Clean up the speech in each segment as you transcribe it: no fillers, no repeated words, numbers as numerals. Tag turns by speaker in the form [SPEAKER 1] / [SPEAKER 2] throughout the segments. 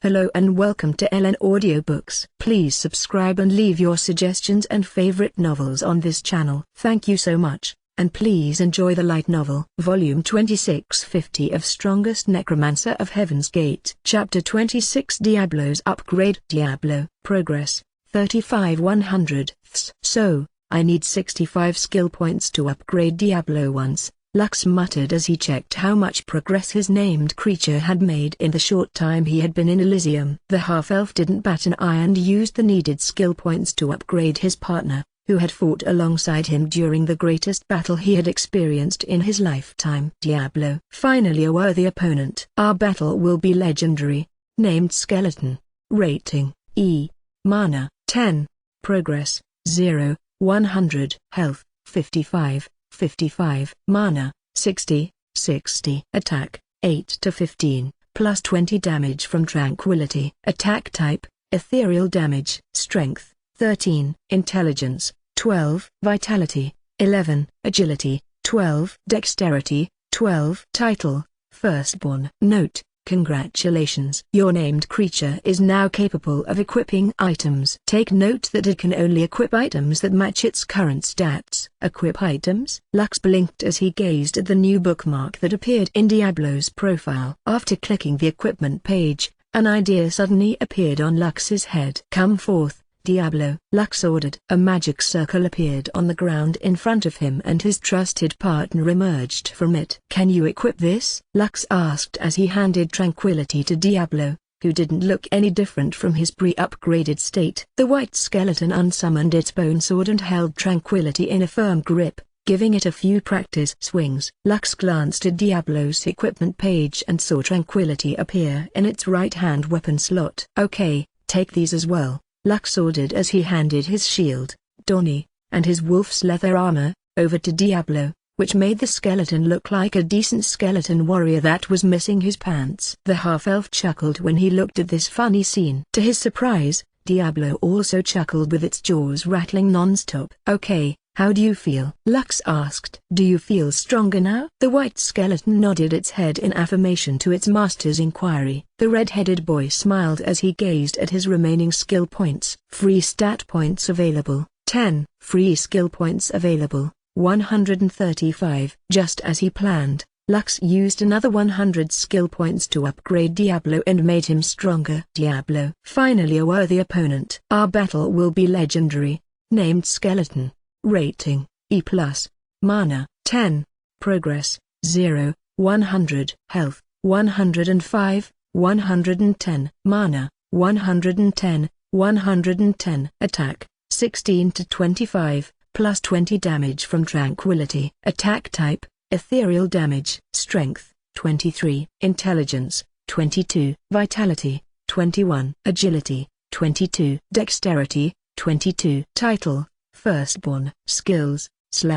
[SPEAKER 1] Hello and welcome to LNAudioBooks. Please subscribe and leave your suggestions and favorite novels on this channel. Thank you so much, and please enjoy the light novel. Volume 2650 of Strongest Necromancer of Heaven's Gate. Chapter 26 Diablo's Upgrade. Diablo, Progress, 35 100ths. So, I need 65 skill points to upgrade Diablo once, Lux muttered as he checked how much progress his named creature had made in the short time he had been in Elysium. The half-elf didn't bat an eye and used the needed skill points to upgrade his partner, who had fought alongside him during the greatest battle he had experienced in his lifetime. Diablo. Finally a worthy opponent. Our battle will be legendary. Named Skeleton. Rating, E. Mana, 10. Progress, 0, 100. Health, 55. 55. Mana, 60, 60. Attack, 8 to 15, plus 20 damage from Tranquility. Attack type, ethereal damage. Strength, 13. Intelligence, 12. Vitality, 11. Agility, 12. Dexterity, 12. Title, Firstborn. Note: congratulations. Your named creature is now capable of equipping items. Take note that it can only equip items that match its current stats. Equip items? Lux blinked as he gazed at the new bookmark that appeared in Diablo's profile. After clicking the equipment page, an idea suddenly appeared on Lux's head. Come forth, Diablo, Lux ordered. A magic circle appeared on the ground in front of him and his trusted partner emerged from it. Can you equip this? Lux asked as he handed Tranquility to Diablo, who didn't look any different from his pre-upgraded state. The white skeleton unsummoned its bone sword and held Tranquility in a firm grip, giving it a few practice swings. Lux glanced at Diablo's equipment page and saw Tranquility appear in its right-hand weapon slot. Okay, take these as well, Lux ordered as he handed his shield, Donnie, and his wolf's leather armor, over to Diablo, which made the skeleton look like a decent skeleton warrior that was missing his pants. The half-elf chuckled when he looked at this funny scene. To his surprise, Diablo also chuckled with its jaws rattling non-stop. Okay, how do you feel? Lux asked. Do you feel stronger now? The white skeleton nodded its head in affirmation to its master's inquiry. The red-headed boy smiled as he gazed at his remaining skill points. Free stat points available, 10. Free skill points available, 135. Just as he planned, Lux used another 100 skill points to upgrade Diablo and made him stronger. Diablo. Finally a worthy opponent. Our battle will be legendary. Named Skeleton. Rating, E+. Mana, 10. Progress, 0, 100. Health, 105, 110. Mana, 110, 110. Attack, 16 to 25, plus 20 damage from Tranquility. Attack type, ethereal damage. Strength, 23. Intelligence, 22. Vitality, 21. Agility, 22. Dexterity, 22. Title, Firstborn. Skills,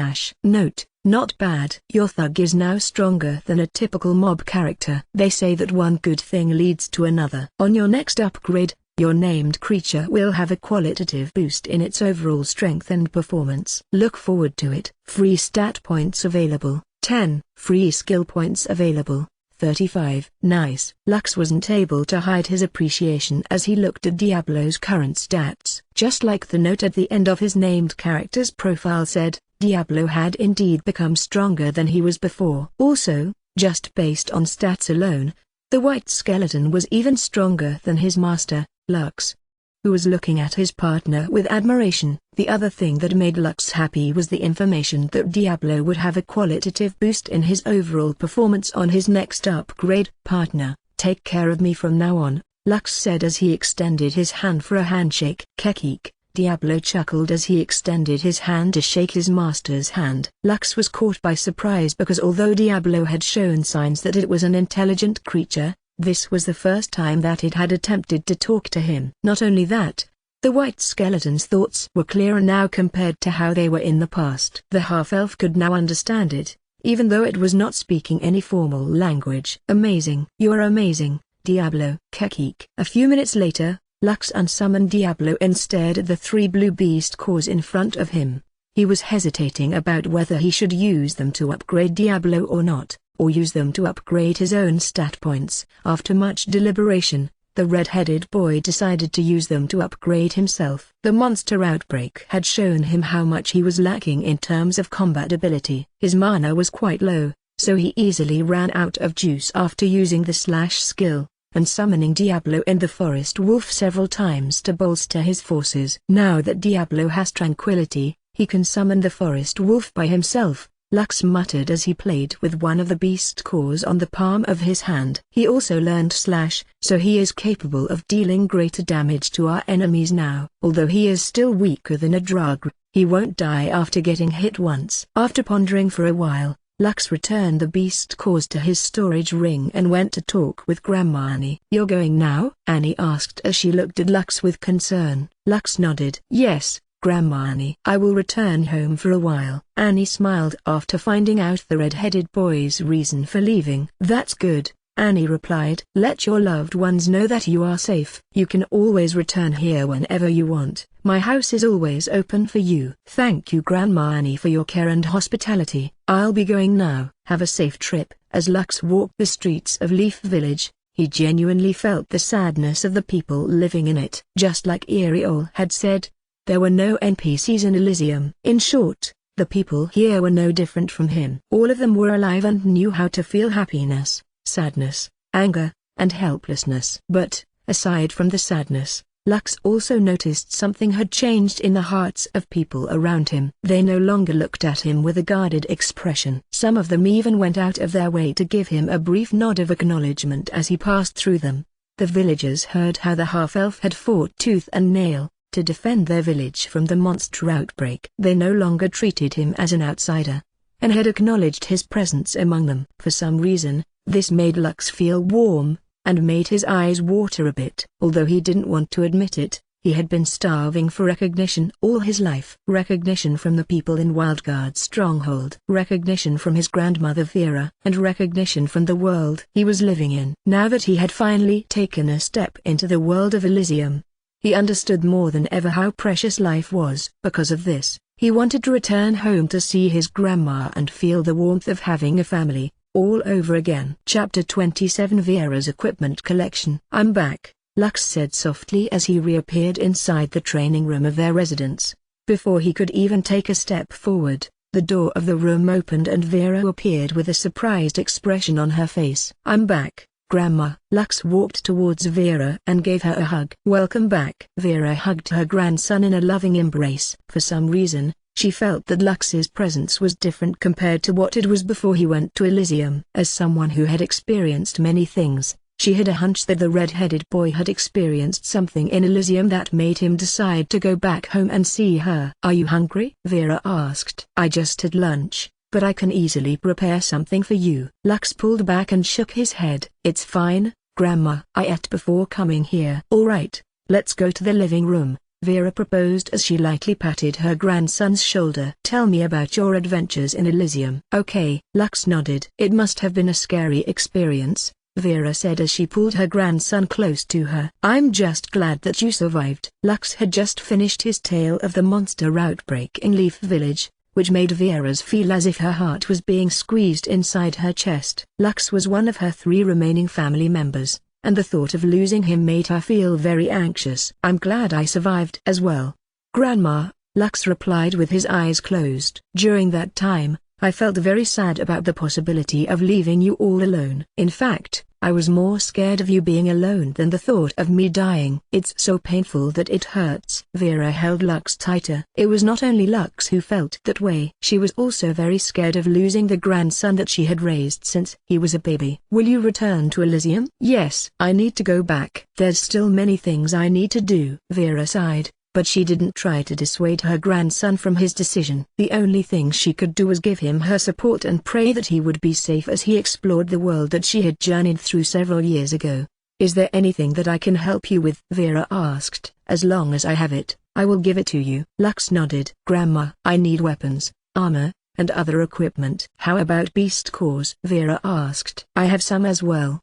[SPEAKER 1] / Note: not bad. Your thug is now stronger than a typical mob character. They say that one good thing leads to another. On your next upgrade, your named creature will have a qualitative boost in its overall strength and performance. Look forward to it. Free stat points available, 10. Free skill points available, 35. Nice. Lux wasn't able to hide his appreciation as he looked at Diablo's current stats. Just like the note at the end of his named character's profile said, Diablo had indeed become stronger than he was before. Also, just based on stats alone, the white skeleton was even stronger than his master, Lux, who was looking at his partner with admiration. The other thing that made Lux happy was the information that Diablo would have a qualitative boost in his overall performance on his next upgrade. Partner, take care of me from now on, Lux said as he extended his hand for a handshake. Kekik, Diablo chuckled as he extended his hand to shake his master's hand. Lux was caught by surprise because although Diablo had shown signs that it was an intelligent creature, this was the first time that it had attempted to talk to him. Not only that, the white skeleton's thoughts were clearer now compared to how they were in the past. The half-elf could now understand it, even though it was not speaking any formal language. Amazing. You are amazing, Diablo. Kekik. A few minutes later, Lux unsummoned Diablo and stared at the 3 blue beast cores in front of him. He was hesitating about whether he should use them to upgrade Diablo or not, or use them to upgrade his own stat points. After much deliberation, the red-headed boy decided to use them to upgrade himself. The monster outbreak had shown him how much he was lacking in terms of combat ability. His mana was quite low, so he easily ran out of juice after using the slash skill, and summoning Diablo and the Forest Wolf several times to bolster his forces. Now that Diablo has tranquility, he can summon the Forest Wolf by himself, Lux muttered as he played with one of the beast cores on the palm of his hand. He also learned slash, so he is capable of dealing greater damage to our enemies now. Although he is still weaker than a Drug, he won't die after getting hit once. After pondering for a while, Lux returned the beast cores to his storage ring and went to talk with Grandma Annie. "You're going now?" Annie asked as she looked at Lux with concern. Lux nodded. "Yes, Grandma Annie. I will return home for a while." Annie smiled after finding out the red-headed boy's reason for leaving. "That's good," Annie replied. "Let your loved ones know that you are safe. You can always return here whenever you want. My house is always open for you." "Thank you Grandma Annie for your care and hospitality. I'll be going now." "Have a safe trip." As Lux walked the streets of Leaf Village, he genuinely felt the sadness of the people living in it. Just like Elyon had said, there were no NPCs in Elysium. In short, the people here were no different from him. All of them were alive and knew how to feel happiness, sadness, anger, and helplessness. But, aside from the sadness, Lux also noticed something had changed in the hearts of people around him. They no longer looked at him with a guarded expression. Some of them even went out of their way to give him a brief nod of acknowledgement as he passed through them. The villagers heard how the half-elf had fought tooth and nail to defend their village from the monster outbreak. They no longer treated him as an outsider, and had acknowledged his presence among them. For some reason, this made Lux feel warm, and made his eyes water a bit. Although he didn't want to admit it, he had been starving for recognition all his life. Recognition from the people in Wildguard's stronghold. Recognition from his grandmother Vera. And recognition from the world he was living in. Now that he had finally taken a step into the world of Elysium, he understood more than ever how precious life was. Because of this, he wanted to return home to see his grandma and feel the warmth of having a family, all over again. Chapter 27 Vera's Equipment Collection. "I'm back," Lux said softly as he reappeared inside the training room of their residence. Before he could even take a step forward, the door of the room opened and Vera appeared with a surprised expression on her face. "I'm back, Grandma." Lux walked towards Vera and gave her a hug. "Welcome back." Vera hugged her grandson in a loving embrace. For some reason, she felt that Lux's presence was different compared to what it was before he went to Elysium. As someone who had experienced many things, she had a hunch that the red-headed boy had experienced something in Elysium that made him decide to go back home and see her. "Are you hungry?" Vera asked. "I just had lunch, but I can easily prepare something for you." Lux pulled back and shook his head. "It's fine, Grandma. I ate before coming here." "All right, let's go to the living room," Vera proposed as she lightly patted her grandson's shoulder. "Tell me about your adventures in Elysium." "Okay." Lux nodded. "It must have been a scary experience," Vera said as she pulled her grandson close to her. "I'm just glad that you survived." Lux had just finished his tale of the monster outbreak in Leaf Village, which made Vera's feel as if her heart was being squeezed inside her chest. Lux was one of her 3 remaining family members, and the thought of losing him made her feel very anxious. "I'm glad I survived as well, Grandma," Lux replied with his eyes closed. "During that time, I felt very sad about the possibility of leaving you all alone. In fact, I was more scared of you being alone than the thought of me dying. It's so painful that it hurts." Vera held Lux tighter. It was not only Lux who felt that way. She was also very scared of losing the grandson that she had raised since he was a baby. "Will you return to Elysium?" "Yes. I need to go back. There's still many things I need to do." Vera sighed, but she didn't try to dissuade her grandson from his decision. The only thing she could do was give him her support and pray that he would be safe as he explored the world that she had journeyed through several years ago. "Is there anything that I can help you with?" Vera asked. "As long as I have it, I will give it to you." Lux nodded. "Grandma, I need weapons, armor, and other equipment." "How about beast cores?" Vera asked. "I have some as well."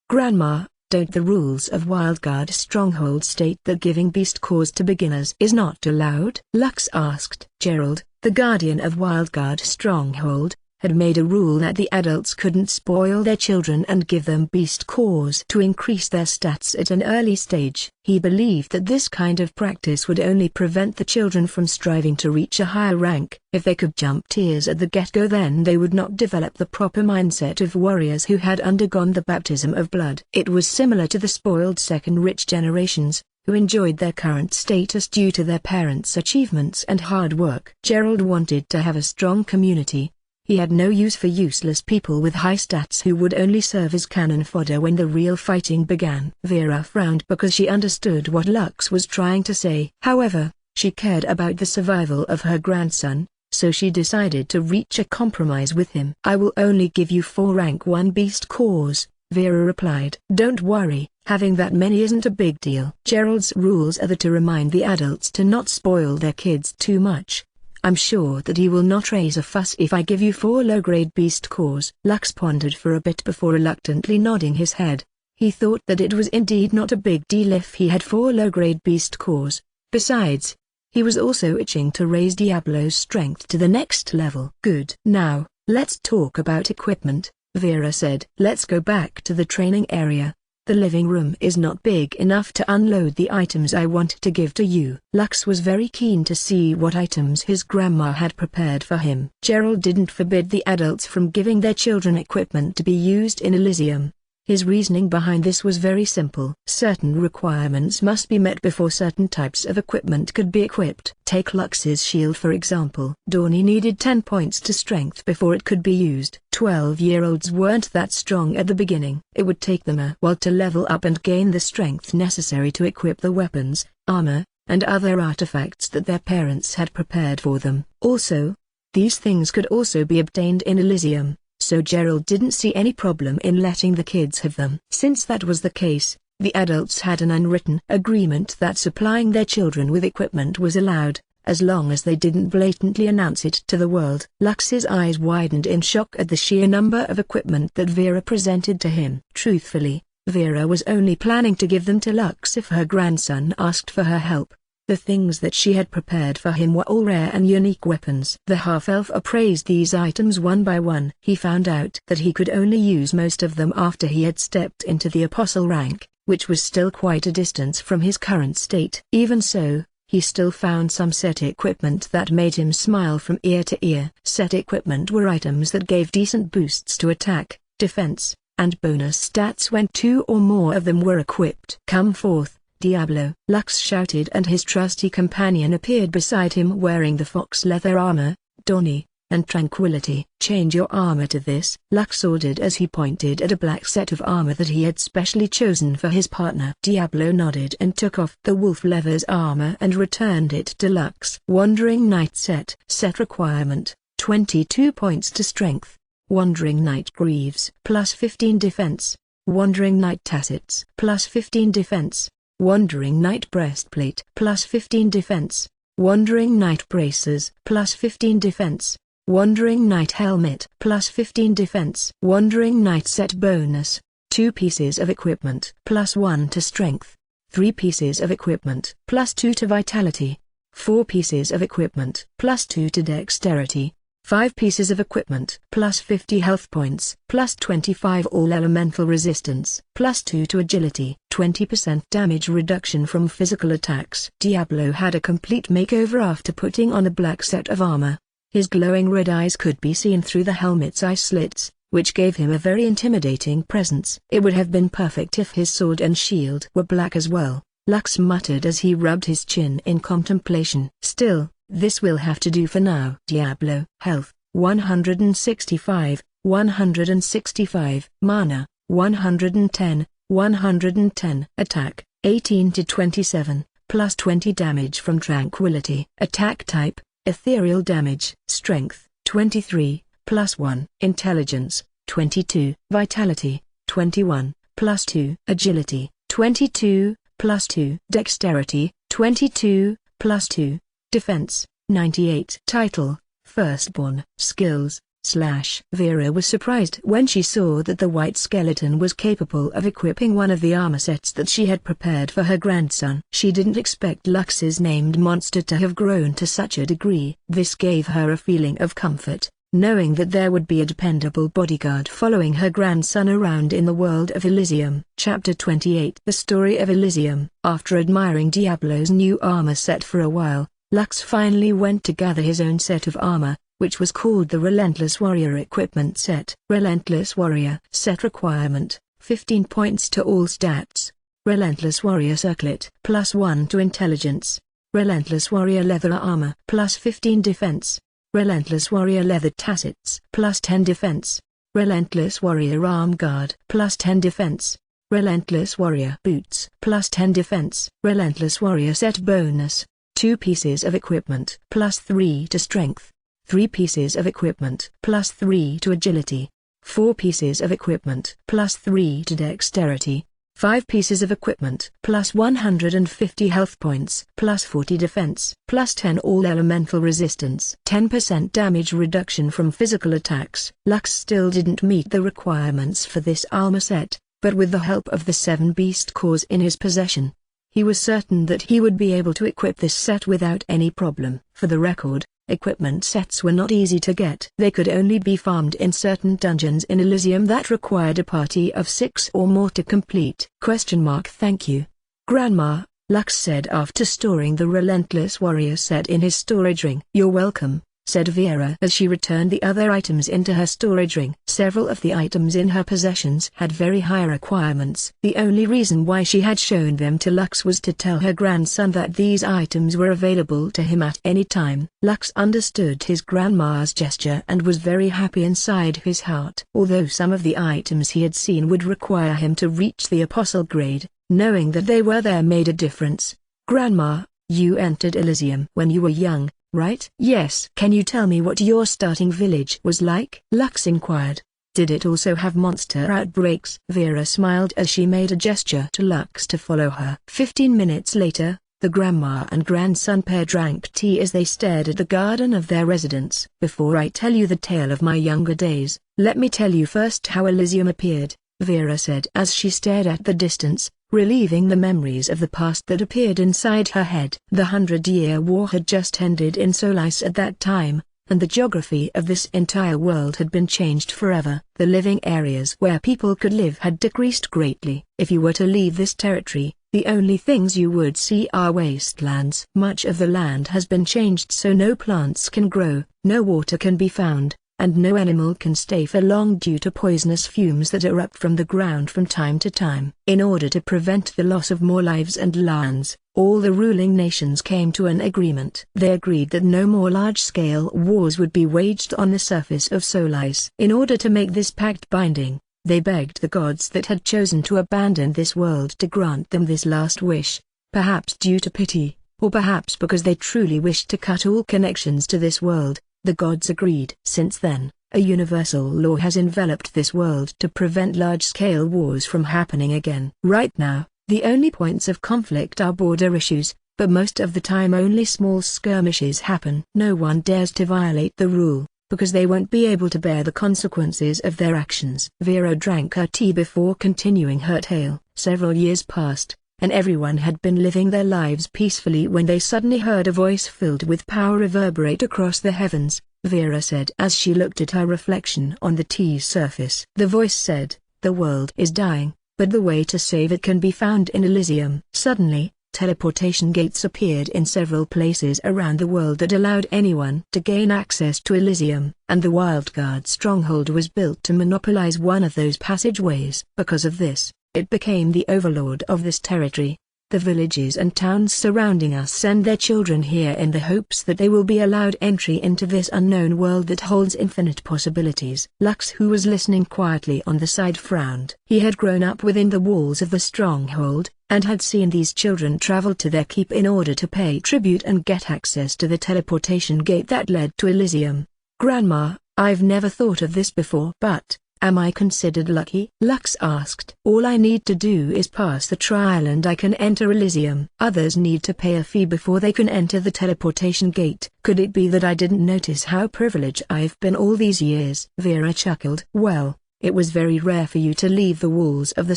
[SPEAKER 1] Grandma, don't the rules of Wildguard Stronghold state that giving beast cores to beginners is not allowed?" Lux asked. Gerald, the guardian of Wildguard Stronghold, had made a rule that the adults couldn't spoil their children and give them beast cores to increase their stats at an early stage. He believed that this kind of practice would only prevent the children from striving to reach a higher rank. If they could jump tiers at the get-go, then they would not develop the proper mindset of warriors who had undergone the baptism of blood. It was similar to the spoiled second-rich generations, who enjoyed their current status due to their parents' achievements and hard work. Gerald wanted to have a strong community. He had no use for useless people with high stats who would only serve as cannon fodder when the real fighting began. Vera frowned because she understood what Lux was trying to say. However, she cared about the survival of her grandson, so she decided to reach a compromise with him. "I will only give you 4 rank 1 beast cores," Vera replied. "Don't worry, having that many isn't a big deal." Gerald's rules are to remind the adults to not spoil their kids too much. "I'm sure that he will not raise a fuss if I give you 4 low-grade beast cores." Lux pondered for a bit before reluctantly nodding his head. He thought that it was indeed not a big deal if he had 4 low-grade beast cores. Besides, he was also itching to raise Diablo's strength to the next level. "Good. Now, let's talk about equipment," Vera said. "Let's go back to the training area. The living room is not big enough to unload the items I want to give to you." Lux was very keen to see what items his grandma had prepared for him. Gerald didn't forbid the adults from giving their children equipment to be used in Elysium. His reasoning behind this was very simple. Certain requirements must be met before certain types of equipment could be equipped. Take Lux's shield for example. Dawny needed 10 points to strength before it could be used. 12-year-olds weren't that strong at the beginning. It would take them a while to level up and gain the strength necessary to equip the weapons, armor, and other artifacts that their parents had prepared for them. Also, these things could also be obtained in Elysium, so Gerald didn't see any problem in letting the kids have them. Since that was the case, the adults had an unwritten agreement that supplying their children with equipment was allowed, as long as they didn't blatantly announce it to the world. Lux's eyes widened in shock at the sheer number of equipment that Vera presented to him. Truthfully, Vera was only planning to give them to Lux if her grandson asked for her help. The things that she had prepared for him were all rare and unique weapons. The half-elf appraised these items one by one. He found out that he could only use most of them after he had stepped into the apostle rank, which was still quite a distance from his current state. Even so, he still found some set equipment that made him smile from ear to ear. Set equipment were items that gave decent boosts to attack, defense, and bonus stats when 2 or more of them were equipped. "Come forth, Diablo!" Lux shouted, and his trusty companion appeared beside him wearing the fox leather armor, Dawny, and Tranquility. "Change your armor to this," Lux ordered as he pointed at a black set of armor that he had specially chosen for his partner. Diablo nodded and took off the wolf leather's armor and returned it to Lux. Wandering Knight set. Set requirement, 22 points to strength. Wandering Knight Greaves. Plus 15 defense. Wandering Knight Tassets. Plus 15 defense. Wandering Knight Breastplate. Plus 15 defense. Wandering Knight Braces. Plus 15 defense. Wandering Knight Helmet. Plus 15 defense. Wandering Knight Set bonus, 2 pieces of equipment. Plus 1 to strength. 3 pieces of equipment. Plus 2 to vitality. 4 pieces of equipment. Plus 2 to dexterity. 5 pieces of equipment. Plus 50 health points. Plus 25 all elemental resistance. Plus 2 to agility. 20% damage reduction from physical attacks. Diablo had a complete makeover after putting on a black set of armor. His glowing red eyes could be seen through the helmet's eye slits, which gave him a very intimidating presence. It would have been perfect if his sword and shield were black as well, Lux muttered as he rubbed his chin in contemplation. Still, this will have to do for now. Diablo. Health, 165, 165. Mana, 110, 110. Attack, 18 to 27, plus 20 damage from Tranquility. Attack type, ethereal damage. Strength, 23, plus 1. Intelligence, 22. Vitality, 21, plus 2. Agility, 22, plus 2. Dexterity, 22, plus 2. Defense, 98. Title, Firstborn. Skills, / Vera was surprised when she saw that the white skeleton was capable of equipping one of the armor sets that she had prepared for her grandson. She didn't expect Lux's named monster to have grown to such a degree. This gave her a feeling of comfort, knowing that there would be a dependable bodyguard following her grandson around in the world of Elysium. Chapter 28. The Story of Elysium. After admiring Diablo's new armor set for a while, Lux finally went to gather his own set of armor, which was called the Relentless Warrior Equipment Set. Relentless Warrior Set Requirement: 15 points to all stats. Relentless Warrior Circlet +1 to Intelligence. Relentless Warrior Leather Armor +15 Defense. Relentless Warrior Leather Tassets +10 Defense. Relentless Warrior Arm Guard +10 Defense. Relentless Warrior Boots +10 Defense. Relentless Warrior Set Bonus: 2 pieces of equipment +3 to Strength. 3 pieces of equipment +3 to Agility. 4 pieces of equipment +3 to Dexterity. 5 pieces of equipment +150 health points +40 defense +10 all elemental resistance. 10% damage reduction from physical attacks. Lux still didn't meet the requirements for this armor set, but with the help of the 7 beast cores in his possession, he was certain that he would be able to equip this set without any problem. For the record, equipment sets were not easy to get. They could only be farmed in certain dungeons in Elysium that required a party of 6 or more to complete. Thank you, Grandma, Lux said after storing the Relentless Warrior set in his storage ring. You're welcome, said Vera as she returned the other items into her storage ring. Several of the items in her possessions had very high requirements. The only reason why she had shown them to Lux was to tell her grandson that these items were available to him at any time. Lux understood his grandma's gesture and was very happy inside his heart. Although some of the items he had seen would require him to reach the apostle grade, knowing that they were there made a difference. Grandma, you entered Elysium when you were young, right? Yes. Can you tell me what your starting village was like? Lux inquired. Did it also have monster outbreaks? Vera smiled as she made a gesture to Lux to follow her. 15 minutes later, the grandma and grandson pair drank tea as they stared at the garden of their residence. Before I tell you the tale of my younger days, let me tell you first how Elysium appeared, Vera said as she stared at the distance, relieving the memories of the past that appeared inside her head. The 100-Year War had just ended in Solis at that time, and the geography of this entire world had been changed forever. The living areas where people could live had decreased greatly. If you were to leave this territory, the only things you would see are wastelands. Much of the land has been changed so no plants can grow, no water can be found, and no animal can stay for long due to poisonous fumes that erupt from the ground from time to time. In order to prevent the loss of more lives and lands, all the ruling nations came to an agreement. They agreed that no more large-scale wars would be waged on the surface of Solis. In order to make this pact binding, they begged the gods that had chosen to abandon this world to grant them this last wish, perhaps due to pity, or perhaps because they truly wished to cut all connections to this world. The gods agreed. Since then, a universal law has enveloped this world to prevent large-scale wars from happening again. Right now, the only points of conflict are border issues, but most of the time only small skirmishes happen. No one dares to violate the rule, because they won't be able to bear the consequences of their actions. Vera drank her tea before continuing her tale. Several years passed, and everyone had been living their lives peacefully when they suddenly heard a voice filled with power reverberate across the heavens, Vera said as she looked at her reflection on the tea's surface. The voice said, "The world is dying, but the way to save it can be found in Elysium." Suddenly, teleportation gates appeared in several places around the world that allowed anyone to gain access to Elysium, and the Wildguard stronghold was built to monopolize one of those passageways. Because of this, it became the overlord of this territory. The villages and towns surrounding us send their children here in the hopes that they will be allowed entry into this unknown world that holds infinite possibilities. Lux, who was listening quietly on the side, frowned. He had grown up within the walls of the stronghold, and had seen these children travel to their keep in order to pay tribute and get access to the teleportation gate that led to Elysium. "Grandma, I've never thought of this before. But am I considered lucky?" Lux asked. "All I need to do is pass the trial and I can enter Elysium. Others need to pay a fee before they can enter the teleportation gate." "Could it be that I didn't notice how privileged I've been all these years?" Vera chuckled. "Well, it was very rare for you to leave the walls of the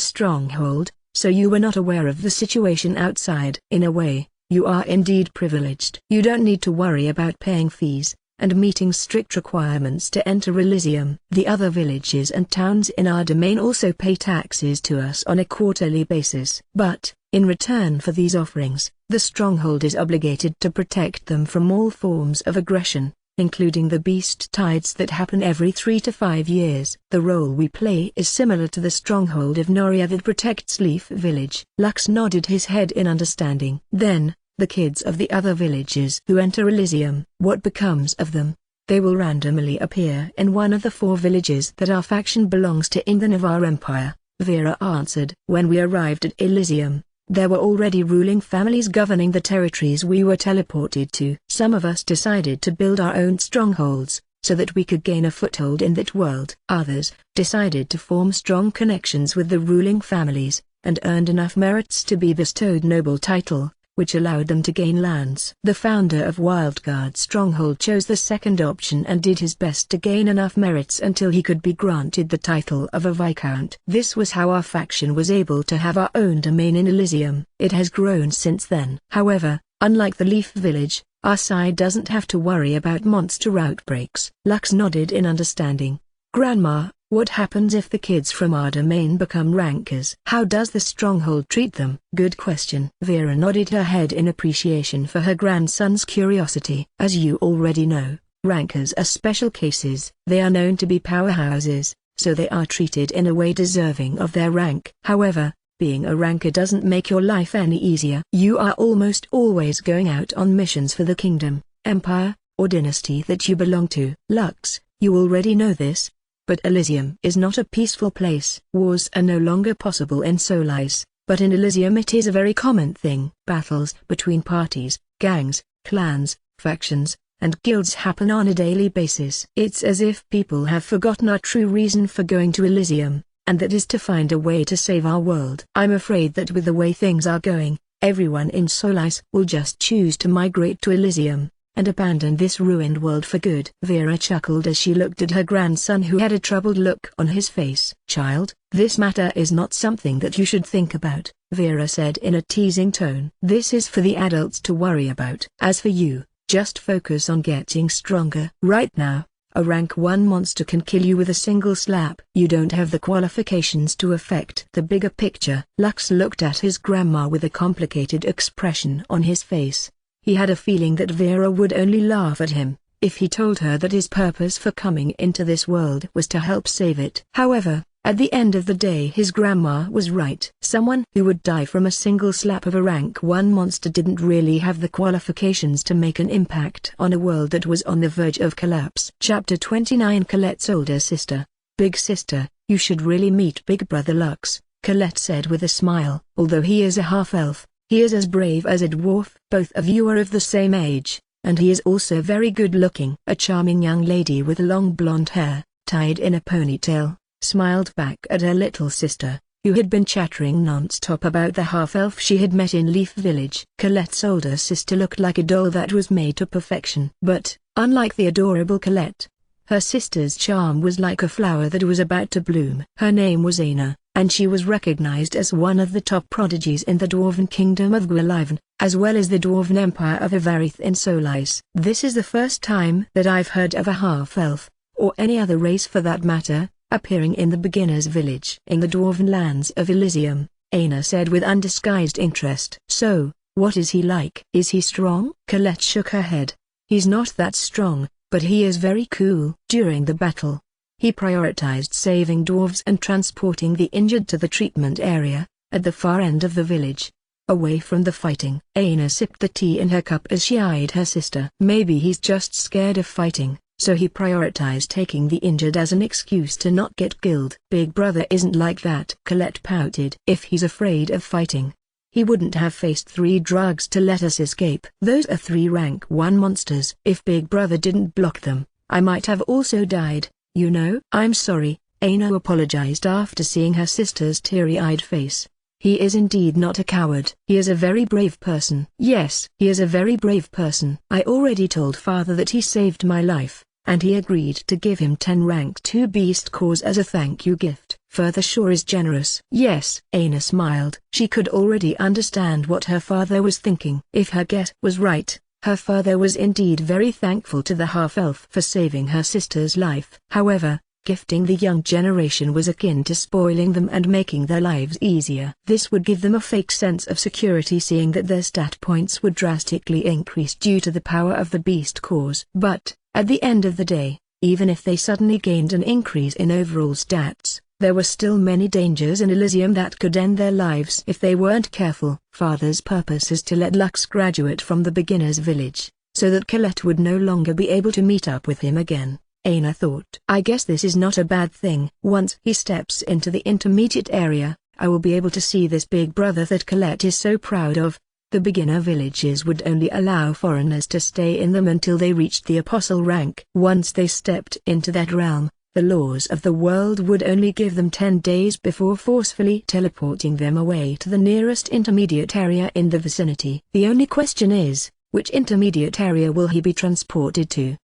[SPEAKER 1] stronghold, so you were not aware of the situation outside. In a way, you are indeed privileged. You don't need to worry about paying fees, and meeting strict requirements to enter Elysium. The other villages and towns in our domain also pay taxes to us on a quarterly basis. But, in return for these offerings, the stronghold is obligated to protect them from all forms of aggression, including the beast tides that happen every 3 to 5 years. The role we play is similar to the stronghold of Noria that protects Leaf Village. Lux nodded his head in understanding. Then, the kids of the other villages who enter Elysium, what becomes of them? They will randomly appear in one of the 4 villages that our faction belongs to in the Navarre Empire, Vera answered. When we arrived at Elysium, there were already ruling families governing the territories we were teleported to. Some of us decided to build our own strongholds, so that we could gain a foothold in that world. Others decided to form strong connections with the ruling families, and earned enough merits to be bestowed noble title, which allowed them to gain lands. The founder of Wildguard Stronghold chose the second option and did his best to gain enough merits until he could be granted the title of a Viscount. This was how our faction was able to have our own domain in Elysium. It has grown since then. However, unlike the Leaf Village, our side doesn't have to worry about monster outbreaks. Lux nodded in understanding. Grandma, what happens if the kids from our domain become rankers? How does the stronghold treat them? Good question. Vera nodded her head in appreciation for her grandson's curiosity. As you already know, rankers are special cases. They are known to be powerhouses, so they are treated in a way deserving of their rank. However, being a ranker doesn't make your life any easier. You are almost always going out on missions for the kingdom, empire, or dynasty that you belong to. Lux, you already know this. But Elysium is not a peaceful place. Wars are no longer possible in Solis, but in Elysium it is a very common thing. Battles between parties, gangs, clans, factions, and guilds happen on a daily basis. It's as if people have forgotten our true reason for going to Elysium, and that is to find a way to save our world. I'm afraid that with the way things are going, everyone in Solis will just choose to migrate to Elysium, and abandon this ruined world for good. Vera chuckled as she looked at her grandson who had a troubled look on his face. Child, this matter is not something that you should think about, Vera said in a teasing tone. This is for the adults to worry about. As for you, just focus on getting stronger. Right now, a rank 1 monster can kill you with a single slap. You don't have the qualifications to affect the bigger picture. Lux looked at his grandma with a complicated expression on his face. He had a feeling that Vera would only laugh at him, if he told her that his purpose for coming into this world was to help save it. However, at the end of the day his grandma was right. Someone who would die from a single slap of a rank 1 monster didn't really have the qualifications to make an impact on a world that was on the verge of collapse. Chapter 29. Colette's older sister. Big sister, you should really meet Big Brother Lux, Colette said with a smile. Although he is a half-elf, he is as brave as a dwarf. Both of you are of the same age, and he is also very good-looking. A charming young lady with long blonde hair, tied in a ponytail, smiled back at her little sister, who had been chattering non-stop about the half-elf she had met in Leaf Village. Colette's older sister looked like a doll that was made to perfection. But, unlike the adorable Colette, her sister's charm was like a flower that was about to bloom. Her name was Aina, and she was recognized as one of the top prodigies in the Dwarven Kingdom of Gwaliven, as well as the Dwarven Empire of Avarith in Solis. This is the first time that I've heard of a half-elf, or any other race for that matter, appearing in the beginner's village. In the Dwarven lands of Elysium, Aina said with undisguised interest. So, what is he like? Is he strong? Colette shook her head. He's not that strong, but he is very cool. During the battle, he prioritized saving dwarves and transporting the injured to the treatment area, at the far end of the village, away from the fighting. Aina sipped the tea in her cup as she eyed her sister. Maybe he's just scared of fighting, so he prioritized taking the injured as an excuse to not get killed. Big Brother isn't like that. Colette pouted. If he's afraid of fighting, he wouldn't have faced 3 drugs to let us escape. Those are 3 rank 1 monsters. If Big Brother didn't block them, I might have also died. You know? I'm sorry, Aina apologized after seeing her sister's teary-eyed face. He is indeed not a coward. He is a very brave person. Yes, he is a very brave person. I already told father that he saved my life, and he agreed to give him 10 rank 2 beast cores as a thank you gift. Father sure is generous. Yes, Aina smiled. She could already understand what her father was thinking. If her guess was right, Her father was indeed very thankful to the half-elf for saving her sister's life. However, gifting the young generation was akin to spoiling them and making their lives easier. This would give them a fake sense of security, seeing that their stat points would drastically increase due to the power of the beast cores. But, at the end of the day, even if they suddenly gained an increase in overall stats, there were still many dangers in Elysium that could end their lives if they weren't careful. Father's purpose is to let Lux graduate from the beginner's village, so that Colette would no longer be able to meet up with him again, Aina thought. I guess this is not a bad thing. Once he steps into the intermediate area, I will be able to see this big brother that Colette is so proud of. The beginner villages would only allow foreigners to stay in them until they reached the apostle rank. Once they stepped into that realm, the laws of the world would only give them 10 days before forcefully teleporting them away to the nearest intermediate area in the vicinity. The only question is, which intermediate area will he be transported to?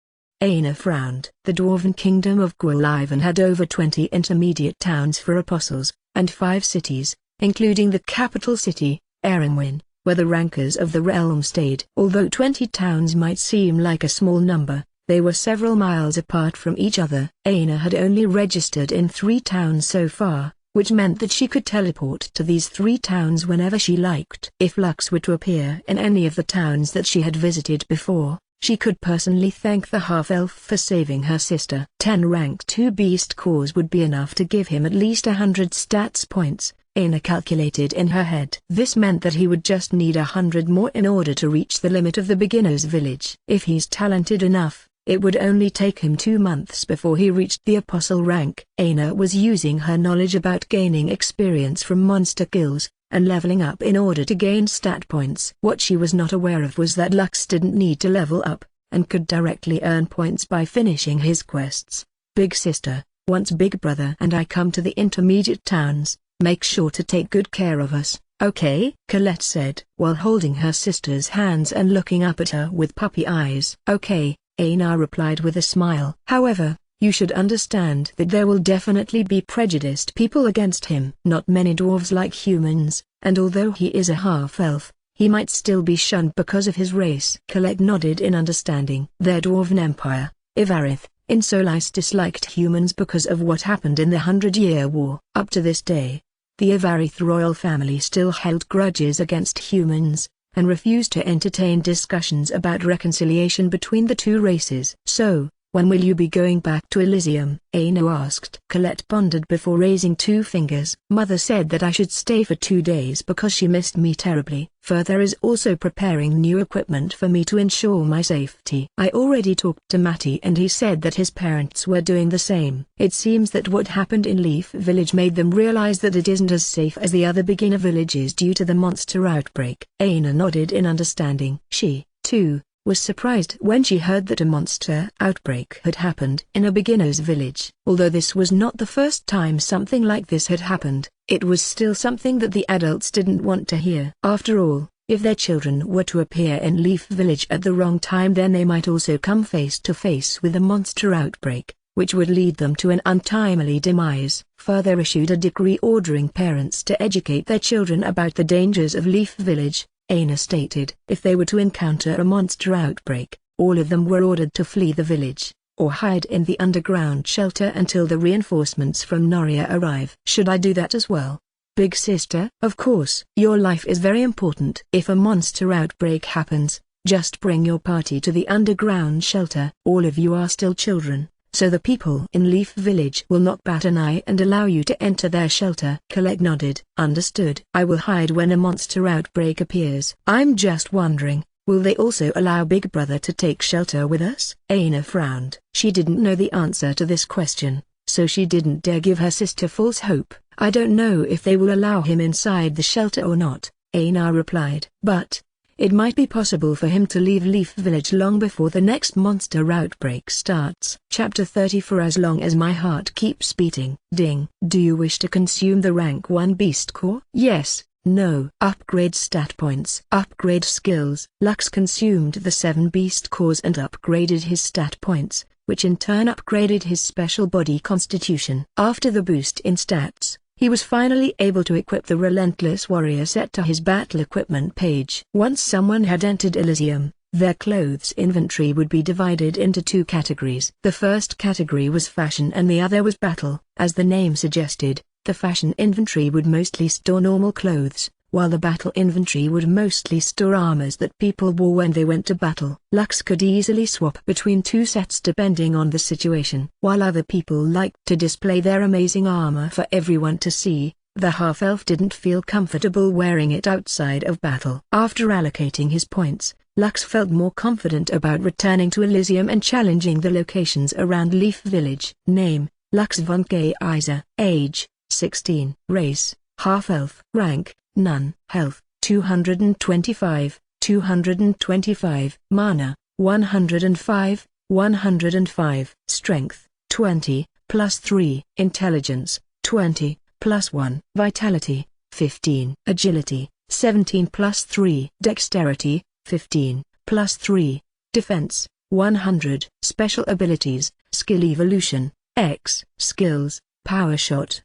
[SPEAKER 1] Aina frowned. The Dwarven Kingdom of Gwalivan had over 20 intermediate towns for apostles, and 5 cities, including the capital city, Eremwin, where the rankers of the realm stayed. Although 20 towns might seem like a small number, they were several miles apart from each other. Aina had only registered in 3 towns so far, which meant that she could teleport to these 3 towns whenever she liked. If Lux were to appear in any of the towns that she had visited before, she could personally thank the half-elf for saving her sister. 10 rank 2 beast cores would be enough to give him at least 100 stats points, Aina calculated in her head. This meant that he would just need 100 more in order to reach the limit of the beginner's village. If he's talented enough, it would only take him 2 months before he reached the apostle rank. Aina was using her knowledge about gaining experience from monster kills and leveling up in order to gain stat points. What she was not aware of was that Lux didn't need to level up, and could directly earn points by finishing his quests. Big sister, once Big Brother and I come to the intermediate towns, make sure to take good care of us, okay? Colette said, while holding her sister's hands and looking up at her with puppy eyes. Okay, Aina replied with a smile. However, you should understand that there will definitely be prejudiced people against him. Not many dwarves like humans, and although he is a half-elf, he might still be shunned because of his race. Colette nodded in understanding. Their dwarven empire, Ivarith, in Solis disliked humans because of what happened in the 100-Year War. Up to this day, the Ivarith royal family still held grudges against humans, and refused to entertain discussions about reconciliation between the 2 races. So, when will you be going back to Elysium? Aina asked. Colette pondered before raising 2 fingers. Mother said that I should stay for 2 days because she missed me terribly. Father is also preparing new equipment for me to ensure my safety. I already talked to Matty and he said that his parents were doing the same. It seems that what happened in Leaf Village made them realize that it isn't as safe as the other beginner villages due to the monster outbreak. Aina nodded in understanding. She, too, was surprised when she heard that a monster outbreak had happened in a beginner's village. Although this was not the first time something like this had happened, it was still something that the adults didn't want to hear. After all, if their children were to appear in Leaf Village at the wrong time, then they might also come face to face with a monster outbreak, which would lead them to an untimely demise. Father issued a decree ordering parents to educate their children about the dangers of Leaf Village. Aina stated. If they were to encounter a monster outbreak, all of them were ordered to flee the village, or hide in the underground shelter until the reinforcements from Noria arrive. Should I do that as well? Big sister? Of course. Your life is very important. If a monster outbreak happens, just bring your party to the underground shelter. All of you are still children, so the people in Leaf Village will not bat an eye and allow you to enter their shelter. Colette nodded. Understood. I will hide when a monster outbreak appears. I'm just wondering, will they also allow Big Brother to take shelter with us? Aina frowned. She didn't know the answer to this question, so she didn't dare give her sister false hope. I don't know if they will allow him inside the shelter or not, Aina replied. But it might be possible for him to leave Leaf Village long before the next monster outbreak starts. Chapter 30. For as long as my heart keeps beating. Ding. Do you wish to consume the rank 1 beast core? Yes, no. Upgrade stat points. Upgrade skills. Lux consumed the 7 beast cores and upgraded his stat points, which in turn upgraded his special body constitution. After the boost in stats, he was finally able to equip the Relentless Warrior set to his battle equipment page. Once someone had entered Elysium, Their clothes inventory would be divided into two categories. The first category was fashion and the other was battle. As the name suggested, the fashion inventory would mostly store normal clothes, while the battle inventory would mostly store armors that people wore when they went to battle. Lux could easily swap between two sets depending on the situation. While other people liked to display their amazing armor for everyone to see, the half-elf didn't feel comfortable wearing it outside of battle. After allocating his points, Lux felt more confident about returning to Elysium and challenging the locations around Leaf Village. Name: Lux von Kaiser. Age: 16. Race: half-elf. Rank: none. Health: 225, 225. Mana: 105, 105. Strength: 20, +3. Intelligence: 20, +1. Vitality: 15. Agility: 17 +3. Dexterity: 15, +3. Defense: 100. Special abilities: Skill Evolution, X. Skills: Power Shot,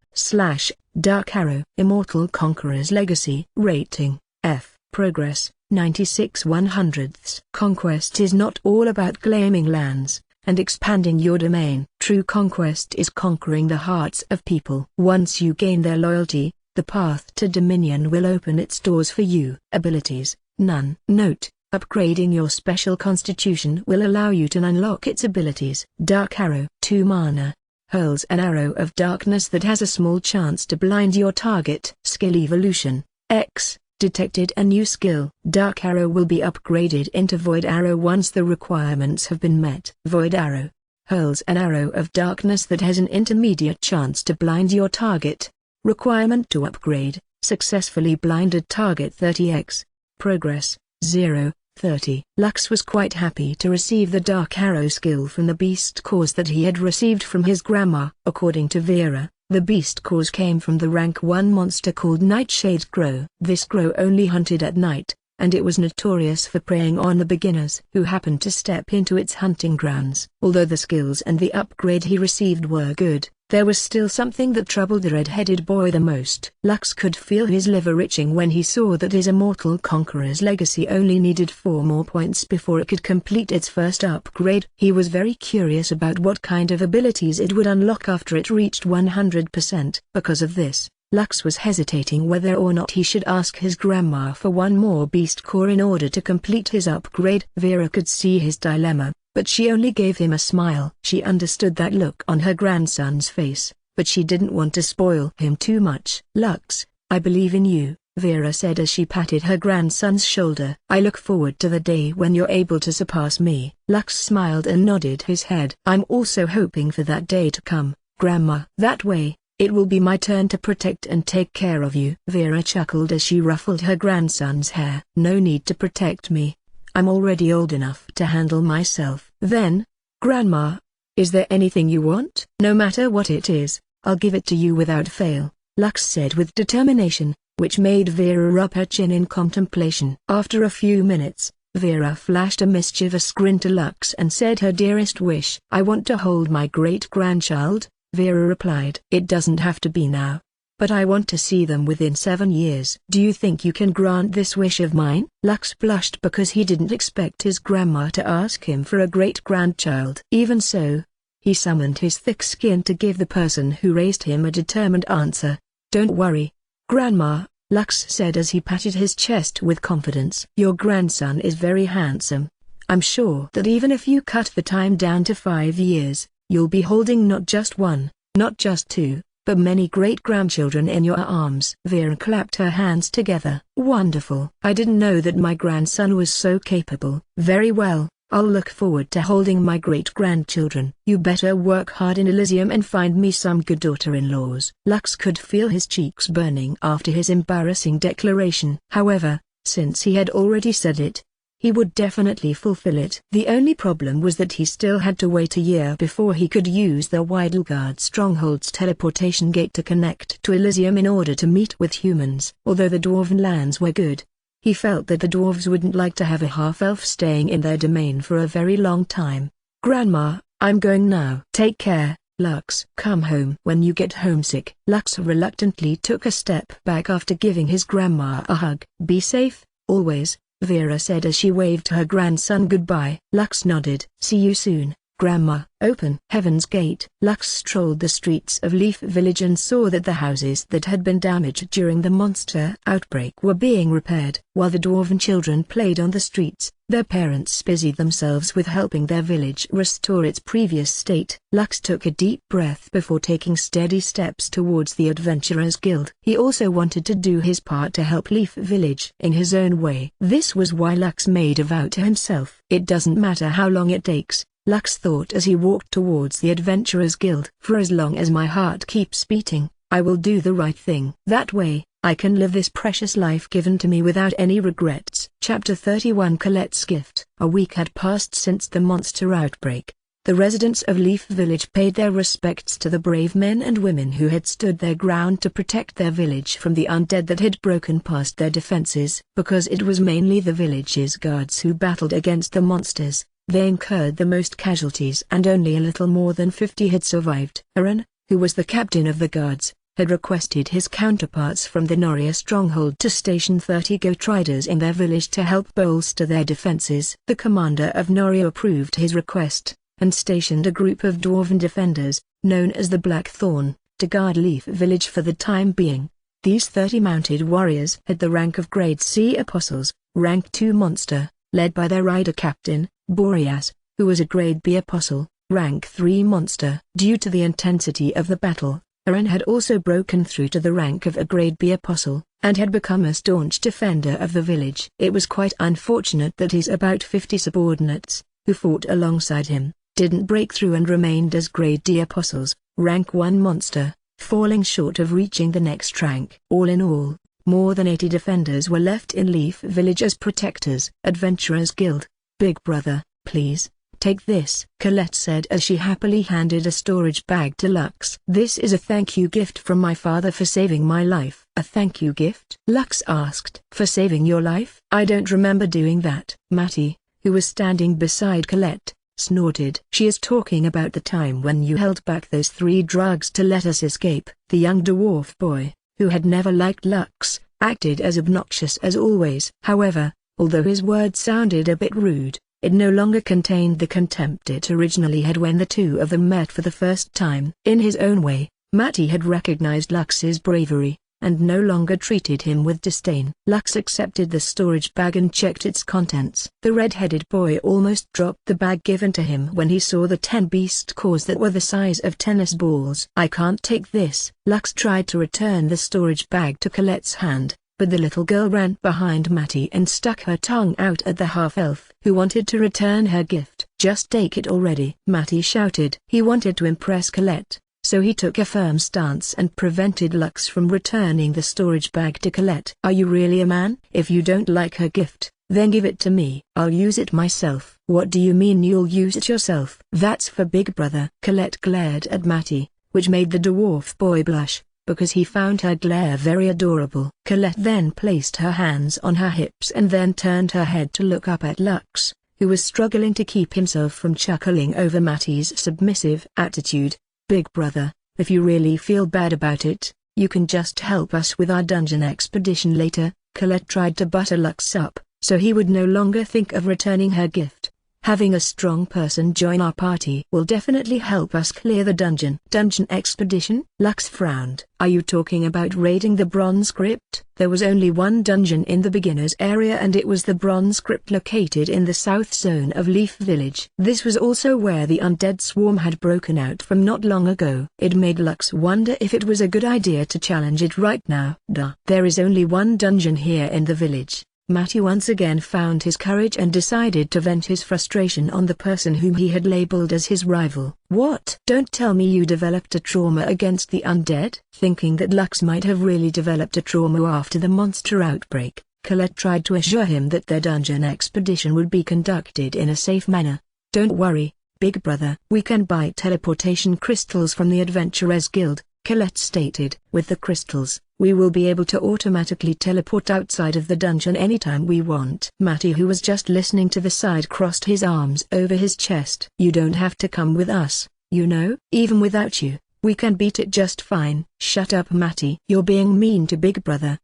[SPEAKER 1] / Dark Arrow. Immortal Conqueror's Legacy. Rating: F. Progress: 96/100. Conquest is not all about claiming lands and expanding your domain. True conquest is conquering the hearts of people. Once you gain their loyalty, the path to dominion will open its doors for you. Abilities: none. Note: upgrading your special constitution will allow you to unlock its abilities. Dark Arrow. 2 mana. Hurls an arrow of darkness that has a small chance to blind your target. Skill Evolution, X. Detected a new skill. Dark Arrow will be upgraded into Void Arrow once the requirements have been met. Void Arrow. Hurls an arrow of darkness that has an intermediate chance to blind your target. Requirement to upgrade: successfully blinded target 30x. Progress: 0, 30. Lux was quite happy to receive the Dark Arrow skill from the beast cause that he had received from his grandma. According to Vera, the beast cause came from the rank 1 monster called Nightshade Crow. This crow only hunted at night, and it was notorious for preying on the beginners who happened to step into its hunting grounds. Although the skills and the upgrade he received were good, there was still something that troubled the red-headed boy the most. Lux could feel his liver itching when he saw that his Immortal Conqueror's Legacy only needed 4 more points before it could complete its first upgrade. He was very curious about what kind of abilities it would unlock after it reached 100%. Because of this, Lux was hesitating whether or not he should ask his grandma for 1 more beast core in order to complete his upgrade. Vera could see his dilemma, but she only gave him a smile. She understood that look on her grandson's face, but she didn't want to spoil him too much. Lux, I believe in you, Vera said as she patted her grandson's shoulder. I look forward to the day when you're able to surpass me. Lux smiled and nodded his head. I'm also hoping for that day to come, Grandma. That way, it will be my turn to protect and take care of you. Vera chuckled as she ruffled her grandson's hair. No need to protect me. I'm already old enough to handle myself. Then, Grandma, is there anything you want? No matter what it is, I'll give it to you without fail, Lux said with determination, which made Vera rub her chin in contemplation. After a few minutes, Vera flashed a mischievous grin to Lux and said her dearest wish. I want to hold my great-grandchild, Vera replied. It doesn't have to be now, but I want to see them within 7 years. Do you think you can grant this wish of mine? Lux blushed because he didn't expect his grandma to ask him for a great-grandchild. Even so, he summoned his thick skin to give the person who raised him a determined answer. Don't worry, Grandma, Lux said as he patted his chest with confidence. Your grandson is very handsome. I'm sure that even if you cut the time down to 5 years, you'll be holding not just 1, not just 2, but many great-grandchildren in your arms. Vera clapped her hands together. Wonderful. I didn't know that my grandson was so capable. Very well, I'll look forward to holding my great-grandchildren. You better work hard in Elysium and find me some good daughter-in-laws. Lux could feel his cheeks burning after his embarrassing declaration. However, since he had already said it, he would definitely fulfill it. The only problem was that he still had to wait a year before he could use the Weidelgard Stronghold's teleportation gate to connect to Elysium in order to meet with humans. Although the Dwarven lands were good, he felt that the dwarves wouldn't like to have a half-elf staying in their domain for a very long time. Grandma, I'm going now. Take care, Lux. Come home when you get homesick. Lux reluctantly took a step back after giving his grandma a hug. Be safe, always, Vera said as she waved her grandson goodbye. Lux nodded. See you soon, Grandma. Open Heaven's Gate. Lux strolled the streets of Leaf Village and saw that the houses that had been damaged during the monster outbreak were being repaired. While the dwarven children played on the streets, their parents busied themselves with helping their village restore its previous state. Lux took a deep breath before taking steady steps towards the Adventurers Guild. He also wanted to do his part to help Leaf Village in his own way. This was why Lux made a vow to himself. It doesn't matter how long it takes, Lux thought as he walked towards the Adventurers Guild. For as long as my heart keeps beating, I will do the right thing. That way, I can live this precious life given to me without any regrets. Chapter 31 Colette's Gift. A week had passed since the monster outbreak. The residents of Leaf Village paid their respects to the brave men and women who had stood their ground to protect their village from the undead that had broken past their defenses. Because it was mainly the village's guards who battled against the monsters, they incurred the most casualties and only a little more than 50 had survived. Elyon, who was the captain of the guards, had requested his counterparts from the Noria stronghold to station 30 goat riders in their village to help bolster their defenses. The commander of Noria approved his request, and stationed a group of dwarven defenders, known as the Blackthorn, to guard Leaf Village for the time being. These 30 mounted warriors had the rank of Grade C Apostles, rank 2 monster, led by their rider captain, Boreas, who was a Grade B Apostle, rank 3 monster. Due to the intensity of the battle, Elyon had also broken through to the rank of a Grade B Apostle, and had become a staunch defender of the village. It was quite unfortunate that his about 50 subordinates, who fought alongside him, didn't break through and remained as Grade D Apostles, rank 1 monster, falling short of reaching the next rank. All in all, more than 80 defenders were left in Leaf Village as protectors. Adventurers Guild, Big Brother, please, take this, Colette said as she happily handed a storage bag to Lux. This is a thank you gift from my father for saving my life. A thank you gift? Lux asked. For saving your life? I don't remember doing that. Matty, who was standing beside Colette, snorted. She is talking about the time when you held back those 3 drugs to let us escape. The young dwarf boy, who had never liked Lux, acted as obnoxious as always. However, although his words sounded a bit rude, it no longer contained the contempt it originally had when the two of them met for the first time. In his own way, Matty had recognized Lux's bravery, and no longer treated him with disdain. Lux accepted the storage bag and checked its contents. The red-headed boy almost dropped the bag given to him when he saw the 10 beast claws that were the size of tennis balls. I can't take this. Lux tried to return the storage bag to Colette's hand, but the little girl ran behind Matty and stuck her tongue out at the half-elf, who wanted to return her gift. Just take it already, Matty shouted. He wanted to impress Colette, so he took a firm stance and prevented Lux from returning the storage bag to Colette. Are you really a man? If you don't like her gift, then give it to me. I'll use it myself. What do you mean you'll use it yourself? That's for Big Brother. Colette glared at Matty, which made the dwarf boy blush, because he found her glare very adorable. Colette then placed her hands on her hips and then turned her head to look up at Lux, who was struggling to keep himself from chuckling over Matty's submissive attitude. Big Brother, if you really feel bad about it, you can just help us with our dungeon expedition later. Colette tried to butter Lux up, so he would no longer think of returning her gift. Having a strong person join our party will definitely help us clear the dungeon. Dungeon expedition? Lux frowned. Are you talking about raiding the Bronze Crypt? There was only one dungeon in the beginner's area and it was the Bronze Crypt located in the south zone of Leaf Village. This was also where the undead swarm had broken out from not long ago. It made Lux wonder if it was a good idea to challenge it right now. Duh. There is only one dungeon here in the village. Matty once again found his courage and decided to vent his frustration on the person whom he had labeled as his rival. What? Don't tell me you developed a trauma against the undead? Thinking that Lux might have really developed a trauma after the monster outbreak, Colette tried to assure him that their dungeon expedition would be conducted in a safe manner. Don't worry, Big Brother. We can buy teleportation crystals from the Adventurers Guild, Colette stated. With the crystals, we will be able to automatically teleport outside of the dungeon anytime we want. Matty, who was just listening to the side, crossed his arms over his chest. You don't have to come with us, you know. Even without you, we can beat it just fine. Shut up, Matty. You're being mean to Big Brother.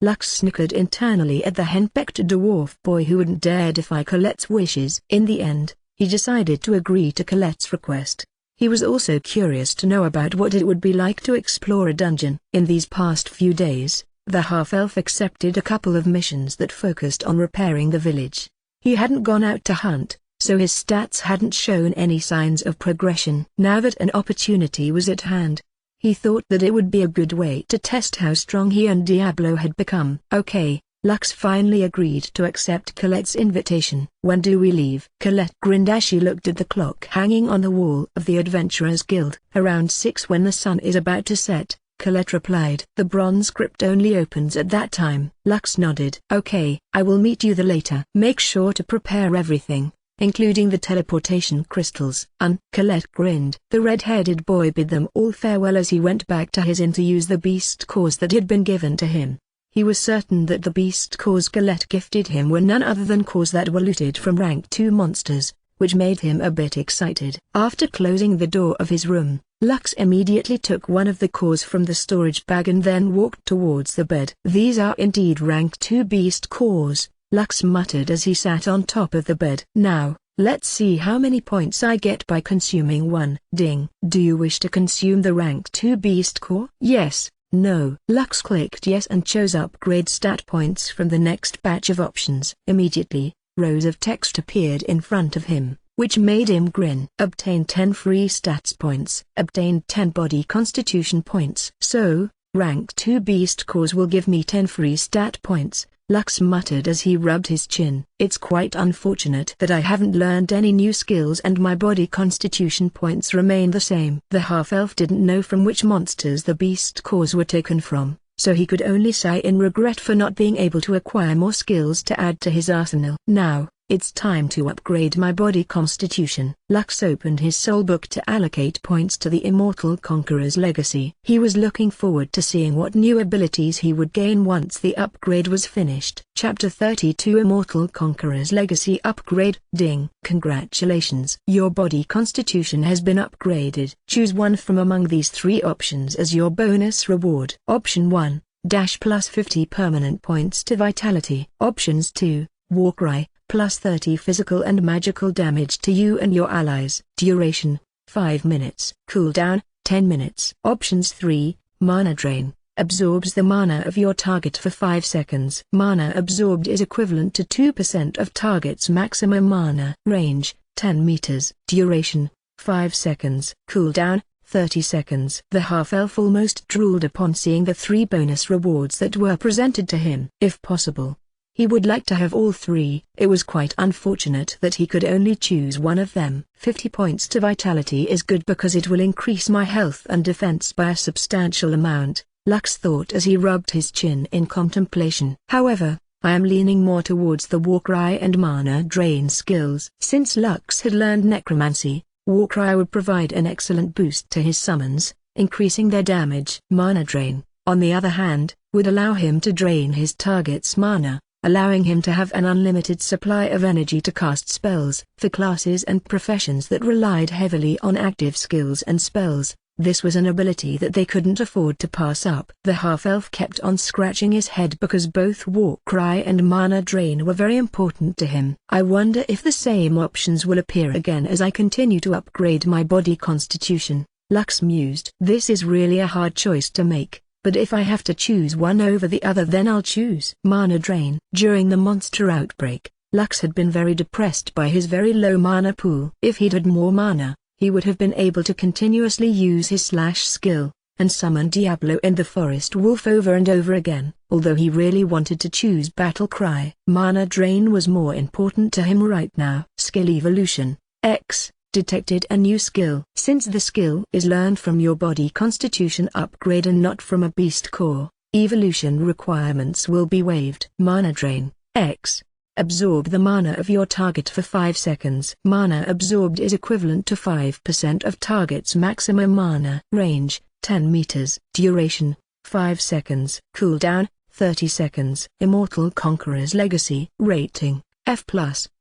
[SPEAKER 1] Lux snickered internally at the henpecked dwarf boy who wouldn't dare defy Colette's wishes. In the end, he decided to agree to Colette's request. He was also curious to know about what it would be like to explore a dungeon. In these past few days, the half-elf accepted a couple of missions that focused on repairing the village. He hadn't gone out to hunt, so his stats hadn't shown any signs of progression. Now that an opportunity was at hand, he thought that it would be a good way to test how strong he and Diablo had become. Okay, Lux finally agreed to accept Colette's invitation. When do we leave? Colette grinned as she looked at the clock hanging on the wall of the Adventurers Guild. Around 6 when the sun is about to set, Colette replied. The bronze crypt only opens at that time. Lux nodded. Okay, I will meet you there later. Make sure to prepare everything, including the teleportation crystals. Colette grinned. The red-headed boy bid them all farewell as he went back to his inn to use the beast cores that had been given to him. He was certain that the beast cores Colette gifted him were none other than cores that were looted from rank 2 monsters, which made him a bit excited. After closing the door of his room, Lux immediately took one of the cores from the storage bag and then walked towards the bed. These are indeed rank 2 beast cores, Lux muttered as he sat on top of the bed. Now, let's see how many points I get by consuming one. Ding. Do you wish to consume the rank 2 beast core? Yes, no. Lux clicked yes and chose upgrade stat points from the next batch of options. Immediately, rows of text appeared in front of him, which made him grin. Obtain 10 free stats points. Obtain 10 body constitution points. So, rank 2 beast cores will give me 10 free stat points, Lux muttered as he rubbed his chin. It's quite unfortunate that I haven't learned any new skills and my body constitution points remain the same. The half-elf didn't know from which monsters the beast cores were taken from, so he could only sigh in regret for not being able to acquire more skills to add to his arsenal. Now, it's time to upgrade my body constitution. Lux opened his soul book to allocate points to the Immortal Conqueror's legacy. He was looking forward to seeing what new abilities he would gain once the upgrade was finished. Chapter 32 Immortal Conqueror's Legacy Upgrade. Ding. Congratulations. Your body constitution has been upgraded. Choose one from among these 3 options as your bonus reward. Option 1, dash plus 50 permanent points to vitality. Options 2, Warcry, plus 30 physical and magical damage to you and your allies. Duration, 5 minutes. Cooldown, 10 minutes. Options 3, Mana Drain, absorbs the mana of your target for 5 seconds. Mana absorbed is equivalent to 2% of target's maximum mana. Range, 10 meters. Duration, 5 seconds. Cooldown, 30 seconds. The half-elf almost drooled upon seeing the 3 bonus rewards that were presented to him. If possible, he would like to have all 3. It was quite unfortunate that he could only choose one of them. 50 points to vitality is good because it will increase my health and defense by a substantial amount, Lux thought as he rubbed his chin in contemplation. However, I am leaning more towards the Warcry and Mana Drain skills. Since Lux had learned Necromancy, Warcry would provide an excellent boost to his summons, increasing their damage. Mana Drain, on the other hand, would allow him to drain his target's mana, allowing him to have an unlimited supply of energy to cast spells. For classes and professions that relied heavily on active skills and spells, this was an ability that they couldn't afford to pass up. The half-elf kept on scratching his head because both Warcry and Mana Drain were very important to him. I wonder if the same options will appear again as I continue to upgrade my body constitution, Lux mused. This is really a hard choice to make, but if I have to choose one over the other then I'll choose Mana Drain. During the monster outbreak, Lux had been very depressed by his very low mana pool. If he'd had more mana, he would have been able to continuously use his slash skill, and summon Diablo and the Forest Wolf over and over again. Although he really wanted to choose Battle Cry, Mana Drain was more important to him right now. Skill Evolution, X. Detected a new skill. Since the skill is learned from your body constitution upgrade and not from a beast core, evolution requirements will be waived. Mana Drain, X. Absorb the mana of your target for 5 seconds. Mana absorbed is equivalent to 5% of target's maximum mana. Range, 10 meters. Duration, 5 seconds. Cooldown, 30 seconds. Immortal Conqueror's Legacy. Rating, F+.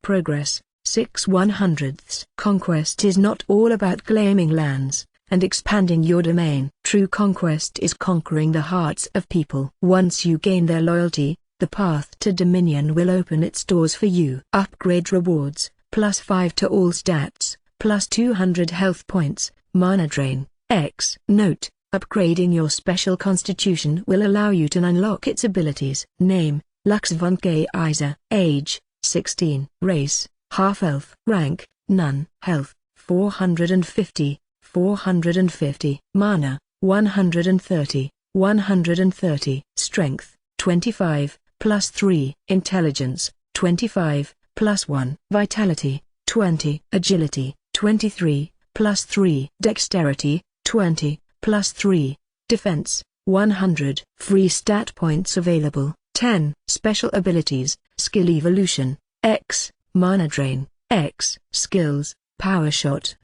[SPEAKER 1] Progress, 6/100. Conquest is not all about claiming lands, and expanding your domain. True conquest is conquering the hearts of people. Once you gain their loyalty, the path to dominion will open its doors for you. Upgrade rewards, +5 to all stats, +200 health points, mana drain, X. Note: upgrading your special constitution will allow you to unlock its abilities. Name: Lux von Kaiser. Age: 16. Race: half-elf. Rank: none. Health: 450, 450. Mana: 130, 130. Strength: 25, +3. Intelligence: 25, +1. Vitality: 20. Agility: 23, +3. Dexterity: 20, +3. Defense: 100. Free stat points available: 10. Special abilities: Skill Evolution, X. Mana Drain, X. Skills: Power Shot,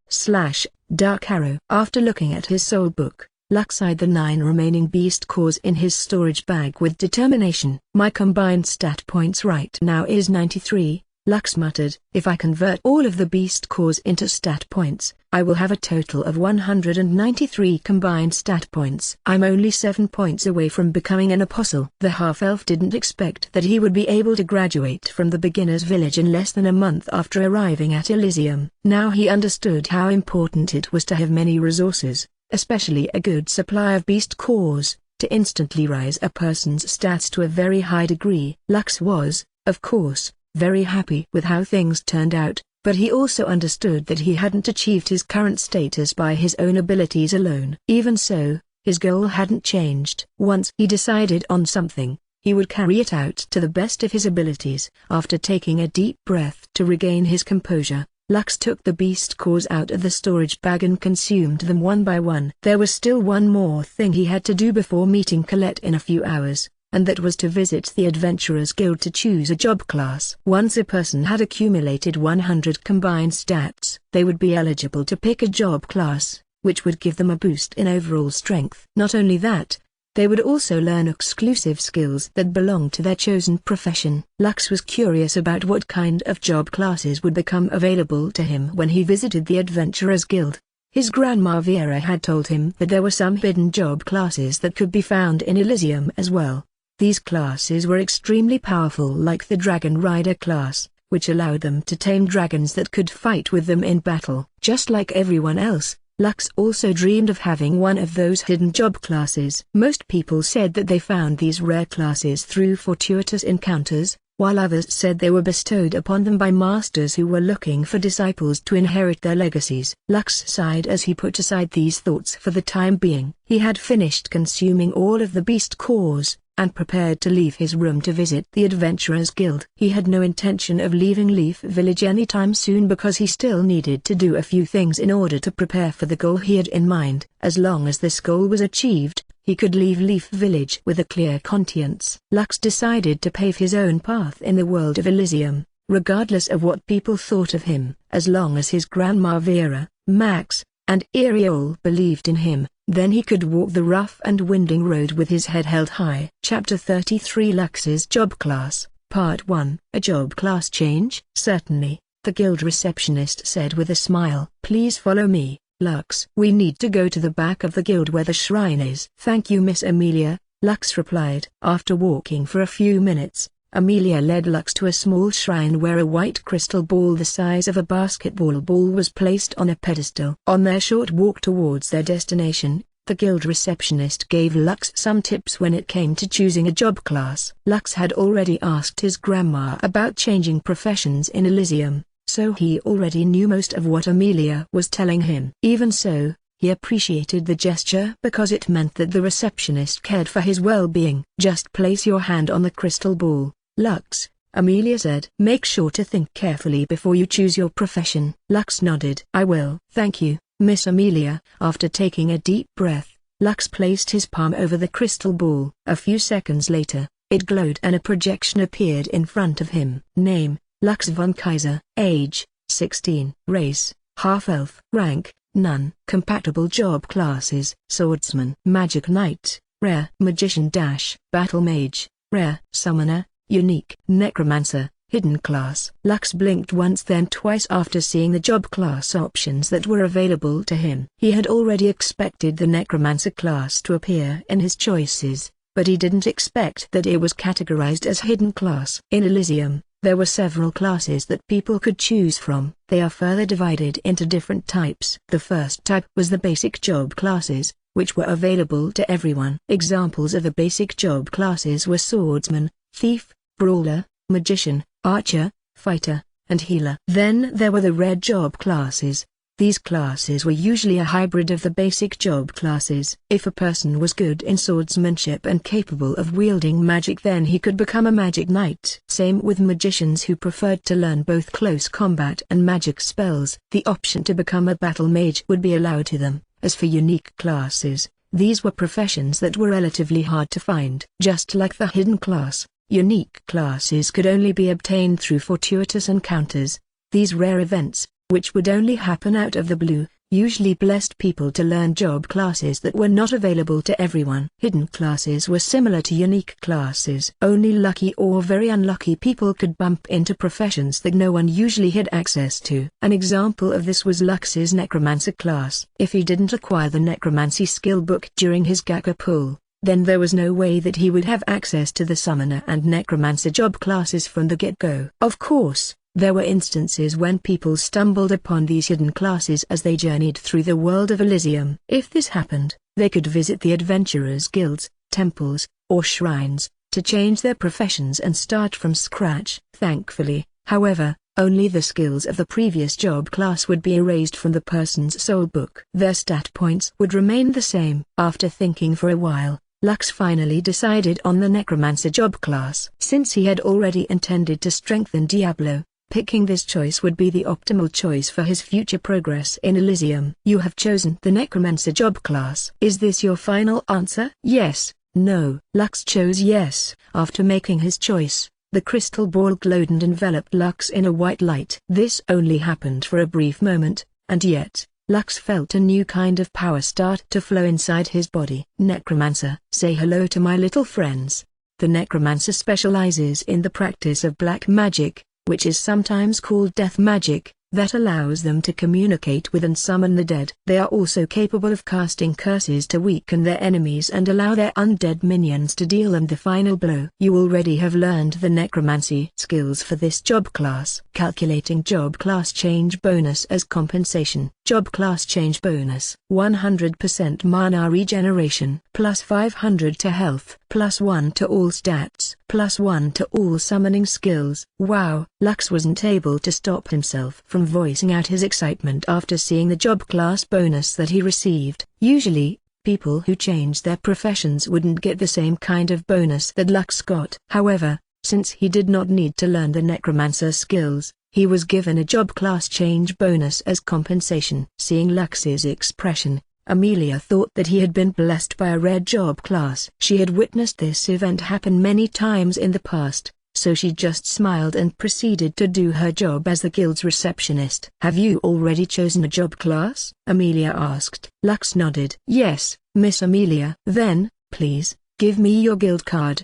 [SPEAKER 1] / Dark Arrow. After looking at his soul book, Lux eyed the 9 remaining beast cores in his storage bag with determination. My combined stat points right now is 93, Lux muttered. If I convert all of the beast cores into stat points, I will have a total of 193 combined stat points. I'm only 7 points away from becoming an apostle. The half-elf didn't expect that he would be able to graduate from the beginner's village in less than a month after arriving at Elysium. Now he understood how important it was to have many resources, especially a good supply of beast cores, to instantly rise a person's stats to a very high degree. Lux was, of course, very happy with how things turned out, but he also understood that he hadn't achieved his current status by his own abilities alone. Even so, his goal hadn't changed. Once he decided on something, he would carry it out to the best of his abilities. After taking a deep breath to regain his composure, Lux took the beast cores out of the storage bag and consumed them one by one. There was still one more thing he had to do before meeting Colette in a few hours, and that was to visit the Adventurers Guild to choose a job class. Once a person had accumulated 100 combined stats, they would be eligible to pick a job class, which would give them a boost in overall strength. Not only that, they would also learn exclusive skills that belonged to their chosen profession. Lux was curious about what kind of job classes would become available to him when he visited the Adventurers Guild. His grandma Vera had told him that there were some hidden job classes that could be found in Elysium as well. These classes were extremely powerful, like the Dragon Rider class, which allowed them to tame dragons that could fight with them in battle. Just like everyone else, Lux also dreamed of having one of those hidden job classes. Most people said that they found these rare classes through fortuitous encounters, while others said they were bestowed upon them by masters who were looking for disciples to inherit their legacies. Lux sighed as he put aside these thoughts for the time being. He had finished consuming all of the beast cores, and prepared to leave his room to visit the Adventurers Guild. He had no intention of leaving Leaf Village anytime soon because he still needed to do a few things in order to prepare for the goal he had in mind. As long as this goal was achieved, he could leave Leaf Village with a clear conscience. Lux decided to pave his own path in the world of Elysium, regardless of what people thought of him. As long as his grandma Vera, Max, and Ariel believed in him, then he could walk the rough and winding road with his head held high. Chapter 33: Lux's Job Class, Part 1. A job class change? Certainly, the guild receptionist said with a smile. Please follow me, Lux. We need to go to the back of the guild where the shrine is. Thank you, Miss Amelia, Lux replied. After walking for a few minutes, Amelia led Lux to a small shrine where a white crystal ball the size of a basketball ball was placed on a pedestal. On their short walk towards their destination, the guild receptionist gave Lux some tips when it came to choosing a job class. Lux had already asked his grandma about changing professions in Elysium, so he already knew most of what Amelia was telling him. Even so, he appreciated the gesture because it meant that the receptionist cared for his well-being. Just place your hand on the crystal ball, Lux, Amelia said. Make sure to think carefully before you choose your profession. Lux nodded. I will. Thank you, Miss Amelia. After taking a deep breath, Lux placed his palm over the crystal ball. A few seconds later, it glowed and a projection appeared in front of him. Name: Lux von Kaiser. Age: 16. Race: half-elf. Rank: none. Compatible job classes: Swordsman, Magic Knight, Rare. Magician - Battle Mage, Rare. Summoner, Unique. Necromancer, Hidden class. Lux blinked once then twice after seeing the job class options that were available to him. He had already expected the Necromancer class to appear in his choices, but he didn't expect that it was categorized as hidden class. In Elysium, there were several classes that people could choose from. They are further divided into different types. The first type was the basic job classes, which were available to everyone. Examples of the basic job classes were swordsman, thief, brawler, magician, archer, fighter, and healer. Then there were the red job classes. These classes were usually a hybrid of the basic job classes. If a person was good in swordsmanship and capable of wielding magic, then he could become a magic knight. Same with magicians who preferred to learn both close combat and magic spells. The option to become a battle mage would be allowed to them. As for unique classes, these were professions that were relatively hard to find. Just like the hidden class, unique classes could only be obtained through fortuitous encounters. These rare events, which would only happen out of the blue, usually blessed people to learn job classes that were not available to everyone. Hidden classes were similar to unique classes. Only lucky or very unlucky people could bump into professions that no one usually had access to. An example of this was Lux's Necromancer class. If he didn't acquire the Necromancy skill book during his Gacha pull, then there was no way that he would have access to the Summoner and Necromancer job classes from the get-go. Of course, there were instances when people stumbled upon these hidden classes as they journeyed through the world of Elysium. If this happened, they could visit the adventurers' guilds, temples, or shrines, to change their professions and start from scratch. Thankfully, however, only the skills of the previous job class would be erased from the person's soul book. Their stat points would remain the same. After thinking for a while, Lux finally decided on the Necromancer job class. Since he had already intended to strengthen Diablo, picking this choice would be the optimal choice for his future progress in Elysium. You have chosen the Necromancer job class. Is this your final answer? Yes, no. Lux chose yes. After making his choice, the crystal ball glowed and enveloped Lux in a white light. This only happened for a brief moment, and yet, Lux felt a new kind of power start to flow inside his body. Necromancer. Say hello to my little friends. The Necromancer specializes in the practice of black magic, which is sometimes called death magic, that allows them to communicate with and summon the dead. They are also capable of casting curses to weaken their enemies and allow their undead minions to deal them the final blow. You already have learned the necromancy skills for this job class. Calculating job class change bonus as compensation. Job class change bonus. 100% mana regeneration. Plus 500 to health. Plus 1 to all stats. Plus 1 to all summoning skills. Wow! Lux wasn't able to stop himself from voicing out his excitement after seeing the job class bonus that he received. Usually, people who changed their professions wouldn't get the same kind of bonus that Lux got. However, since he did not need to learn the necromancer skills, he was given a job class change bonus as compensation. Seeing Lux's expression, Amelia thought that he had been blessed by a red job class. She had witnessed this event happen many times in the past, so she just smiled and proceeded to do her job as the guild's receptionist. Have you already chosen a job class? Amelia asked. Lux nodded. Yes, Miss Amelia. Then, please, give me your guild card.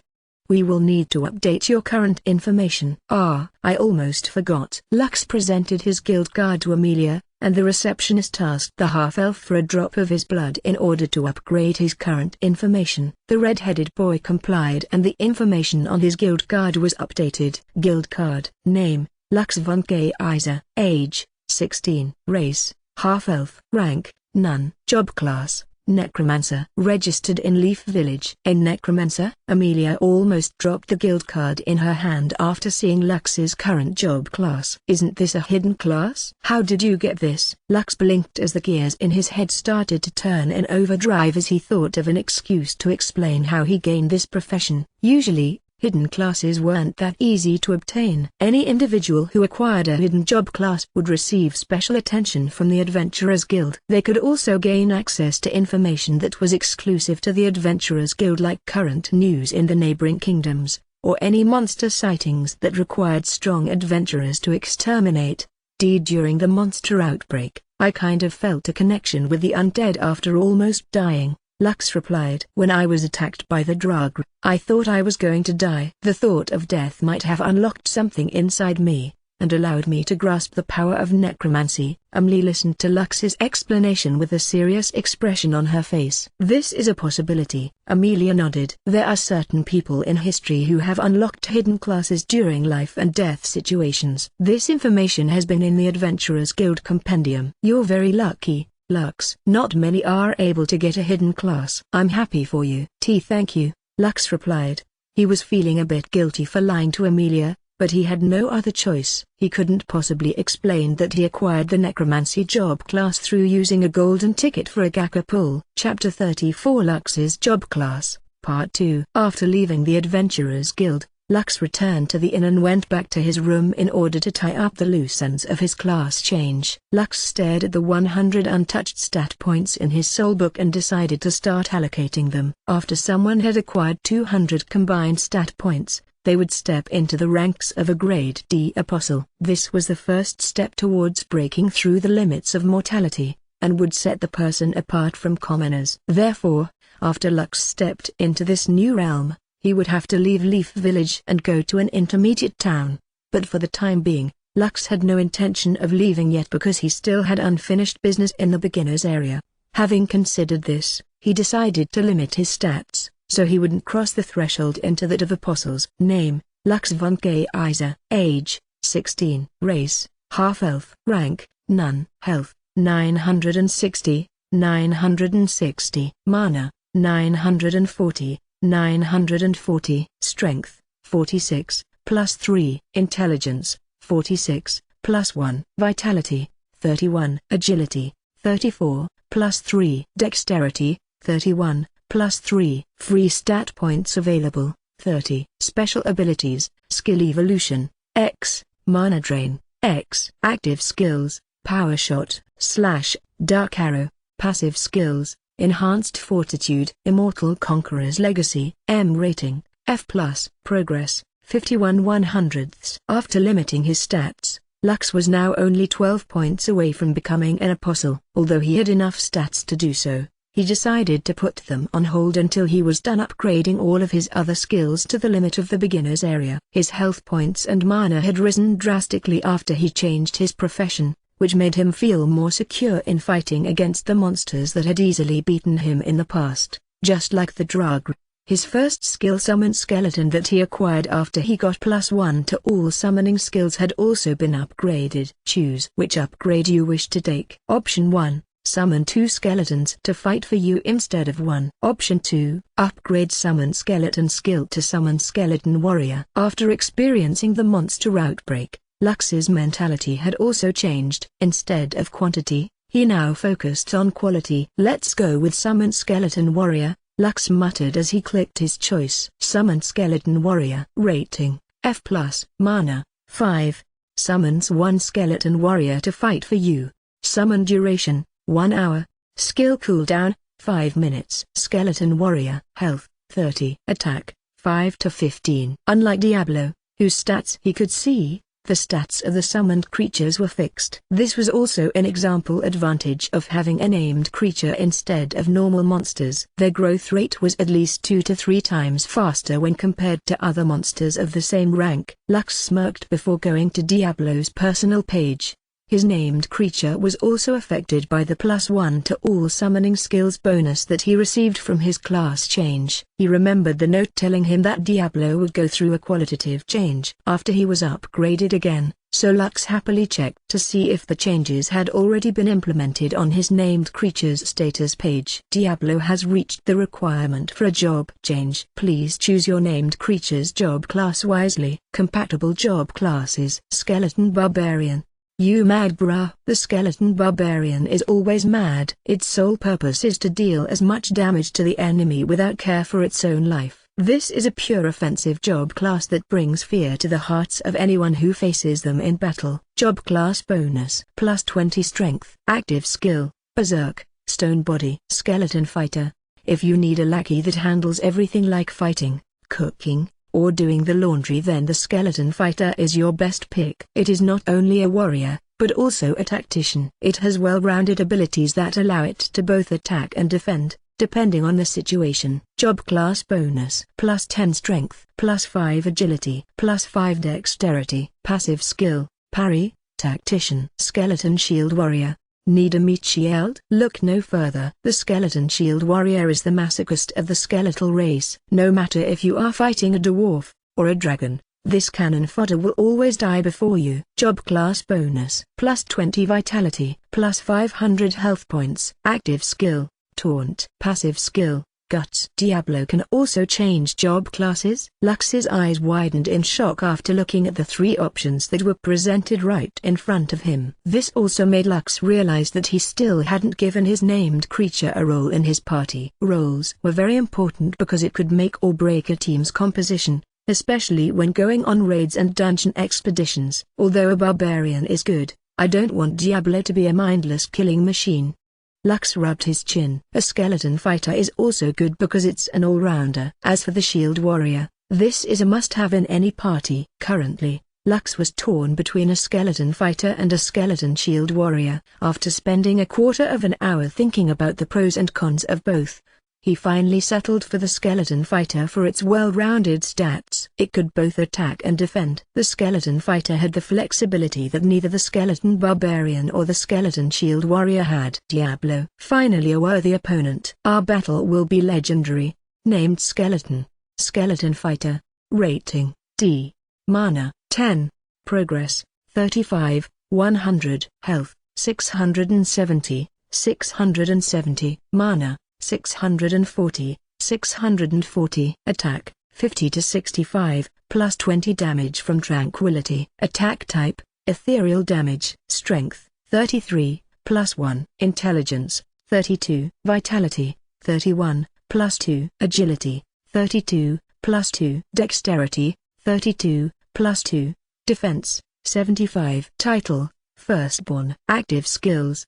[SPEAKER 1] We will need to update your current information. Ah, I almost forgot. Lux presented his guild card to Amelia, and the receptionist asked the half-elf for a drop of his blood in order to upgrade his current information. The red-headed boy complied and the information on his guild card was updated. Guild card. Name, Lux von Kaiser. Age, 16. Race, half-elf. Rank, none. Job class, Necromancer. Registered in Leaf Village. A Necromancer? Amelia almost dropped the guild card in her hand after seeing Lux's current job class. Isn't this a hidden class? How did you get this? Lux blinked as the gears in his head started to turn in overdrive as he thought of an excuse to explain how he gained this profession. Usually, hidden classes weren't that easy to obtain. Any individual who acquired a hidden job class would receive special attention from the Adventurers Guild. They could also gain access to information that was exclusive to the Adventurers Guild, like current news in the neighboring kingdoms, or any monster sightings that required strong adventurers to exterminate. During the monster outbreak, I kind of felt a connection with the undead after almost dying. Lux replied. When I was attacked by the drug, I thought I was going to die. The thought of death might have unlocked something inside me, and allowed me to grasp the power of necromancy. Emily listened to Lux's explanation with a serious expression on her face. This is a possibility. Amelia nodded. There are certain people in history who have unlocked hidden classes during life and death situations. This information has been in the Adventurers Guild Compendium. You're very lucky, Lux. Not many are able to get a hidden class. I'm happy for you. Thank you, Lux replied. He was feeling a bit guilty for lying to Amelia, but he had no other choice. He couldn't possibly explain that he acquired the necromancy job class through using a golden ticket for a Gaka pull. Chapter 34 Lux's Job Class, Part 2. After leaving the Adventurers Guild, Lux returned to the inn and went back to his room in order to tie up the loose ends of his class change. Lux stared at the 100 untouched stat points in his soulbook and decided to start allocating them. After someone had acquired 200 combined stat points, they would step into the ranks of a grade D apostle. This was the first step towards breaking through the limits of mortality, and would set the person apart from commoners. Therefore, after Lux stepped into this new realm, he would have to leave Leaf Village and go to an intermediate town. But for the time being, Lux had no intention of leaving yet because he still had unfinished business in the beginners area. Having considered this, he decided to limit his stats, so he wouldn't cross the threshold into that of apostles. Name, Lux von Kaiser. Age, 16. Race, half-elf. Rank, none. Health, 960, 960. Mana, 940, 940. Strength, 46, +3. Intelligence, 46, +1. Vitality, 31. Agility, 34, +3. Dexterity, 31. +3. Free stat points available, 30. Special abilities, Skill Evolution, X, Mana Drain, X. Active skills, Power Shot, / Dark Arrow. Passive skills, Enhanced Fortitude. Immortal Conqueror's Legacy, M rating, F+. Progress, 51/100ths. After limiting his stats, Lux was now only 12 points away from becoming an apostle. Although he had enough stats to do so, he decided to put them on hold until he was done upgrading all of his other skills to the limit of the beginner's area. His health points and mana had risen drastically after he changed his profession, which made him feel more secure in fighting against the monsters that had easily beaten him in the past. Just like the drug, his first skill, Summon Skeleton, that he acquired after he got +1 to all summoning skills, had also been upgraded. Choose which upgrade you wish to take. Option 1. Summon 2 skeletons to fight for you instead of 1. Option 2. Upgrade Summon Skeleton skill to Summon Skeleton Warrior. After experiencing the monster outbreak, Lux's mentality had also changed. Instead of quantity, he now focused on quality. Let's go with Summon Skeleton Warrior, Lux muttered as he clicked his choice. Summon Skeleton Warrior. Rating, F+. Mana, 5. Summons 1 Skeleton Warrior to fight for you. Summon duration, 1 hour. Skill cooldown, 5 minutes. Skeleton Warrior. Health, 30. Attack, 5 to 15. Unlike Diablo, whose stats he could see, the stats of the summoned creatures were fixed. This was also an example advantage of having a named creature instead of normal monsters. Their growth rate was at least 2 to 3 times faster when compared to other monsters of the same rank. Lux smirked before going to Diablo's personal page. His named creature was also affected by the +1 to all summoning skills bonus that he received from his class change. He remembered the note telling him that Diablo would go through a qualitative change after he was upgraded again, so Lux happily checked to see if the changes had already been implemented on his named creature's status page. Diablo has reached the requirement for a job change. Please choose your named creature's job class wisely. Compatible job classes: Skeleton Barbarian. You mad brah? The Skeleton Barbarian is always mad. Its sole purpose is to deal as much damage to the enemy without care for its own life. This is a pure offensive job class that brings fear to the hearts of anyone who faces them in battle. Job class bonus: +20 strength. Active skill: Berserk, Stone Body. Skeleton Fighter. If you need a lackey that handles everything like fighting, cooking, or doing the laundry, then the Skeleton Fighter is your best pick. It is not only a warrior, but also a tactician. It has well-rounded abilities that allow it to both attack and defend, depending on the situation. Job class bonus: +10 strength, +5 agility, +5 dexterity. Passive skill: parry, tactician. Skeleton shield warrior. Need a meat shield? Look no further. The skeleton shield warrior is the masochist of the skeletal race. No matter if you are fighting a dwarf or a dragon, this cannon fodder will always die before you. Job class bonus: +20 vitality, +500 health points. Active skill: taunt. Passive skill: guts. Diablo can also change job classes. Lux's eyes widened in shock after looking at the three options that were presented right in front of him. This also made Lux realize that he still hadn't given his named creature a role in his party. Roles were very important because it could make or break a team's composition, especially when going on raids and dungeon expeditions. Although a barbarian is good, I don't want Diablo to be a mindless killing machine. Lux rubbed his chin. A skeleton fighter is also good because it's an all-rounder. As for the shield warrior, this is a must-have in any party. Currently, Lux was torn between a skeleton fighter and a skeleton shield warrior. After spending a quarter of an hour thinking about the pros and cons of both, he finally settled for the skeleton fighter for its well-rounded stats. It could both attack and defend. The skeleton fighter had the flexibility that neither the skeleton barbarian or the skeleton shield warrior had. Diablo. Finally a worthy opponent. Our battle will be legendary. Named Skeleton. Skeleton fighter. Rating: D. Mana: 10. Progress: 35, 100. Health: 670, 670. Mana: 640, 640. Attack: 50 to 65, +20 damage from tranquility. Attack type: ethereal damage. Strength: 33, +1. Intelligence: 32. Vitality: 31, +2. Agility: 32, +2. Dexterity: 32, +2. Defense: 75. Title: Firstborn. Active skills: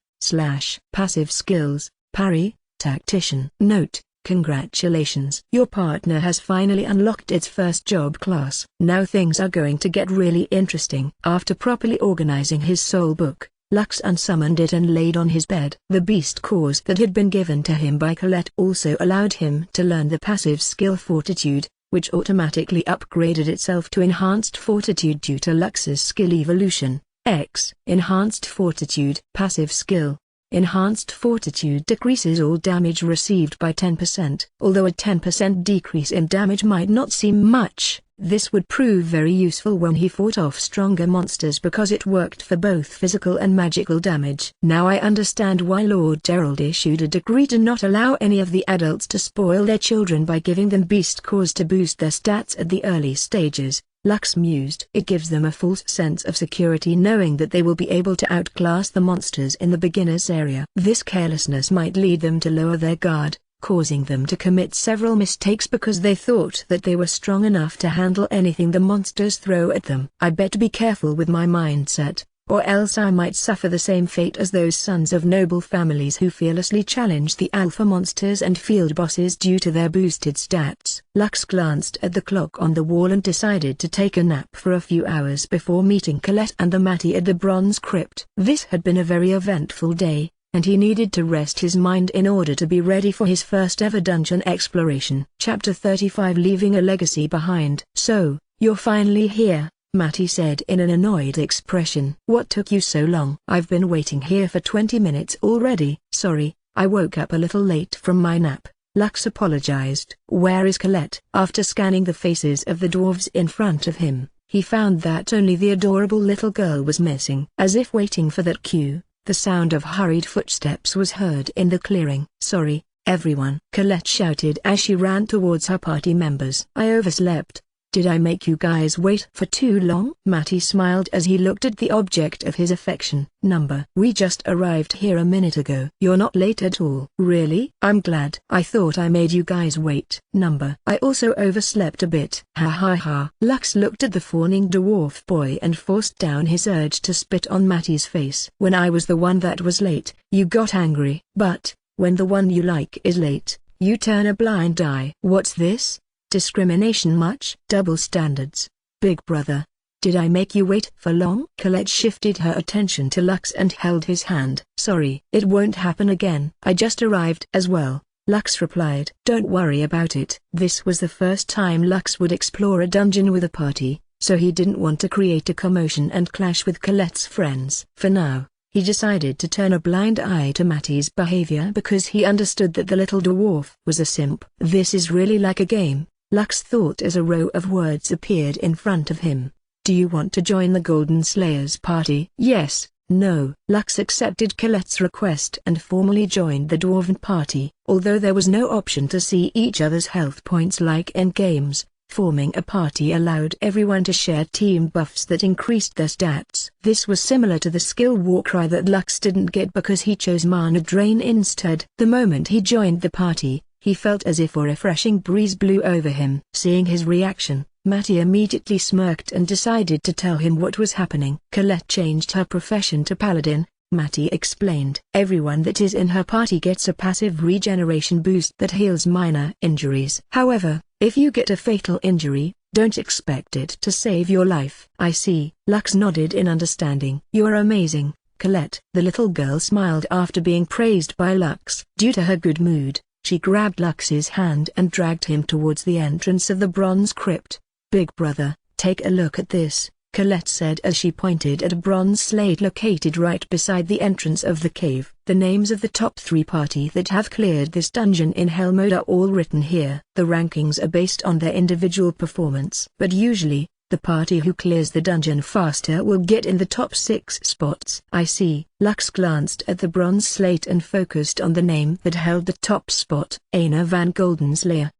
[SPEAKER 1] / passive skills: parry, tactician. Note: congratulations. Your partner has finally unlocked its first job class. Now things are going to get really interesting. After properly organizing his soul book, Lux unsummoned it and laid on his bed. The beast cores that had been given to him by Colette also allowed him to learn the passive skill Fortitude, which automatically upgraded itself to Enhanced Fortitude due to Lux's skill evolution. X. Enhanced Fortitude. Passive skill: Enhanced Fortitude decreases all damage received by 10%. Although a 10% decrease in damage might not seem much, this would prove very useful when he fought off stronger monsters because it worked for both physical and magical damage. Now I understand why Lord Gerald issued a decree to not allow any of the adults to spoil their children by giving them beast cores to boost their stats at the early stages. Lux mused. It gives them a false sense of security knowing that they will be able to outclass the monsters in the beginner's area. This carelessness might lead them to lower their guard, causing them to commit several mistakes because they thought that they were strong enough to handle anything the monsters throw at them. I better be careful with my mindset, or else I might suffer the same fate as those sons of noble families who fearlessly challenge the alpha monsters and field bosses due to their boosted stats. Lux glanced at the clock on the wall and decided to take a nap for a few hours before meeting Colette and the Mattie at the Bronze Crypt. This had been a very eventful day, and he needed to rest his mind in order to be ready for his first ever dungeon exploration. Chapter 35: Leaving a Legacy Behind. So, you're finally here, Mattie said in an annoyed expression. What took you so long? I've been waiting here for 20 minutes already. Sorry, I woke up a little late from my nap, Lux apologized. Where is Colette? After scanning the faces of the dwarves in front of him, he found that only the adorable little girl was missing. As if waiting for that cue, the sound of hurried footsteps was heard in the clearing. Sorry, everyone, Colette shouted as she ran towards her party members. I overslept. Did I make you guys wait for too long? Mattie smiled as he looked at the object of his affection. We just arrived here a minute ago. You're not late at all. Really? I'm glad. I thought I made you guys wait. I also overslept a bit. Ha ha ha. Lux looked at the fawning dwarf boy and forced down his urge to spit on Mattie's face. When I was the one that was late, you got angry. But, when the one you like is late, you turn a blind eye. What's this? Discrimination much? Double standards. Big brother. Did I make you wait for long? Colette shifted her attention to Lux and held his hand. Sorry. It won't happen again. I just arrived as well, Lux replied. Don't worry about it. This was the first time Lux would explore a dungeon with a party, so he didn't want to create a commotion and clash with Colette's friends. For now, he decided to turn a blind eye to Matty's behavior because he understood that the little dwarf was a simp. This is really like a game, Lux thought as a row of words appeared in front of him. Do you want to join the Golden Slayers party? Yes, no. Lux accepted Colette's request and formally joined the Dwarven party. Although there was no option to see each other's health points like in games, forming a party allowed everyone to share team buffs that increased their stats. This was similar to the skill Warcry that Lux didn't get because he chose Mana Drain instead. The moment he joined the party, he felt as if a refreshing breeze blew over him. Seeing his reaction, Matty immediately smirked and decided to tell him what was happening. Colette changed her profession to Paladin, Matty explained. Everyone that is in her party gets a passive regeneration boost that heals minor injuries. However, if you get a fatal injury, don't expect it to save your life. I see. Lux nodded in understanding. You are amazing, Colette. The little girl smiled after being praised by Lux. Due to her good mood, she grabbed Lux's hand and dragged him towards the entrance of the bronze crypt. Big brother, take a look at this, Colette said as she pointed at a bronze slate located right beside the entrance of the cave. The names of the top 3 party that have cleared this dungeon in hell mode are all written here. The rankings are based on their individual performance. But usually, the party who clears the dungeon faster will get in the top 6 spots. I see. Lux glanced at the bronze slate and focused on the name that held the top spot. Aina van Goldenslayer.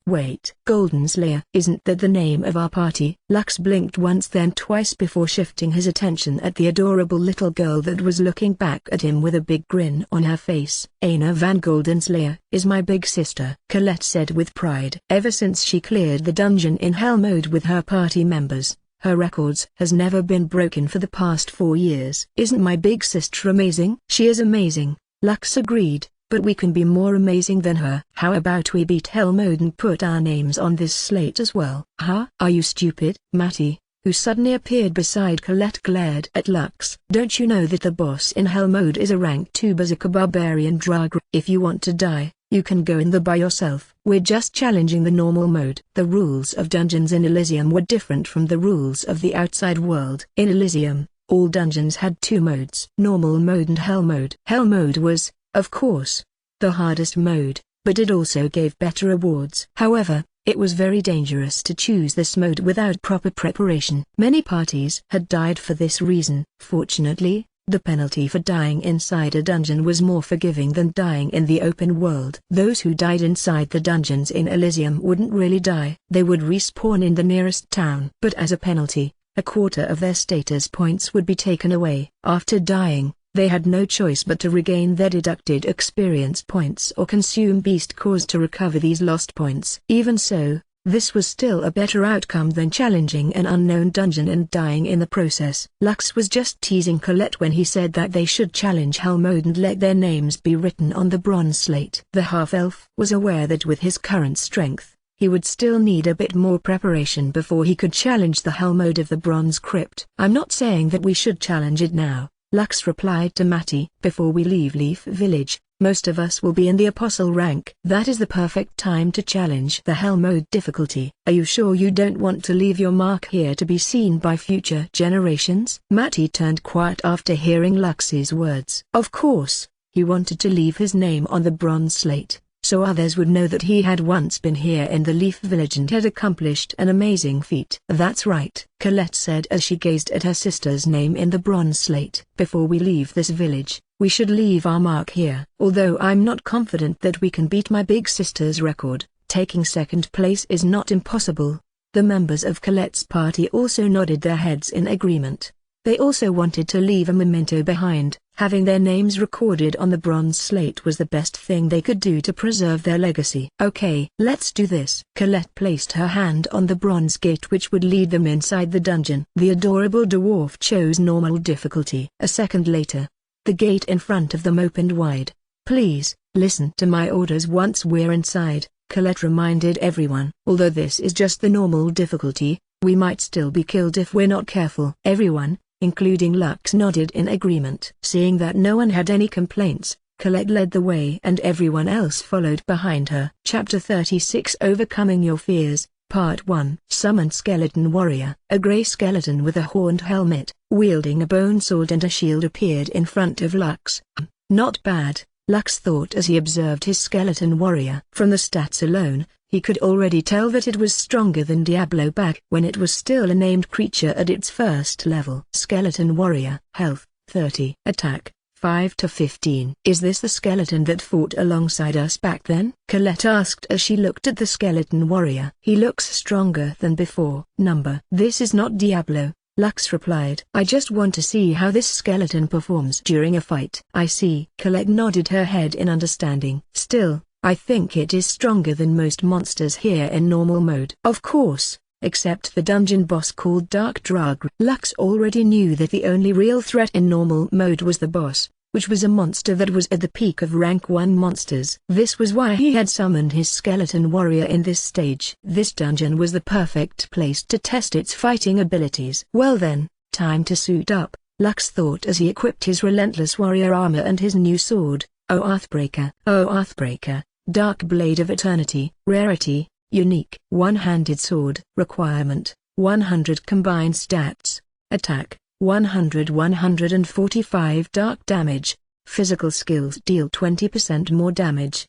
[SPEAKER 1] Wait, Goldenslayer? Isn't that the name of our party? Lux blinked once then twice before shifting his attention at the adorable little girl that was looking back at him with a big grin on her face. Aina van Goldenslayer is my big sister, Colette said with pride. Ever since she cleared the dungeon in hell mode with her party members, her records has never been broken for the past 4 years. Isn't my big sister amazing? She is amazing, Lux agreed. But we can be more amazing than her. How about we beat hell mode and put our names on this slate as well? Huh? Are you stupid? Matty, who suddenly appeared beside Colette, glared at Lux. Don't you know that the boss in hell mode is a rank 2 Berserker Barbarian Drag? If you want to die, you can go in there by yourself. We're just challenging the normal mode. The rules of dungeons in Elysium were different from the rules of the outside world. In Elysium, all dungeons had 2 modes: normal mode and hell mode. Hell mode was, of course, the hardest mode, but it also gave better rewards. However, it was very dangerous to choose this mode without proper preparation. Many parties had died for this reason. Fortunately, the penalty for dying inside a dungeon was more forgiving than dying in the open world. Those who died inside the dungeons in Elysium wouldn't really die. They would respawn in the nearest town. But as a penalty, a quarter of their status points would be taken away. After dying, they had no choice but to regain their deducted experience points or consume beast cores to recover these lost points. Even so, this was still a better outcome than challenging an unknown dungeon and dying in the process. Lux was just teasing Colette when he said that they should challenge hell mode and let their names be written on the bronze slate. The half-elf was aware that with his current strength, he would still need a bit more preparation before he could challenge the hell mode of the bronze crypt. I'm not saying that we should challenge it now, Lux replied to Matty. Before we leave Leaf Village, most of us will be in the apostle rank. That is the perfect time to challenge the hell mode difficulty. Are you sure you don't want to leave your mark here to be seen by future generations? Matty turned quiet after hearing Lux's words. Of course, he wanted to leave his name on the bronze slate, so others would know that he had once been here in the Leaf Village and had accomplished an amazing feat. That's right, Colette said as she gazed at her sister's name in the bronze slate. Before we leave this village, we should leave our mark here. Although I'm not confident that we can beat my big sister's record, taking second place is not impossible. The members of Colette's party also nodded their heads in agreement. They also wanted to leave a memento behind. Having their names recorded on the bronze slate was the best thing they could do to preserve their legacy. Okay, let's do this. Colette placed her hand on the bronze gate which would lead them inside the dungeon. The adorable dwarf chose normal difficulty. A second later, the gate in front of them opened wide. Please, listen to my orders once we're inside, Colette reminded everyone. Although this is just the normal difficulty, we might still be killed if we're not careful. Everyone, including Lux, nodded in agreement. Seeing that no one had any complaints, Colette led the way and everyone else followed behind her. Chapter 36 Overcoming Your Fears, Part 1. Summoned Skeleton Warrior. A grey skeleton with a horned helmet, wielding a bone sword and a shield appeared in front of Lux. Not bad, Lux thought as he observed his skeleton warrior. From the stats alone, he could already tell that it was stronger than Diablo back when it was still a named creature at its first level. Skeleton Warrior. Health, 30. Attack, 5 to 15. Is this the skeleton that fought alongside us back then? Colette asked as she looked at the skeleton warrior. He looks stronger than before. Number. This is not Diablo, Lux replied. I just want to see how this skeleton performs during a fight. I see. Colette nodded her head in understanding. Still, I think it is stronger than most monsters here in normal mode. Of course, except the dungeon boss called Dark Drug. Lux already knew that the only real threat in normal mode was the boss, which was a monster that was at the peak of rank 1 monsters. This was why he had summoned his skeleton warrior in this stage. This dungeon was the perfect place to test its fighting abilities. Well then, time to suit up, Lux thought as he equipped his relentless warrior armor and his new sword, Oathbreaker. Oathbreaker, Dark Blade of Eternity. Rarity, Unique. One-handed sword. Requirement, 100 combined stats. Attack, 145 dark damage. Physical skills deal 20% more damage.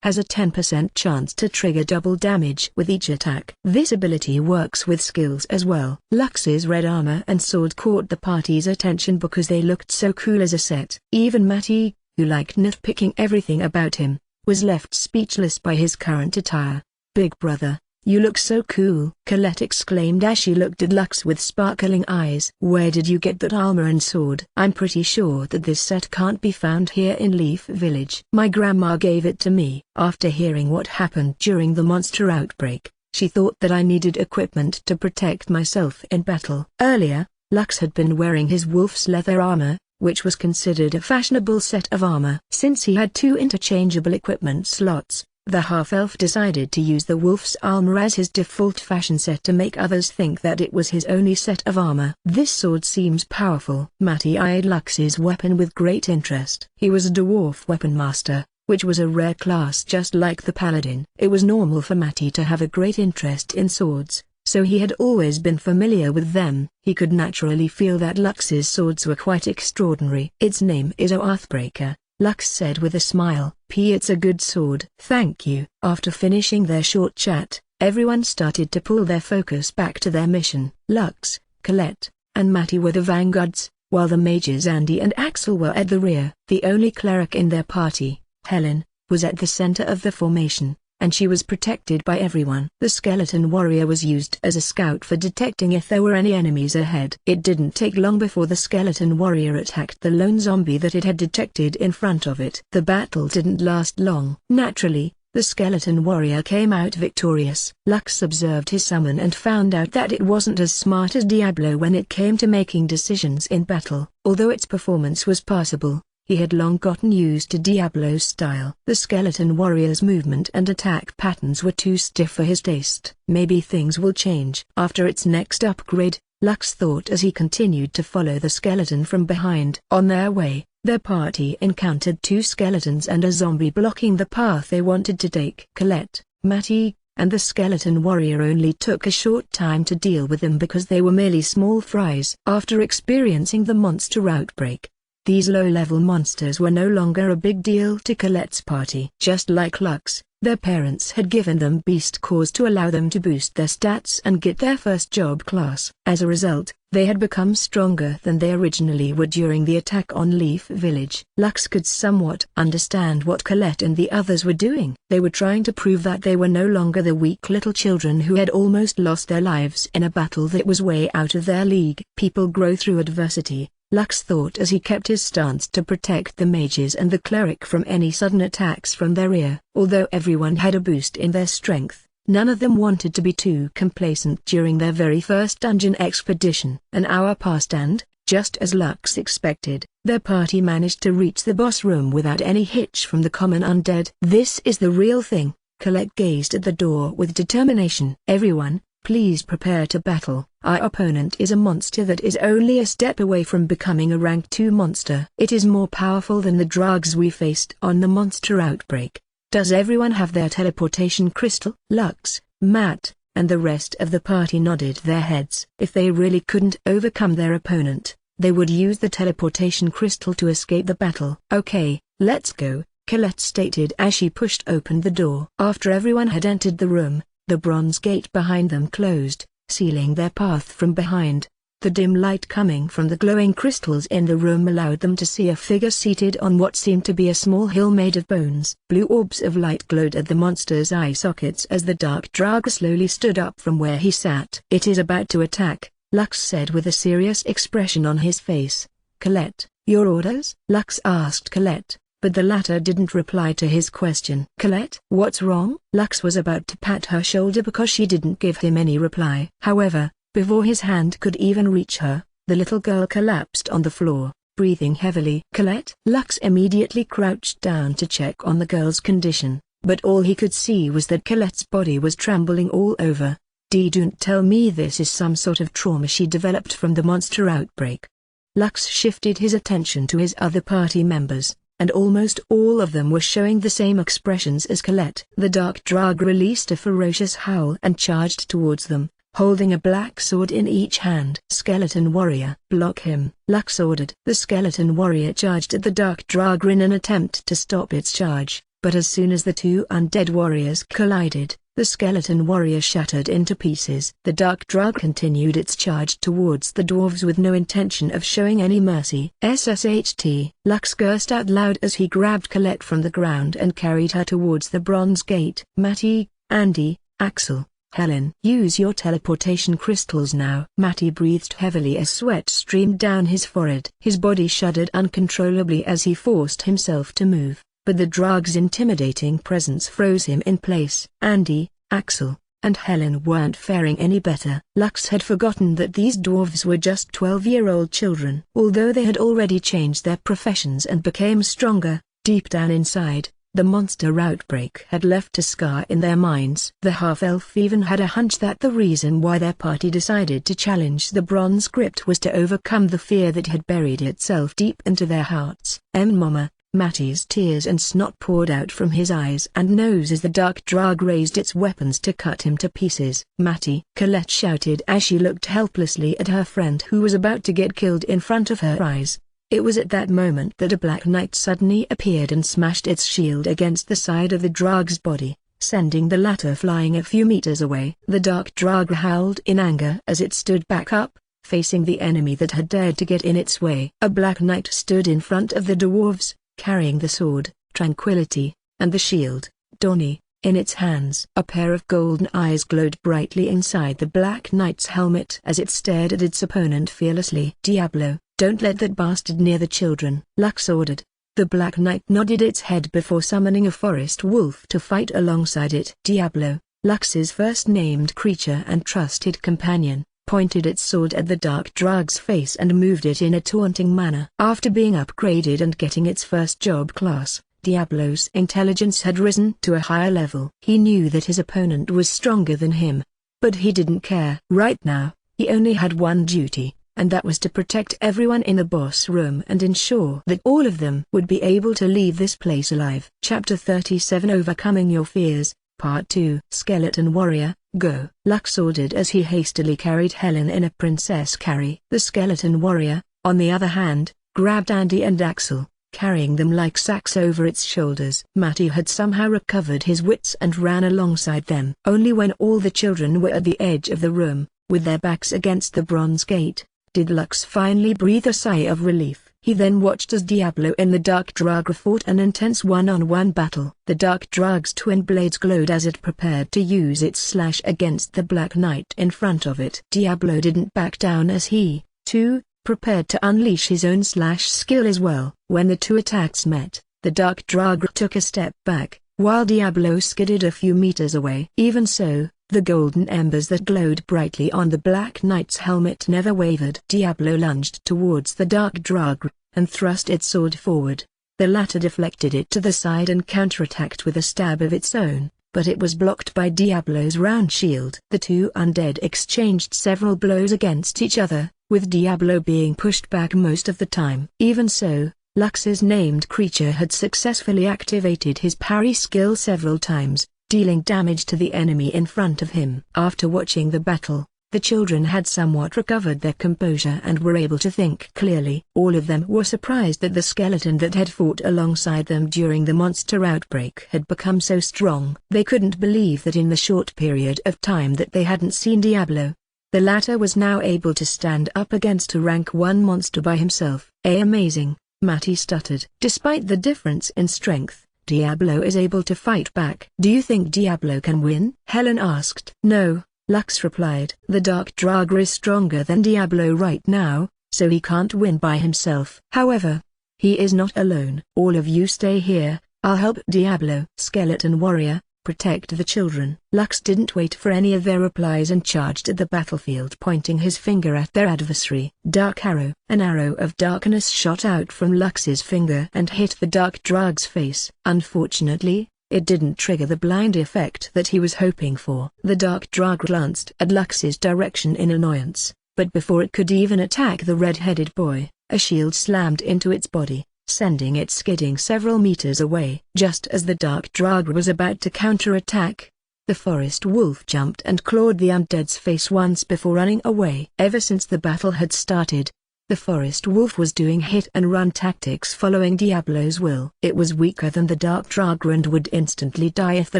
[SPEAKER 1] Has a 10% chance to trigger double damage with each attack. This ability works with skills as well. Lux's red armor and sword caught the party's attention because they looked so cool as a set. Even Matty, who liked nitpicking everything about him, was left speechless by his current attire. Big brother, you look so cool, Colette exclaimed as she looked at Lux with sparkling eyes. Where did you get that armor and sword? I'm pretty sure that this set can't be found here in Leaf Village. My grandma gave it to me. After hearing what happened during the monster outbreak, she thought that I needed equipment to protect myself in battle. Earlier, Lux had been wearing his wolf's leather armor, which was considered a fashionable set of armor. Since he had 2 interchangeable equipment slots, the half-elf decided to use the wolf's armor as his default fashion set to make others think that it was his only set of armor. This sword seems powerful. Matty eyed Lux's weapon with great interest. He was a dwarf weapon master, which was a rare class just like the paladin. It was normal for Matty to have a great interest in swords, so he had always been familiar with them. He could naturally feel that Lux's swords were quite extraordinary. Its name is Oathbreaker, Lux said with a smile. It's a good sword. Thank you. After finishing their short chat, everyone started to pull their focus back to their mission. Lux, Colette, and Matty were the vanguards, while the mages Andy and Axel were at the rear. The only cleric in their party, Helen, was at the center of the formation, and she was protected by everyone. The skeleton warrior was used as a scout for detecting if there were any enemies ahead. It didn't take long before the skeleton warrior attacked the lone zombie that it had detected in front of it. The battle didn't last long. Naturally, the skeleton warrior came out victorious. Lux observed his summon and found out that it wasn't as smart as Diablo when it came to making decisions in battle. Although its performance was passable, he had long gotten used to Diablo's style. The skeleton warrior's movement and attack patterns were too stiff for his taste. Maybe things will change. After its next upgrade, Lux thought as he continued to follow the skeleton from behind. On their way, their party encountered 2 skeletons and a zombie blocking the path they wanted to take. Colette, Matty, and the skeleton warrior only took a short time to deal with them because they were merely small fries. After experiencing the monster outbreak, these low-level monsters were no longer a big deal to Colette's party. Just like Lux, their parents had given them beast cores to allow them to boost their stats and get their first job class. As a result, they had become stronger than they originally were during the attack on Leaf Village. Lux could somewhat understand what Colette and the others were doing. They were trying to prove that they were no longer the weak little children who had almost lost their lives in a battle that was way out of their league. People grow through adversity, Lux thought as he kept his stance to protect the mages and the cleric from any sudden attacks from their rear. Although everyone had a boost in their strength, none of them wanted to be too complacent during their very first dungeon expedition. An hour passed and, just as Lux expected, their party managed to reach the boss room without any hitch from the common undead. This is the real thing. Colette gazed at the door with determination. Everyone, Please prepare to battle. Our opponent is a monster that is only a step away from becoming a rank 2 monster. It is more powerful than the drugs we faced on the monster outbreak. Does everyone have their teleportation crystal? Lux, Matt, and the rest of the party nodded their heads. If they really couldn't overcome their opponent, they would use the teleportation crystal to escape the battle. Okay, let's go, Colette stated as she pushed open the door. After everyone had entered the room, the bronze gate behind them closed, sealing their path from behind. The dim light coming from the glowing crystals in the room allowed them to see a figure seated on what seemed to be a small hill made of bones. Blue orbs of light glowed at the monster's eye sockets as the dark dragon slowly stood up from where he sat. It is about to attack, Lux said with a serious expression on his face. Colette, your orders? Lux asked Colette, but the latter didn't reply to his question. Colette, what's wrong? Lux was about to pat her shoulder because she didn't give him any reply. However, before his hand could even reach her, the little girl collapsed on the floor, breathing heavily. Colette? Lux immediately crouched down to check on the girl's condition, but all he could see was that Colette's body was trembling all over. Don't tell me this is some sort of trauma she developed from the monster outbreak. Lux shifted his attention to his other party members, and almost all of them were showing the same expressions as Colette. The dark drag released a ferocious howl and charged towards them, holding a black sword in each hand. Skeleton warrior, block him, Lux ordered. The skeleton warrior charged at the dark drag in an attempt to stop its charge, but as soon as the two undead warriors collided, the skeleton warrior shattered into pieces. The dark drag continued its charge towards the dwarves with no intention of showing any mercy. SSHT, Lux cursed out loud as he grabbed Colette from the ground and carried her towards the bronze gate. Matty, Andy, Axel, Helen. Use your teleportation crystals now. Matty breathed heavily as sweat streamed down his forehead. His body shuddered uncontrollably as he forced himself to move, but the drag's intimidating presence froze him in place. Andy, Axel, and Helen weren't faring any better. Lux had forgotten that these dwarves were just 12-year-old children. Although they had already changed their professions and became stronger, deep down inside, the monster outbreak had left a scar in their minds. The half-elf even had a hunch that the reason why their party decided to challenge the bronze crypt was to overcome the fear that had buried itself deep into their hearts. Mama, Matty's tears and snot poured out from his eyes and nose as the dark drag raised its weapons to cut him to pieces. Matty, Colette shouted as she looked helplessly at her friend who was about to get killed in front of her eyes. It was at that moment that a black knight suddenly appeared and smashed its shield against the side of the drag's body, sending the latter flying a few meters away. The dark drag howled in anger as it stood back up, facing the enemy that had dared to get in its way. A black knight stood in front of the dwarves, carrying the sword, Tranquility, and the shield, Donnie, in its hands. A pair of golden eyes glowed brightly inside the Black Knight's helmet as it stared at its opponent fearlessly. Diablo, don't let that bastard near the children, Lux ordered. The Black Knight nodded its head before summoning a forest wolf to fight alongside it. Diablo, Lux's first-named creature and trusted companion, pointed its sword at the dark drag's face and moved it in a taunting manner. After being upgraded and getting its first job class, Diablo's intelligence had risen to a higher level. He knew that his opponent was stronger than him, but he didn't care. Right now, he only had one duty, and that was to protect everyone in the boss room and ensure that all of them would be able to leave this place alive. Chapter 37 Overcoming Your Fears, Part 2. Skeleton Warrior, go, Lux ordered as he hastily carried Helen in a princess carry. The skeleton warrior, on the other hand, grabbed Andy and Axel, carrying them like sacks over its shoulders. Matty had somehow recovered his wits and ran alongside them. Only when all the children were at the edge of the room, with their backs against the bronze gate, did Lux finally breathe a sigh of relief. He then watched as Diablo and the Dark Drag fought an intense one-on-one battle. The Dark Drag's twin blades glowed as it prepared to use its slash against the Black Knight in front of it. Diablo didn't back down as he, too, prepared to unleash his own slash skill as well. When the two attacks met, the Dark Drag took a step back, while Diablo skidded a few meters away. Even so, the golden embers that glowed brightly on the Black Knight's helmet never wavered. Diablo lunged towards the Dark Drag, and thrust its sword forward. The latter deflected it to the side and counterattacked with a stab of its own, but it was blocked by Diablo's round shield. The two undead exchanged several blows against each other, with Diablo being pushed back most of the time. Even so, Lux's named creature had successfully activated his parry skill several times, dealing damage to the enemy in front of him. After watching the battle, the children had somewhat recovered their composure and were able to think clearly. All of them were surprised that the skeleton that had fought alongside them during the monster outbreak had become so strong. They couldn't believe that in the short period of time that they hadn't seen Diablo, the latter was now able to stand up against a rank 1 monster by himself. Amazing, Matty stuttered. Despite the difference in strength, Diablo is able to fight back. Do you think Diablo can win? Helen asked. No, Lux replied. The Dark Draugr is stronger than Diablo right now, so he can't win by himself. However, he is not alone. All of you stay here, I'll help Diablo. Skeleton warrior, protect the children. Lux didn't wait for any of their replies and charged at the battlefield, pointing his finger at their adversary. Dark arrow. An arrow of darkness shot out from Lux's finger and hit the Dark Draug's face. Unfortunately, it didn't trigger the blind effect that he was hoping for. The Dark Draug glanced at Lux's direction in annoyance, but before it could even attack the red-headed boy, a shield slammed into its body, sending it skidding several meters away. Just as the Dark Draug was about to counterattack, the forest wolf jumped and clawed the undead's face once before running away. Ever since the battle had started, the forest wolf was doing hit-and-run tactics following Diablo's will. It was weaker than the Dark Draugr and would instantly die if the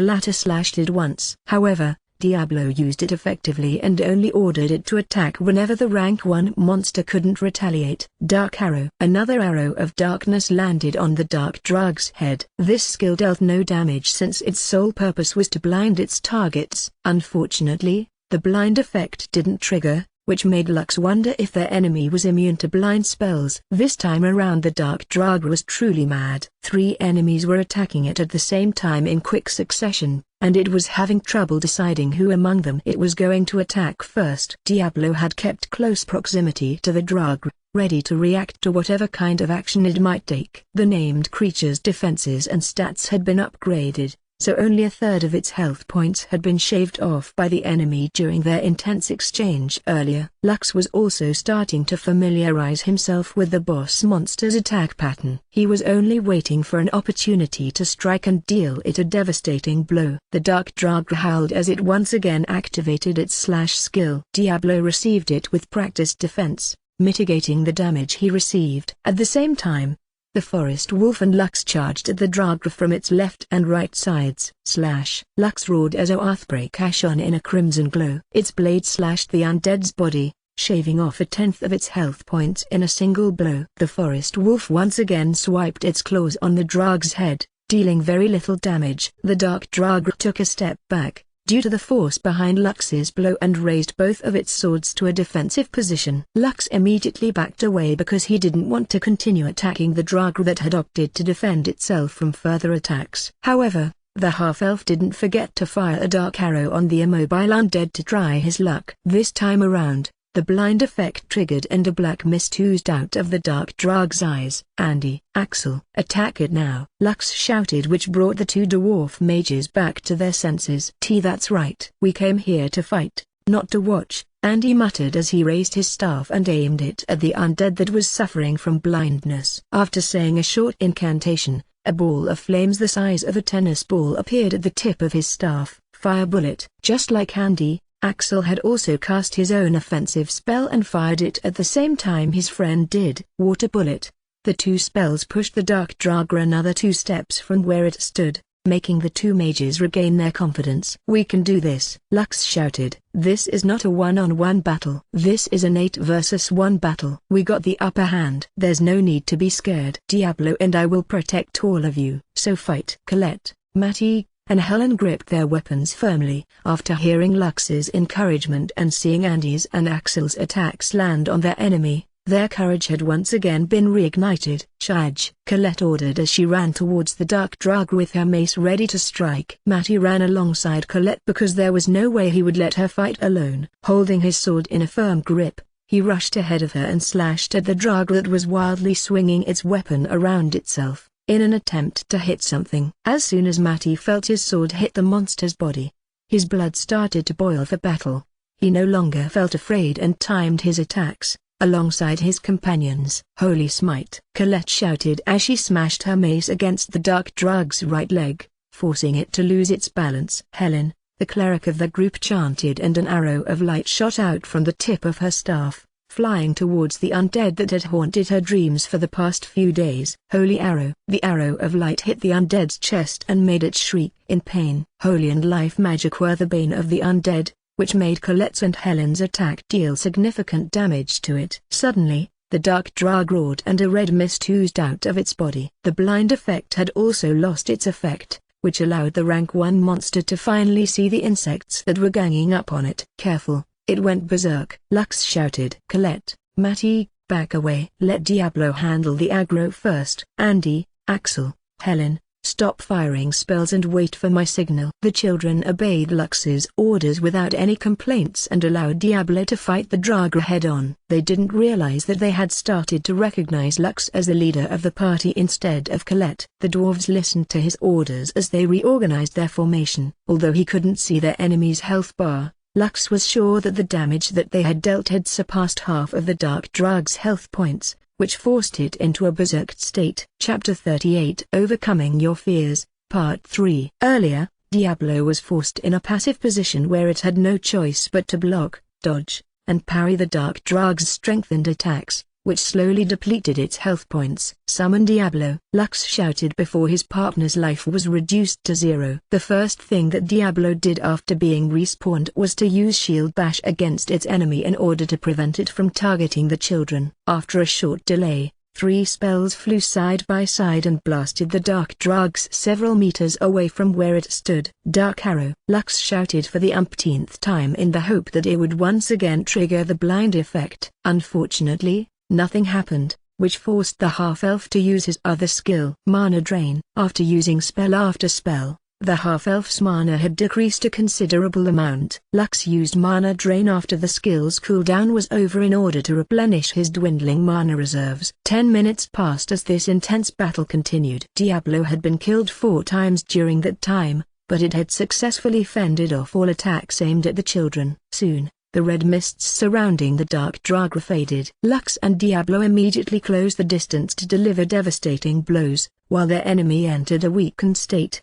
[SPEAKER 1] latter slashed it once. However, Diablo used it effectively and only ordered it to attack whenever the rank 1 monster couldn't retaliate. Dark arrow. Another arrow of darkness landed on the Dark Draug's head. This skill dealt no damage since its sole purpose was to blind its targets. Unfortunately, the blind effect didn't trigger, which made Lux wonder if their enemy was immune to blind spells. This time around the Dark Draugr was truly mad. 3 enemies were attacking it at the same time in quick succession, and it was having trouble deciding who among them it was going to attack first. Diablo had kept close proximity to the Draugr, ready to react to whatever kind of action it might take. The named creature's defenses and stats had been upgraded, so only a third of its health points had been shaved off by the enemy during their intense exchange earlier. Lux was also starting to familiarize himself with the boss monster's attack pattern. He was only waiting for an opportunity to strike and deal it a devastating blow. The Dark Draugr howled as it once again activated its slash skill. Diablo received it with practiced defense, mitigating the damage he received. At the same time, the forest wolf and Lux charged at the Draugr from its left and right sides. Slash! Lux roared as Earthbreak shone in a crimson glow. Its blade slashed the undead's body, shaving off 1/10 of its health points in a single blow. The forest wolf once again swiped its claws on the Draug's head, dealing very little damage. The Dark Draugr took a step back, due to the force behind Lux's blow, and raised both of its swords to a defensive position. Lux immediately backed away because he didn't want to continue attacking the Draugr that had opted to defend itself from further attacks. However, the half-elf didn't forget to fire a dark arrow on the immobile undead to try his luck. This time around, the blind effect triggered and a black mist oozed out of the Dark Draug's eyes. Andy, Axel, attack it now! Lux shouted, which brought the 2 dwarf mages back to their senses. That's right. We came here to fight, not to watch, Andy muttered as he raised his staff and aimed it at the undead that was suffering from blindness. After saying a short incantation, a ball of flames the size of a tennis ball appeared at the tip of his staff. Fire bullet. Just like Andy, Axel had also cast his own offensive spell and fired it at the same time his friend did. Water bullet. The 2 spells pushed the Dark Draugr another 2 steps from where it stood, making the 2 mages regain their confidence. We can do this, Lux shouted. This is not a one-on-one battle. This is an 8 versus 1 battle. We got the upper hand. There's no need to be scared. Diablo and I will protect all of you. So fight. Colette, Matty, and Helen gripped their weapons firmly. After hearing Lux's encouragement and seeing Andy's and Axel's attacks land on their enemy, their courage had once again been reignited. Charge! Colette ordered as she ran towards the Dark Draugr with her mace ready to strike. Matty ran alongside Colette because there was no way he would let her fight alone. Holding his sword in a firm grip, he rushed ahead of her and slashed at the Draugr that was wildly swinging its weapon around itself. in an attempt to hit something. As soon as Matty felt his sword hit the monster's body, his blood started to boil for battle. He no longer felt afraid and timed his attacks, alongside his companions. Holy smite! Colette shouted as she smashed her mace against the dark drug's right leg, forcing it to lose its balance. Helen, the cleric of the group, chanted, and an arrow of light shot out from the tip of her staff, flying towards the undead that had haunted her dreams for the past few days. Holy arrow! The arrow of light hit the undead's chest and made it shriek in pain. Holy and life magic were the bane of the undead, which made Colette's and Helen's attack deal significant damage to it. Suddenly, the dark drug roared and a red mist oozed out of its body. The blind effect had also lost its effect, which allowed the rank 1 monster to finally see the insects that were ganging up on it. Careful, it went berserk. Lux shouted. Colette, Matty, back away. Let Diablo handle the aggro first. Andy, Axel, Helen, stop firing spells and wait for my signal. The children obeyed Lux's orders without any complaints and allowed Diablo to fight the Draga head-on. They didn't realize that they had started to recognize Lux as the leader of the party instead of Colette. The dwarves listened to his orders as they reorganized their formation. Although he couldn't see their enemy's health bar, Lux was sure that the damage that they had dealt had surpassed half of the dark drug's health points, which forced it into a berserk state. Chapter 38 Overcoming Your Fears, Part 3. Earlier, Diablo was forced in a passive position where it had no choice but to block, dodge, and parry the dark drug's strengthened attacks, which slowly depleted its health points. Summon Diablo! Lux shouted before his partner's life was reduced to 0. The first thing that Diablo did after being respawned was to use Shield Bash against its enemy in order to prevent it from targeting the children. After a short delay, 3 spells flew side by side and blasted the dark drugs several meters away from where it stood. Dark Arrow! Lux shouted for the umpteenth time in the hope that it would once again trigger the blind effect. Unfortunately, nothing happened, which forced the half-elf to use his other skill. Mana Drain. After using spell after spell, the half-elf's mana had decreased a considerable amount. Lux used Mana Drain after the skill's cooldown was over in order to replenish his dwindling mana reserves. 10 minutes passed as this intense battle continued. Diablo had been killed 4 times during that time, but it had successfully fended off all attacks aimed at the children. Soon, the red mists surrounding the dark Draga faded. Lux and Diablo immediately closed the distance to deliver devastating blows, while their enemy entered a weakened state.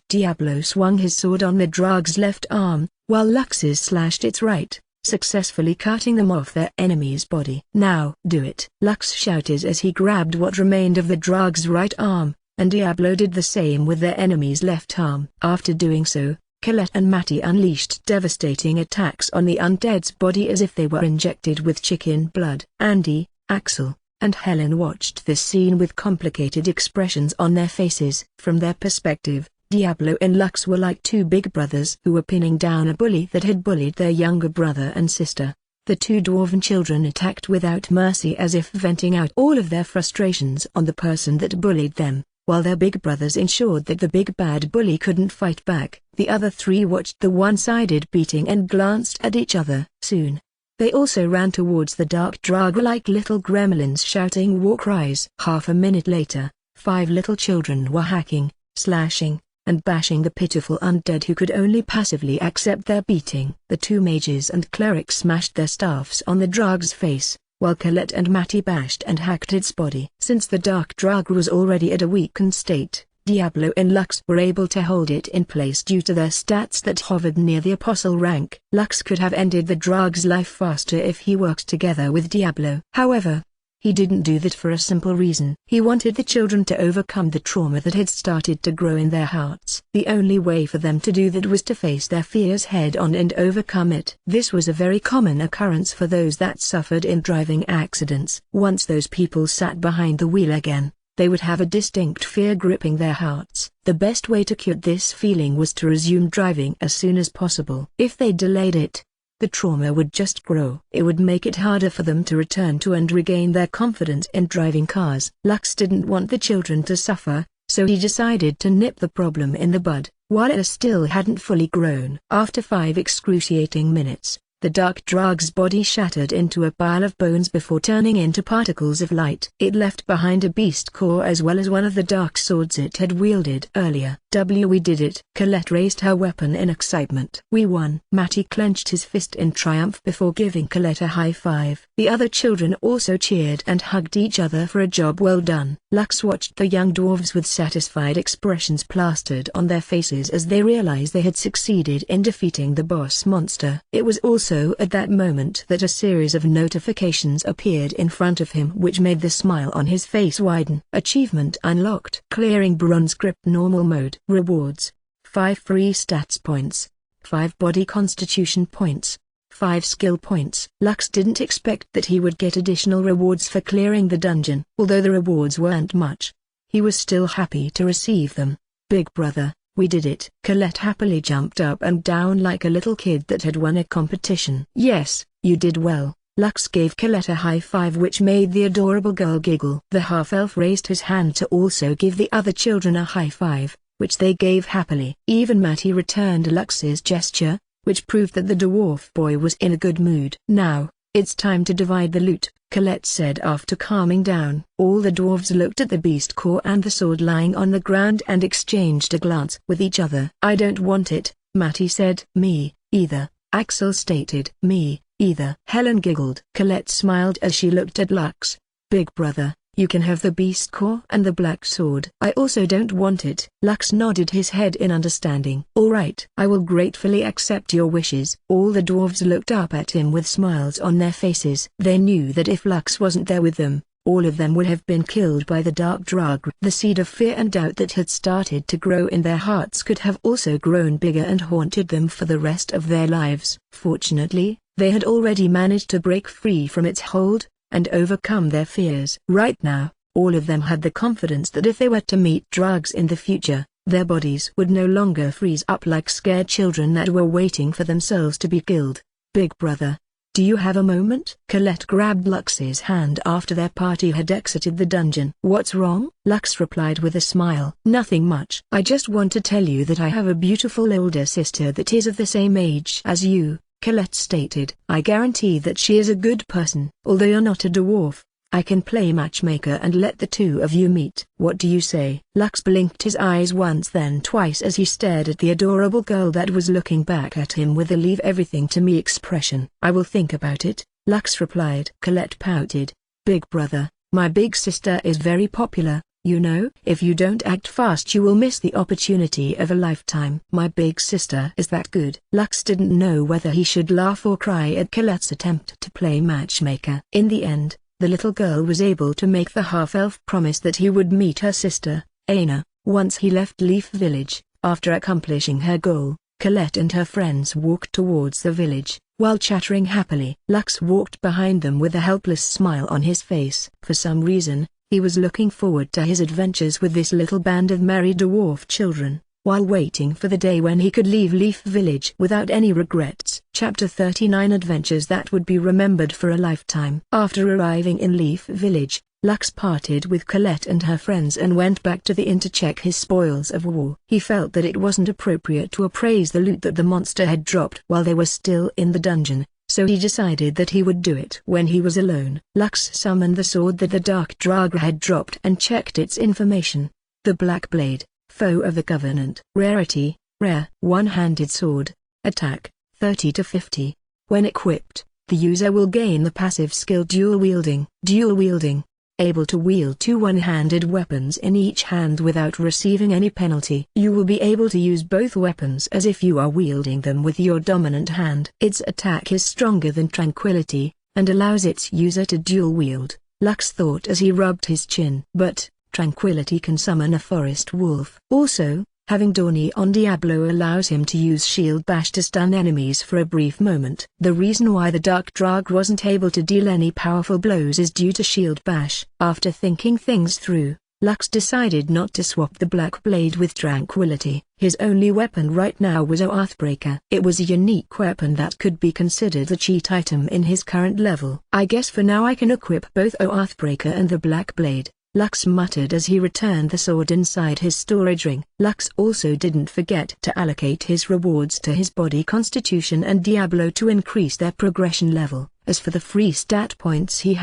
[SPEAKER 1] Diablo swung his sword on the Drag's left arm, while Lux's slashed its right, successfully cutting them off their enemy's body. Now do it! Lux shouted as he grabbed what remained of the Drag's right arm, and Diablo did the same with their enemy's left arm. After doing so, Colette and Matty unleashed devastating attacks on the undead's body as if they were injected with chicken blood. Andy, Axel, and Helen watched this scene with complicated expressions on their faces. From their perspective, Diablo and Lux were like 2 big brothers who were pinning down a bully that had bullied their younger brother and sister. The 2 dwarven children attacked without mercy as if venting out all of their frustrations on the person that bullied them, while their big brothers ensured that the big bad bully couldn't fight back. The other 3 watched the one-sided beating and glanced at each other. Soon, they also ran towards the dark Draga like little gremlins shouting war cries. Half a minute later, 5 little children were hacking, slashing, and bashing the pitiful undead who could only passively accept their beating. The 2 mages and clerics smashed their staffs on the Draga's face, while Colette and Matty bashed and hacked its body. Since the dark Draga was already at a weakened state, Diablo and Lux were able to hold it in place due to their stats that hovered near the apostle rank. Lux could have ended the Draga's life faster if he worked together with Diablo. However, he didn't do that for a simple reason. He wanted the children to overcome the trauma that had started to grow in their hearts. The only way for them to do that was to face their fears head-on and overcome it. This was a very common occurrence for those that suffered in driving accidents. Once those people sat behind the wheel again, they would have a distinct fear gripping their hearts. The best way to cure this feeling was to resume driving as soon as possible. If they delayed it, the trauma would just grow. It would make it harder for them to return to and regain their confidence in driving cars. Lux didn't want the children to suffer, so he decided to nip the problem in the bud, while it still hadn't fully grown. After 5 excruciating minutes, the The dark drug's body shattered into a pile of bones before turning into particles of light. It left behind a beast core as well as one of the dark swords it had wielded earlier. We did it. Colette raised her weapon in excitement. We won. Matty clenched his fist in triumph before giving Colette a high five. The other children also cheered and hugged each other for a job well done. Lux watched the young dwarves with satisfied expressions plastered on their faces as they realized they had succeeded in defeating the boss monster. It was also at that moment that a series of notifications appeared in front of him which made the smile on his face widen. Achievement unlocked. Clearing bronze grip normal mode. Rewards: 5 free stats points, 5 body constitution points, 5 skill points. Lux didn't expect that he would get additional rewards for clearing the dungeon. Although the rewards weren't much, he was still happy to receive them. Big brother, we did it. Colette happily jumped up and down like a little kid that had won a competition. Yes, you did well. Lux gave Colette a high five which made the adorable girl giggle. The half-elf raised his hand to also give the other children a high five, which they gave happily. Even Matty returned Lux's gesture, which proved that the dwarf boy was in a good mood. Now, it's time to divide the loot, Colette said after calming down. All the dwarves looked at the beast core and the sword lying on the ground and exchanged a glance with each other. I don't want it, Matty said. Me, either, Axel stated. Me, either. Helen giggled. Colette smiled as she looked at Lux. Big brother, you can have the beast core and the black sword. I also don't want it. Lux nodded his head in understanding. All right. I will gratefully accept your wishes. All the dwarves looked up at him with smiles on their faces. They knew that if Lux wasn't there with them, all of them would have been killed by the dark drug. The seed of fear and doubt that had started to grow in their hearts could have also grown bigger and haunted them for the rest of their lives. Fortunately, they had already managed to break free from its hold and overcome their fears. Right now, all of them had the confidence that if they were to meet drugs in the future, their bodies would no longer freeze up like scared children that were waiting for themselves to be killed. Big brother, do you have a moment? Colette grabbed Lux's hand after their party had exited the dungeon. What's wrong? Lux replied with a smile. Nothing much. I just want to tell you that I have a beautiful older sister that is of the same age as you, Colette stated. I guarantee that she is a good person. Although you're not a dwarf, I can play matchmaker and let the two of you meet. What do you say? Lux blinked his eyes once then twice as he stared at the adorable girl that was looking back at him with a leave everything to me expression. I will think about it, Lux replied. Colette pouted. Big brother, my big sister is very popular. You know, if you don't act fast you will miss the opportunity of a lifetime. My big sister is that good. Lux didn't know whether he should laugh or cry at Colette's attempt to play matchmaker. In the end, the little girl was able to make the half-elf promise that he would meet her sister, Aina, once he left Leaf Village. After accomplishing her goal, Colette and her friends walked towards the village. While chattering happily, Lux walked behind them with a helpless smile on his face. For some reason, he was looking forward to his adventures with this little band of merry dwarf children, while waiting for the day when he could leave Leaf Village without any regrets. Chapter 39 Adventures that would be remembered for a lifetime. After arriving in Leaf Village, Lux parted with Colette and her friends and went back to the inn to check his spoils of war. He felt that it wasn't appropriate to appraise the loot that the monster had dropped while they were still in the dungeon, so he decided that he would do it when he was alone. Lux summoned the sword that the dark Draga had dropped and checked its information. The Black Blade, Foe of the Covenant. Rarity, Rare. One-handed sword. Attack, 30 to 50. When equipped, the user will gain the passive skill Dual Wielding. Dual Wielding. Able to wield two one-handed weapons in each hand without receiving any penalty. You will be able to use both weapons as if you are wielding them with your dominant hand. Its attack is stronger than Tranquility, and allows its user to dual wield, Lux thought as he rubbed his chin. But Tranquility can summon a forest wolf. Also, having Dawny on Diablo allows him to use Shield Bash to stun enemies for a brief moment. The reason why the Dark Drag wasn't able to deal any powerful blows is due to Shield Bash. After thinking things through, Lux decided not to swap the Black Blade with Tranquility. His only weapon right now was Oathbreaker. It was a unique weapon that could be considered a cheat item in his current level. I guess for now I can equip both Oathbreaker and the Black Blade, Lux muttered as he returned the sword inside his storage ring. Lux also didn't forget to allocate his rewards to his body constitution and Diablo to increase their progression level. As for the free stat points he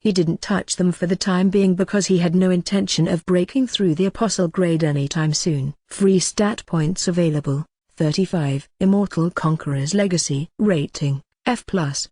[SPEAKER 1] didn't touch them for the time being because he had no intention of breaking through the apostle grade anytime soon. Free stat points available: 35. Immortal Conqueror's Legacy. Rating: F+.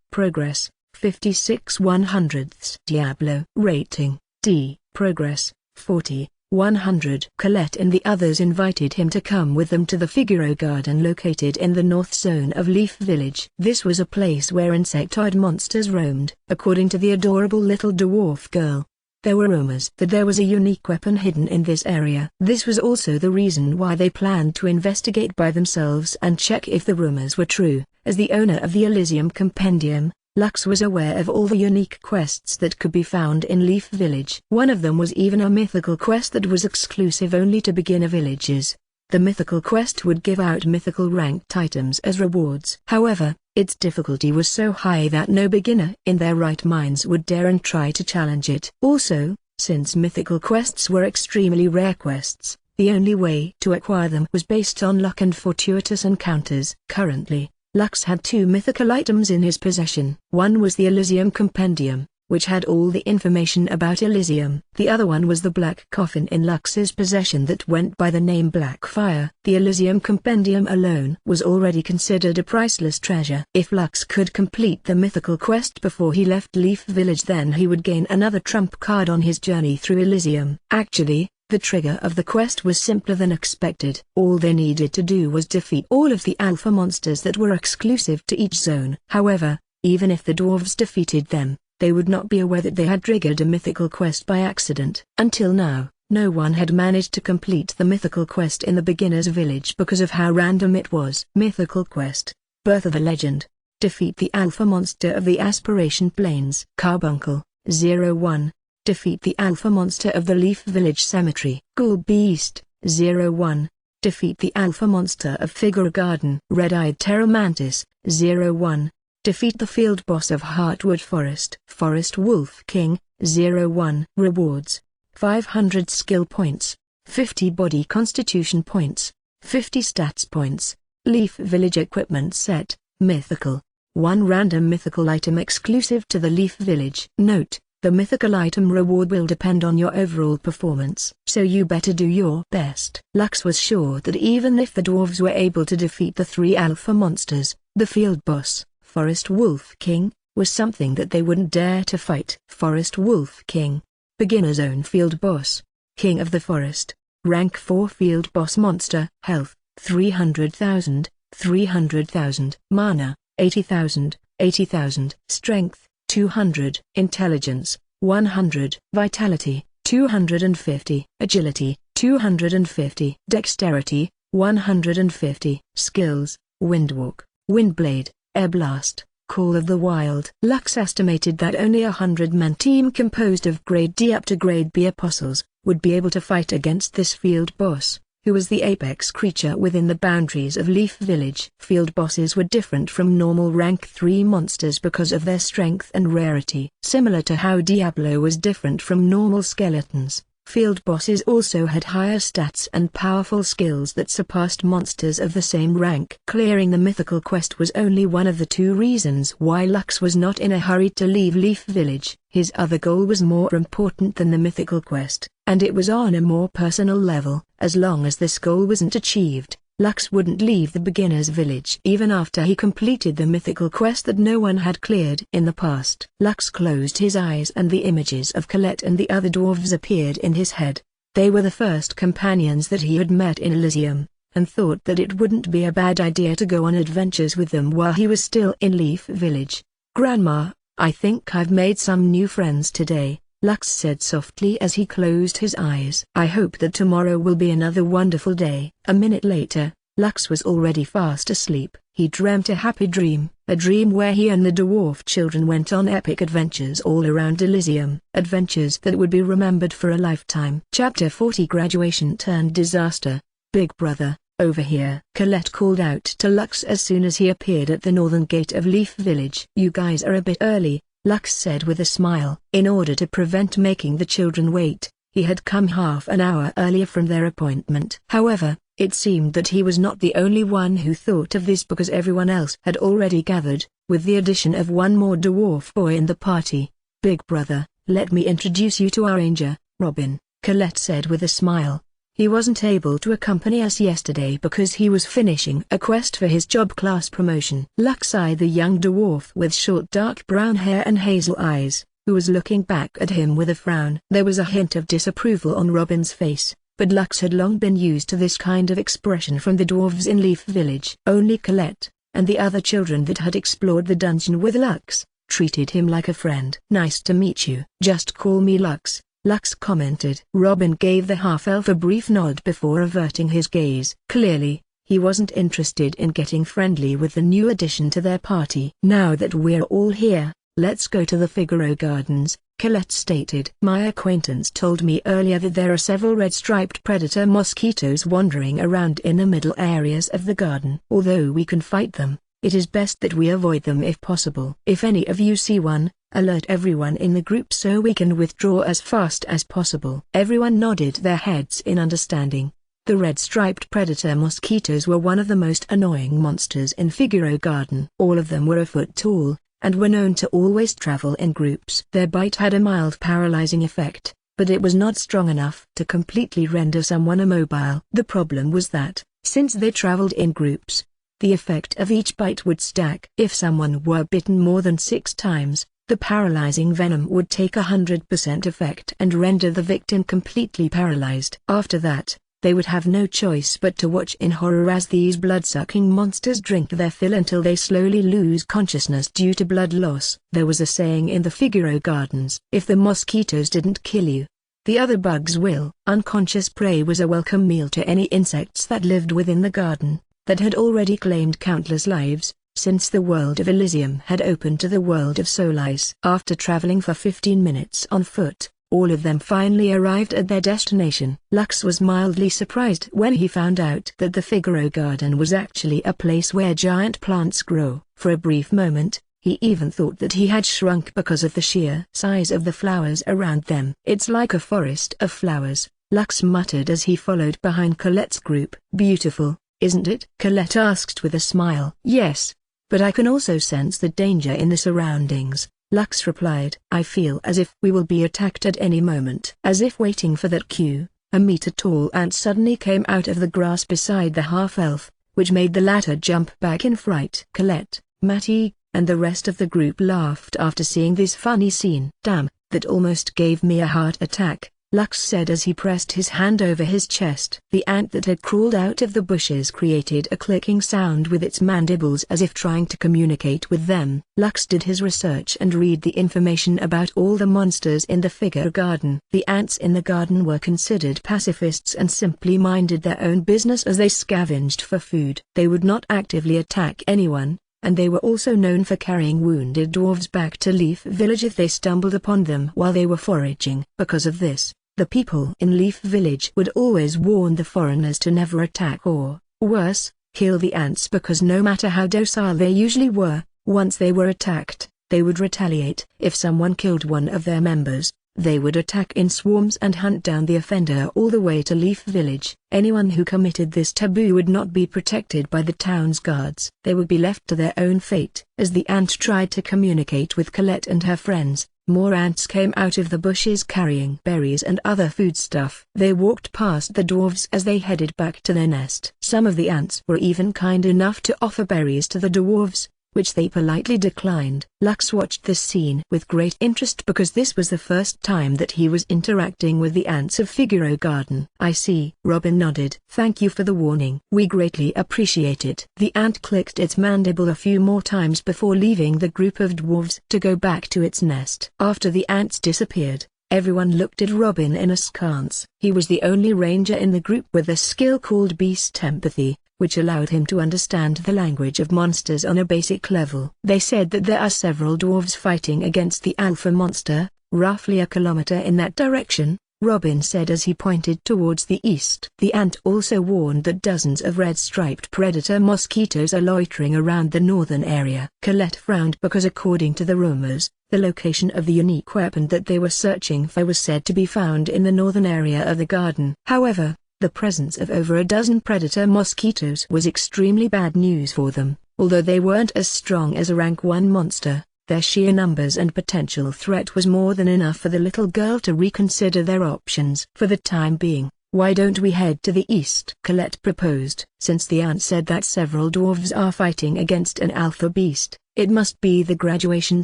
[SPEAKER 1] Progress: 56 100ths. Diablo. Rating: D. Progress: 40 100. Colette and the others invited him to come with them to the Figaro Garden located in the north zone of Leaf Village. This was a place where insectoid monsters roamed. According to the adorable little dwarf girl, there were rumors that there was a unique weapon hidden in this area. This was also the reason why they planned to investigate by themselves and check if the rumors were true. As the owner of the Elysium Compendium, Lux was aware of all the unique quests that could be found in Leaf Village. One of them was even a mythical quest that was exclusive only to beginner villagers. The mythical quest would give out mythical ranked items as rewards. However, its difficulty was so high that no beginner in their right minds would dare and try to challenge it. Also, since mythical quests were extremely rare quests, the only way to acquire them was based on luck and fortuitous encounters. Currently, Lux had two mythical items in his possession. One was the Elysium Compendium, which had all the information about Elysium. The other one was the black coffin in Lux's possession that went by the name Blackfire. The Elysium Compendium alone was already considered a priceless treasure. If Lux could complete the mythical quest before he left Leaf Village, then he would gain another trump card on his journey through Elysium. Actually, the trigger of the quest was simpler than expected. All they needed to do was defeat all of the alpha monsters that were exclusive to each zone. However, even if the dwarves defeated them, they would not be aware that they had triggered a mythical quest by accident. Until now, no one had managed to complete the mythical quest in the beginner's village because of how random it was. Mythical quest: Birth of a Legend. Defeat the alpha monster of the Aspiration Plains. Carbuncle, 01. Defeat the alpha monster of the Leaf Village Cemetery. Ghoul Beast, 01. Defeat the alpha monster of Figaro Garden. Red-Eyed Terramantis, 01. Defeat the field boss of Heartwood Forest. Forest Wolf King, 01. Rewards: 500 skill points, 50 body constitution points, 50 stats points. Leaf Village Equipment Set, Mythical. 1 random mythical item exclusive to the Leaf Village. Note: the mythical item reward will depend on your overall performance, so you better do your best. Lux was sure that even if the dwarves were able to defeat the 3 alpha monsters, the field boss, Forest Wolf King, was something that they wouldn't dare to fight. Forest Wolf King. Beginner's own field boss. King of the Forest. Rank 4 field boss monster. Health, 300,000, 300,000. Mana, 80,000, 80,000. Strength, 200. Intelligence, 100. Vitality, 250. Agility, 250. Dexterity, 150. Skills: Windwalk, Windblade, Air Blast, Call of the Wild. Lux estimated that only a 100-man team composed of Grade D up to Grade B apostles would be able to fight against this field boss, who was the apex creature within the boundaries of Leaf Village. Field bosses were different from normal rank 3 monsters because of their strength and rarity. Similar to how Diablo was different from normal skeletons, field bosses also had higher stats and powerful skills that surpassed monsters of the same rank. Clearing the mythical quest was only one of the 2 reasons why Lux was not in a hurry to leave Leaf Village. His other goal was more important than the mythical quest, and it was on a more personal level. As long as this goal wasn't achieved, Lux wouldn't leave the beginner's village even after he completed the mythical quest that no one had cleared in the past. Lux closed his eyes and the images of Colette and the other dwarves appeared in his head. They were the first companions that he had met in Elysium, and thought that it wouldn't be a bad idea to go on adventures with them while he was still in Leaf Village. "Grandma, I think I've made some new friends today," Lux said softly as he closed his eyes. "I hope that tomorrow will be another wonderful day." A minute later, Lux was already fast asleep. He dreamt a happy dream, a dream where he and the dwarf children went on epic adventures all around Elysium, adventures that would be remembered for a lifetime. Chapter 40: Graduation Turned Disaster. "Big brother, over here," Colette called out to Lux as soon as he appeared at the northern gate of Leaf Village. "You guys are a bit early. Lux said with a smile. In order to prevent making the children wait, he had come half an hour earlier from their appointment. However, it seemed that he was not the only one who thought of this because everyone else had already gathered, with the addition of one more dwarf boy in the party. "Big brother, let me introduce you to our ranger, Robin," Colette said with a smile. "He wasn't able to accompany us yesterday because he was finishing a quest for his job class promotion." Lux eyed the young dwarf with short dark brown hair and hazel eyes, who was looking back at him with a frown. There was a hint of disapproval on Robin's face, but Lux had long been used to this kind of expression from the dwarves in Leaf Village. Only Colette, and the other children that had explored the dungeon with Lux, treated him like a friend. "Nice to meet you." "Just call me Lux," Lux commented. Robin gave the half-elf a brief nod before averting his gaze. Clearly, he wasn't interested in getting friendly with the new addition to their party. "Now that we're all here, let's go to the Figaro Gardens," Colette stated. "My acquaintance told me earlier that there are several red-striped predator mosquitoes wandering around in the middle areas of the garden. Although we can fight them, it is best that we avoid them if possible. If any of you see one, alert everyone in the group so we can withdraw as fast as possible." Everyone nodded their heads in understanding. The red-striped predator mosquitoes were one of the most annoying monsters in Figaro Garden. All of them were a foot tall, and were known to always travel in groups. Their bite had a mild paralyzing effect, but it was not strong enough to completely render someone immobile. The problem was that, since they traveled in groups, the effect of each bite would stack. If someone were bitten more than 6 times, the paralyzing venom would take 100% effect and render the victim completely paralyzed. After that, they would have no choice but to watch in horror as these blood-sucking monsters drink their fill until they slowly lose consciousness due to blood loss. There was a saying in the Figaro Gardens: "If the mosquitoes didn't kill you, the other bugs will." Unconscious prey was a welcome meal to any insects that lived within the garden, that had already claimed countless lives, since the world of Elysium had opened to the world of Solis. After traveling for 15 minutes on foot, all of them finally arrived at their destination. Lux was mildly surprised when he found out that the Figaro Garden was actually a place where giant plants grow. For a brief moment, he even thought that he had shrunk because of the sheer size of the flowers around them. "It's like a forest of flowers," Lux muttered as he followed behind Colette's group. "Beautiful, isn't it?" Colette asked with a smile. "Yes, but I can also sense the danger in the surroundings," Lux replied. "I feel as if we will be attacked at any moment." As if waiting for that cue, a meter-tall ant suddenly came out of the grass beside the half-elf, which made the latter jump back in fright. Colette, Matty, and the rest of the group laughed after seeing this funny scene. "Damn, that almost gave me a heart attack," Lux said as he pressed his hand over his chest. The ant that had crawled out of the bushes created a clicking sound with its mandibles as if trying to communicate with them. Lux did his research and read the information about all the monsters in the Figaro Garden. The ants in the garden were considered pacifists and simply minded their own business as they scavenged for food. They would not actively attack anyone, and they were also known for carrying wounded dwarves back to Leaf Village if they stumbled upon them while they were foraging. Because of this, the people in Leaf Village would always warn the foreigners to never attack or, worse, kill the ants because no matter how docile they usually were, once they were attacked, they would retaliate. If someone killed one of their members, they would attack in swarms and hunt down the offender all the way to Leaf Village. Anyone who committed this taboo would not be protected by the town's guards. They would be left to their own fate. As the ant tried to communicate with Colette and her friends, more ants came out of the bushes carrying berries and other foodstuff. They walked past the dwarves as they headed back to their nest. Some of the ants were even kind enough to offer berries to the dwarves, which they politely declined. Lux watched this scene with great interest because this was the first time that he was interacting with the ants of Figaro Garden. "I see." Robin nodded. "Thank you for the warning. We greatly appreciate it." The ant clicked its mandible a few more times before leaving the group of dwarves to go back to its nest. After the ants disappeared, everyone looked at Robin in askance. He was the only ranger in the group with a skill called beast empathy, which allowed him to understand the language of monsters on a basic level. They said that there are several dwarves fighting against the alpha monster, roughly a kilometer in that direction. Robin said as he pointed towards the east. The ant also warned that dozens of red-striped predator mosquitoes are loitering around the northern area. Colette frowned because according to the rumors, the location of the unique weapon that they were searching for was said to be found in the northern area of the garden. However, the presence of over a dozen predator mosquitoes was extremely bad news for them. Although they weren't as strong as a rank 1 monster, their sheer numbers and potential threat was more than enough for the little girl to reconsider their options. For the time being, why don't we head to the east? Colette proposed. Since the aunt said that several dwarves are fighting against an alpha beast, it must be the graduation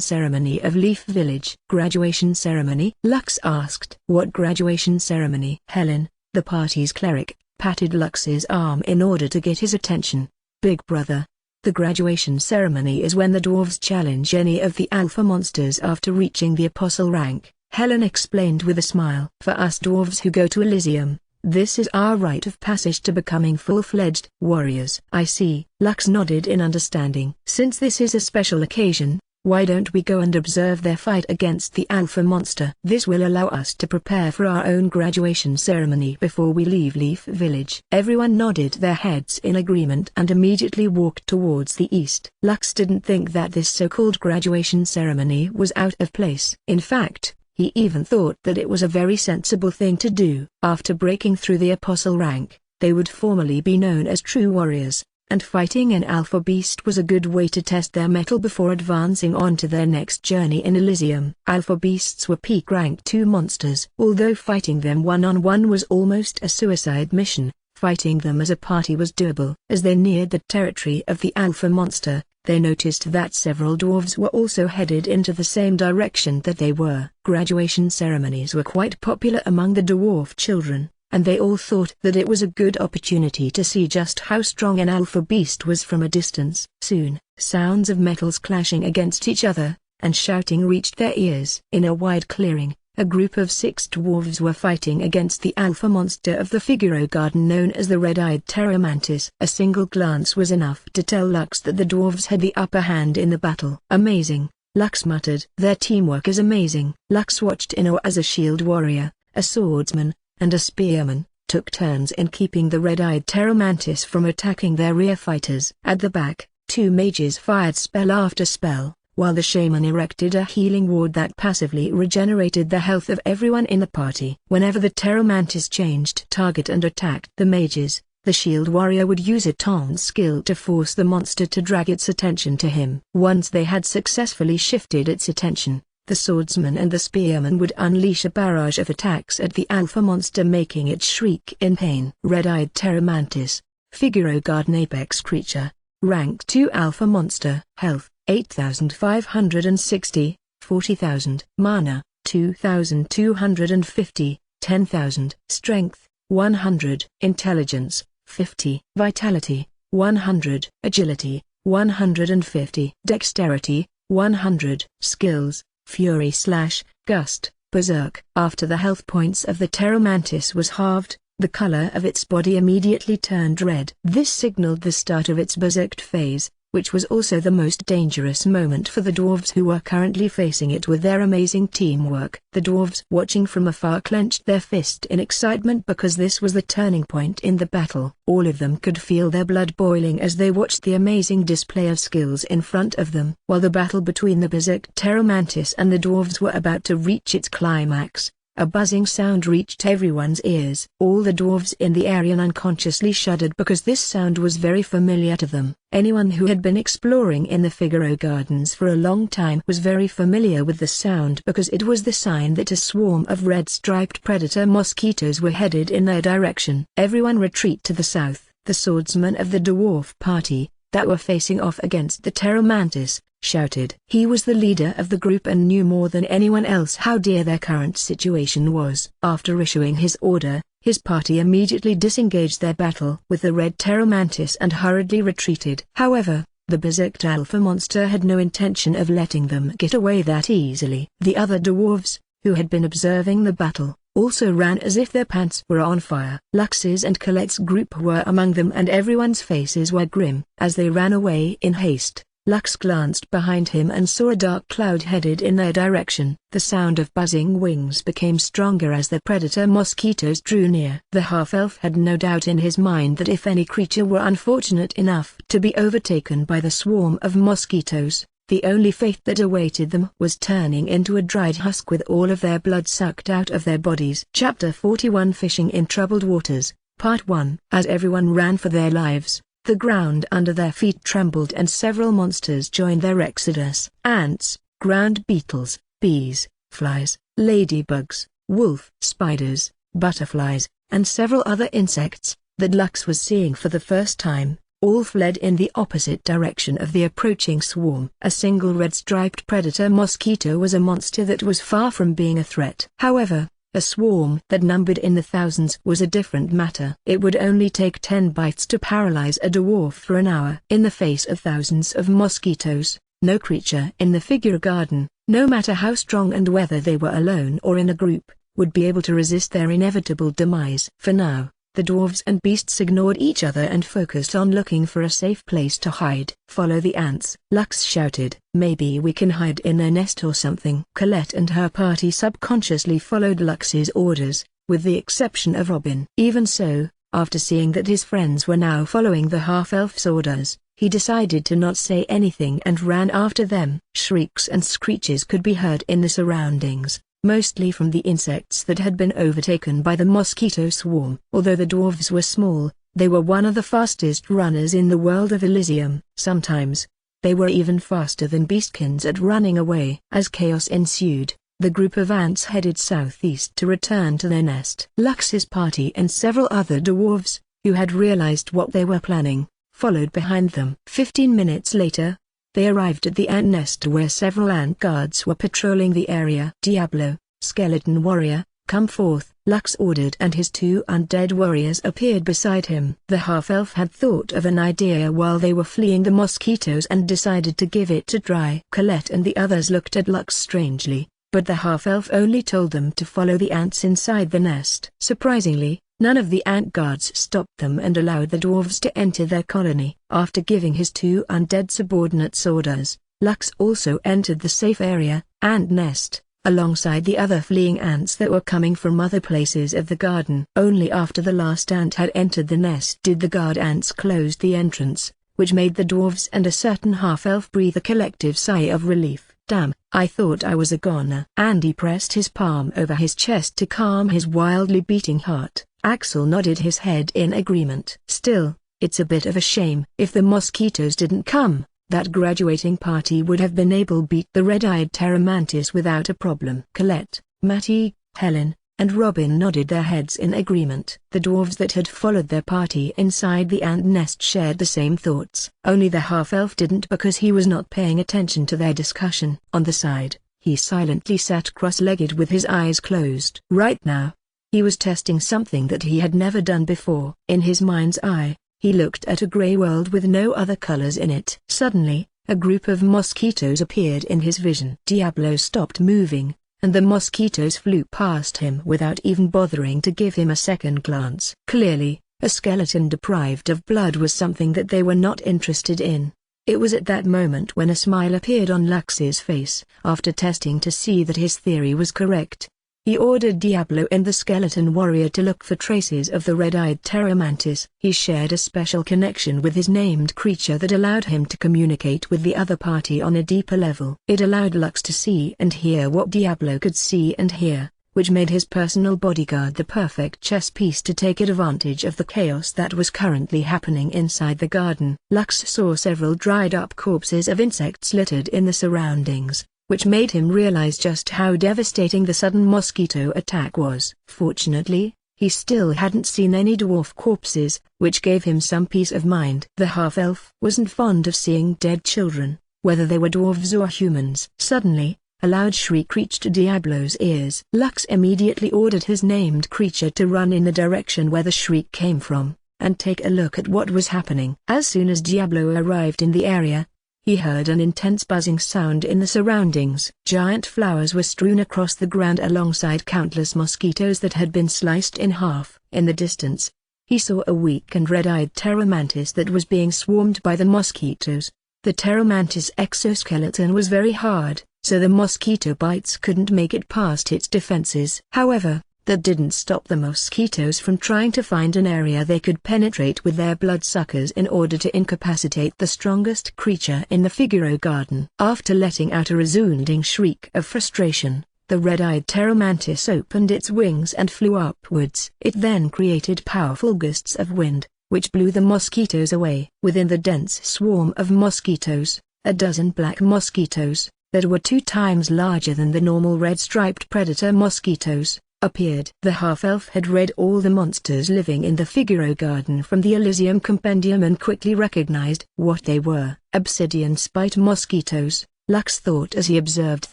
[SPEAKER 1] ceremony of Leaf Village. Graduation ceremony? Lux asked. What graduation ceremony? Helen, the party's cleric, patted Lux's arm in order to get his attention. Big brother. The graduation ceremony is when the dwarves challenge any of the alpha monsters after reaching the apostle rank, Helen explained with a smile. For us dwarves who go to Elysium, this is our rite of passage to becoming full-fledged warriors. I see. Lux nodded in understanding. Since this is a special occasion, why don't we go and observe their fight against the alpha monster? This will allow us to prepare for our own graduation ceremony before we leave Leaf Village. Everyone nodded their heads in agreement and immediately walked towards the east. Lux didn't think that this so-called graduation ceremony was out of place. In fact, he even thought that it was a very sensible thing to do. After breaking through the apostle rank, they would formally be known as true warriors, and fighting an alpha beast was a good way to test their mettle before advancing on to their next journey in Elysium. Alpha beasts were peak rank 2 monsters. Although fighting them one-on-one was almost a suicide mission, fighting them as a party was doable. As they neared the territory of the alpha monster, they noticed that several dwarves were also headed into the same direction that they were. Graduation ceremonies were quite popular among the dwarf children, and they all thought that it was a good opportunity to see just how strong an alpha beast was from a distance. Soon, sounds of metals clashing against each other, and shouting reached their ears. In a wide clearing, a group of 6 dwarves were fighting against the alpha monster of the Figaro Garden known as the red-eyed Pteromantis. A single glance was enough to tell Lux that the dwarves had the upper hand in the battle. Amazing, Lux muttered. Their teamwork is amazing. Lux watched in awe as a shield warrior, a swordsman, and a spearman took turns in keeping the red-eyed Pteromantis from attacking their rear fighters. At the back, 2 mages fired spell after spell, while the shaman erected a healing ward that passively regenerated the health of everyone in the party. Whenever the Pteromantis changed target and attacked the mages, the shield warrior would use a taunt skill to force the monster to drag its attention to him. Once they had successfully shifted its attention, the swordsman and the spearman would unleash a barrage of attacks at the alpha monster, making it shriek in pain. Red-eyed Pteromantis, Figaro Garden apex creature, rank 2 alpha monster. Health, 8,560, 40,000. Mana, 2,250, 10,000. Strength, 100. Intelligence, 50. Vitality, 100. Agility, 150. Dexterity, 100. Skills, Fury/Gust, Berserk. After the health points of the Pteromantis was halved, the color of its body immediately turned red. This signaled the start of its Berserk phase, which was also the most dangerous moment for the dwarves who were currently facing it with their amazing teamwork. The dwarves watching from afar clenched their fist in excitement because this was the turning point in the battle. All of them could feel their blood boiling as they watched the amazing display of skills in front of them. While the battle between the Berserk Pteromantis and the dwarves were about to reach its climax, a buzzing sound reached everyone's ears. All the dwarves in the area unconsciously shuddered because this sound was very familiar to them. Anyone who had been exploring in the Figaro Gardens for a long time was very familiar with the sound because it was the sign that a swarm of red-striped predator mosquitoes were headed in their direction. Everyone retreat to the south. The swordsman of the dwarf party, that were facing off against the Pteromantis, shouted. He was the leader of the group and knew more than anyone else how dear their current situation was. After issuing his order, his party immediately disengaged their battle with the red Pteromantis and hurriedly retreated. However, the berserked alpha monster had no intention of letting them get away that easily. The other dwarves, who had been observing the battle, also ran as if their pants were on fire. Lux's and Colette's group were among them and everyone's faces were grim. As they ran away in haste, Lux glanced behind him and saw a dark cloud headed in their direction. The sound of buzzing wings became stronger as the predator mosquitoes drew near. The half-elf had no doubt in his mind that if any creature were unfortunate enough to be overtaken by the swarm of mosquitoes, the only fate that awaited them was turning into a dried husk with all of their blood sucked out of their bodies. Chapter 41 Fishing in Troubled Waters, Part 1. As everyone ran for their lives, the ground under their feet trembled and several monsters joined their exodus. Ants, ground beetles, bees, flies, ladybugs, wolf spiders, butterflies, and several other insects, that Lux was seeing for the first time, all fled in the opposite direction of the approaching swarm. A single red-striped predator mosquito was a monster that was far from being a threat. However, a swarm that numbered in the thousands was a different matter. It would only take 10 bites to paralyze a dwarf for an hour. In the face of thousands of mosquitoes, no creature in the figure garden, no matter how strong and whether they were alone or in a group, would be able to resist their inevitable demise. For now, the dwarves and beasts ignored each other and focused on looking for a safe place to hide. Follow the ants, Lux shouted. Maybe we can hide in their nest or something. Colette and her party subconsciously followed Lux's orders, with the exception of Robin. Even so, after seeing that his friends were now following the half-elf's orders, he decided to not say anything and ran after them. Shrieks and screeches could be heard in the surroundings, mostly from the insects that had been overtaken by the mosquito swarm. Although the dwarves were small, they were one of the fastest runners in the world of Elysium. Sometimes, they were even faster than beastkins at running away. As chaos ensued, the group of ants headed southeast to return to their nest. Lux's party and several other dwarves, who had realized what they were planning, followed behind them. 15 minutes later, they arrived at the ant nest where several ant guards were patrolling the area. Diablo, skeleton warrior, come forth, Lux ordered, and his 2 undead warriors appeared beside him. The half-elf had thought of an idea while they were fleeing the mosquitoes and decided to give it a try. Colette and the others looked at Lux strangely, but the half-elf only told them to follow the ants inside the nest. Surprisingly, none of the ant guards stopped them and allowed the dwarves to enter their colony. After giving his 2 undead subordinates orders, Lux also entered the safe area, ant nest, alongside the other fleeing ants that were coming from other places of the garden. Only after the last ant had entered the nest did the guard ants close the entrance, which made the dwarves and a certain half-elf breathe a collective sigh of relief. Damn, I thought I was a goner. Andy pressed his palm over his chest to calm his wildly beating heart. Axel nodded his head in agreement. Still, it's a bit of a shame. If the mosquitoes didn't come, that graduating party would have been able to beat the red-eyed Terramantis without a problem. Colette, Mattie, Helen, and Robin nodded their heads in agreement. The dwarves that had followed their party inside the ant nest shared the same thoughts. Only the half-elf didn't, because he was not paying attention to their discussion. On the side, he silently sat cross-legged with his eyes closed. Right now, he was testing something that he had never done before. In his mind's eye, he looked at a gray world with no other colors in it. Suddenly, a group of mosquitoes appeared in his vision. Diablo stopped moving, and the mosquitoes flew past him without even bothering to give him a second glance. Clearly, a skeleton deprived of blood was something that they were not interested in. It was at that moment when a smile appeared on Lux's face. After testing to see that his theory was correct, he ordered Diablo and the skeleton warrior to look for traces of the red-eyed Terramantis. He shared a special connection with his named creature that allowed him to communicate with the other party on a deeper level. It allowed Lux to see and hear what Diablo could see and hear, which made his personal bodyguard the perfect chess piece to take advantage of the chaos that was currently happening inside the garden. Lux saw several dried-up corpses of insects littered in the surroundings, which made him realize just how devastating the sudden mosquito attack was. Fortunately, he still hadn't seen any dwarf corpses, which gave him some peace of mind. The half-elf wasn't fond of seeing dead children, whether they were dwarves or humans. Suddenly, a loud shriek reached Diablo's ears. Lux immediately ordered his named creature to run in the direction where the shriek came from, and take a look at what was happening. As soon as Diablo arrived in the area, he heard an intense buzzing sound in the surroundings. Giant flowers were strewn across the ground alongside countless mosquitoes that had been sliced in half. In the distance, he saw a weak and red-eyed Terramantis that was being swarmed by the mosquitoes. The Pteromantis exoskeleton was very hard, so the mosquito bites couldn't make it past its defenses. However, that didn't stop the mosquitoes from trying to find an area they could penetrate with their bloodsuckers in order to incapacitate the strongest creature in the Figaro garden. After letting out a resounding shriek of frustration, the red-eyed Pteromantis opened its wings and flew upwards. It then created powerful gusts of wind, which blew the mosquitoes away. Within the dense swarm of mosquitoes, a dozen black mosquitoes, that were 2 times larger than the normal red-striped predator mosquitoes, appeared. The half-elf had read all the monsters living in the Figaro garden from the Elysium compendium and quickly recognized what they were. Obsidian spite mosquitoes, Lux thought as he observed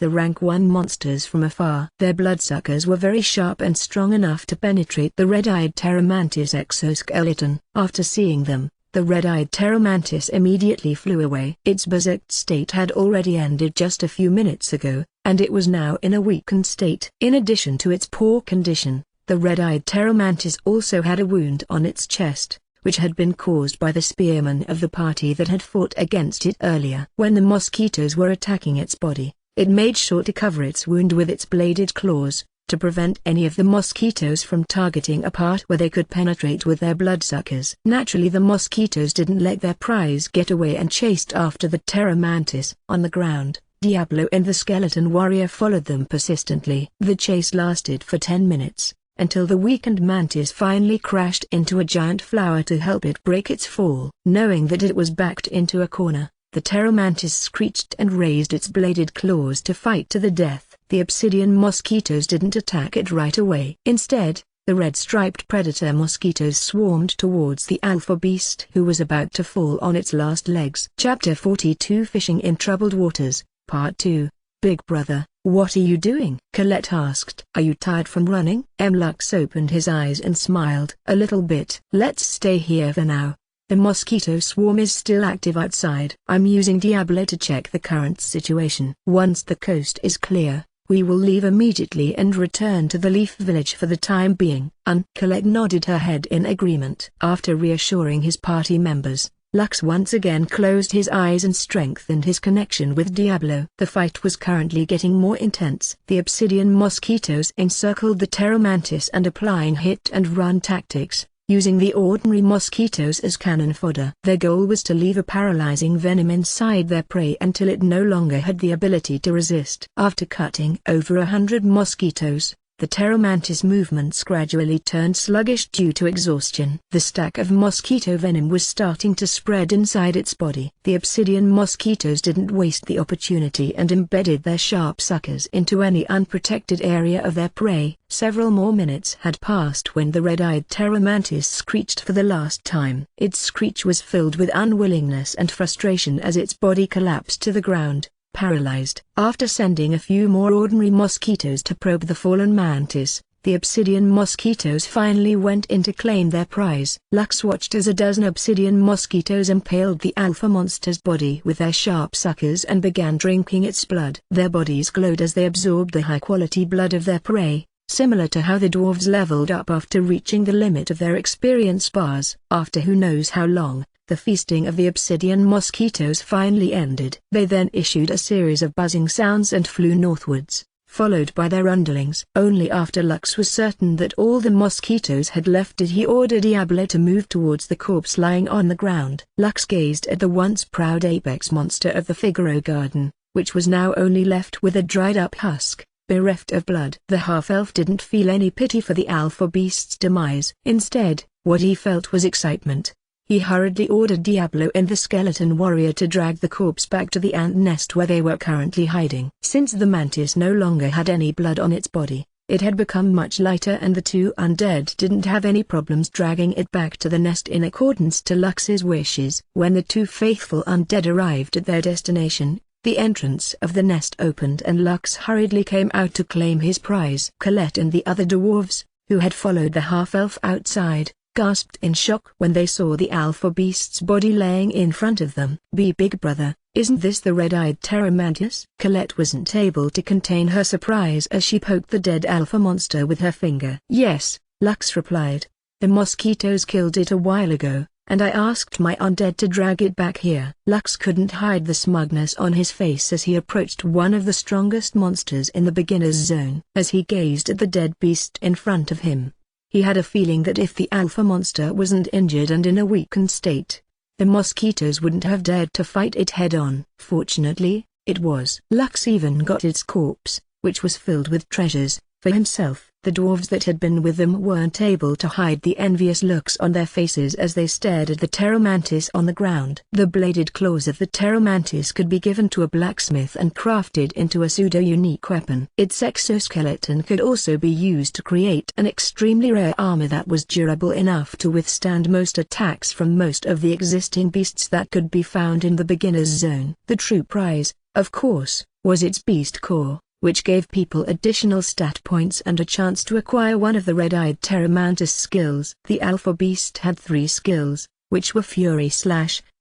[SPEAKER 1] the rank 1 monsters from afar. Their bloodsuckers were very sharp and strong enough to penetrate the red-eyed Pteromantis exoskeleton. After seeing them, the red-eyed Pteromantis immediately flew away. Its berserked state had already ended just a few minutes ago, and it was now in a weakened state. In addition to its poor condition, the red-eyed Pteromantis also had a wound on its chest, which had been caused by the spearmen of the party that had fought against it earlier. When the mosquitoes were attacking its body, it made sure to cover its wound with its bladed claws, to prevent any of the mosquitoes from targeting a part where they could penetrate with their bloodsuckers. Naturally, the mosquitoes didn't let their prize get away and chased after the Pteromantis. On the ground, Diablo and the skeleton warrior followed them persistently. The chase lasted for 10 minutes, until the weakened mantis finally crashed into a giant flower to help it break its fall. Knowing that it was backed into a corner, the Pteromantis screeched and raised its bladed claws to fight to the death. The obsidian mosquitoes didn't attack it right away. Instead, the red-striped predator mosquitoes swarmed towards the alpha beast who was about to fall on its last legs. Chapter 42 Fishing in Troubled Waters, Part 2. Big Brother, what are you doing? Colette asked. Are you tired from running? Lux opened his eyes and smiled. A little bit. Let's stay here for now. The mosquito swarm is still active outside. I'm using Diablo to check the current situation. Once the coast is clear, we will leave immediately and return to the Leaf Village for the time being. Colette nodded her head in agreement. After reassuring his party members, Lux once again closed his eyes and strengthened his connection with Diablo. The fight was currently getting more intense. The obsidian mosquitoes encircled the Pteromantis and applying hit-and-run tactics, using the ordinary mosquitoes as cannon fodder. Their goal was to leave a paralyzing venom inside their prey until it no longer had the ability to resist. After cutting over 100 mosquitoes, the Pteromantis movements gradually turned sluggish due to exhaustion. The stack of mosquito venom was starting to spread inside its body. The obsidian mosquitoes didn't waste the opportunity and embedded their sharp suckers into any unprotected area of their prey. Several more minutes had passed when the red-eyed Pteromantis screeched for the last time. Its screech was filled with unwillingness and frustration as its body collapsed to the ground, paralyzed. After sending a few more ordinary mosquitoes to probe the fallen mantis, the obsidian mosquitoes finally went in to claim their prize. Lux watched as a dozen obsidian mosquitoes impaled the alpha monster's body with their sharp suckers and began drinking its blood. Their bodies glowed as they absorbed the high-quality blood of their prey, similar to how the dwarves leveled up after reaching the limit of their experience bars. After who knows how long, the feasting of the obsidian mosquitoes finally ended. They then issued a series of buzzing sounds and flew northwards, followed by their underlings. Only after Lux was certain that all the mosquitoes had left did he order Diablo to move towards the corpse lying on the ground. Lux gazed at the once proud apex monster of the Figaro garden, which was now only left with a dried-up husk, bereft of blood. The half-elf didn't feel any pity for the alpha beast's demise. Instead, what he felt was excitement. He hurriedly ordered Diablo and the skeleton warrior to drag the corpse back to the ant nest where they were currently hiding. Since the mantis no longer had any blood on its body, it had become much lighter and the two undead didn't have any problems dragging it back to the nest in accordance to Lux's wishes. When the two faithful undead arrived at their destination, the entrance of the nest opened and Lux hurriedly came out to claim his prize. Colette and the other dwarves, who had followed the half-elf outside, gasped in shock when they saw the alpha beast's body laying in front of them. Big brother, isn't this the red-eyed Pteromantis? Colette wasn't able to contain her surprise as she poked the dead alpha monster with her finger. Yes, Lux replied. The mosquitoes killed it a while ago, and I asked my undead to drag it back here. Lux couldn't hide the smugness on his face as he approached one of the strongest monsters in the beginner's zone. As he gazed at the dead beast in front of him, he had a feeling that if the alpha monster wasn't injured and in a weakened state, the mosquitoes wouldn't have dared to fight it head-on. Fortunately, it was. Lux even got its corpse, which was filled with treasures, for himself. The dwarves that had been with them weren't able to hide the envious looks on their faces as they stared at the pteromantis on the ground. The bladed claws of the pteromantis could be given to a blacksmith and crafted into a pseudo-unique weapon. Its exoskeleton could also be used to create an extremely rare armor that was durable enough to withstand most attacks from most of the existing beasts that could be found in the beginner's zone. The true prize, of course, was its beast core, which gave people additional stat points and a chance to acquire one of the red-eyed pteromantis skills. The alpha beast had 3 skills, which were Fury/,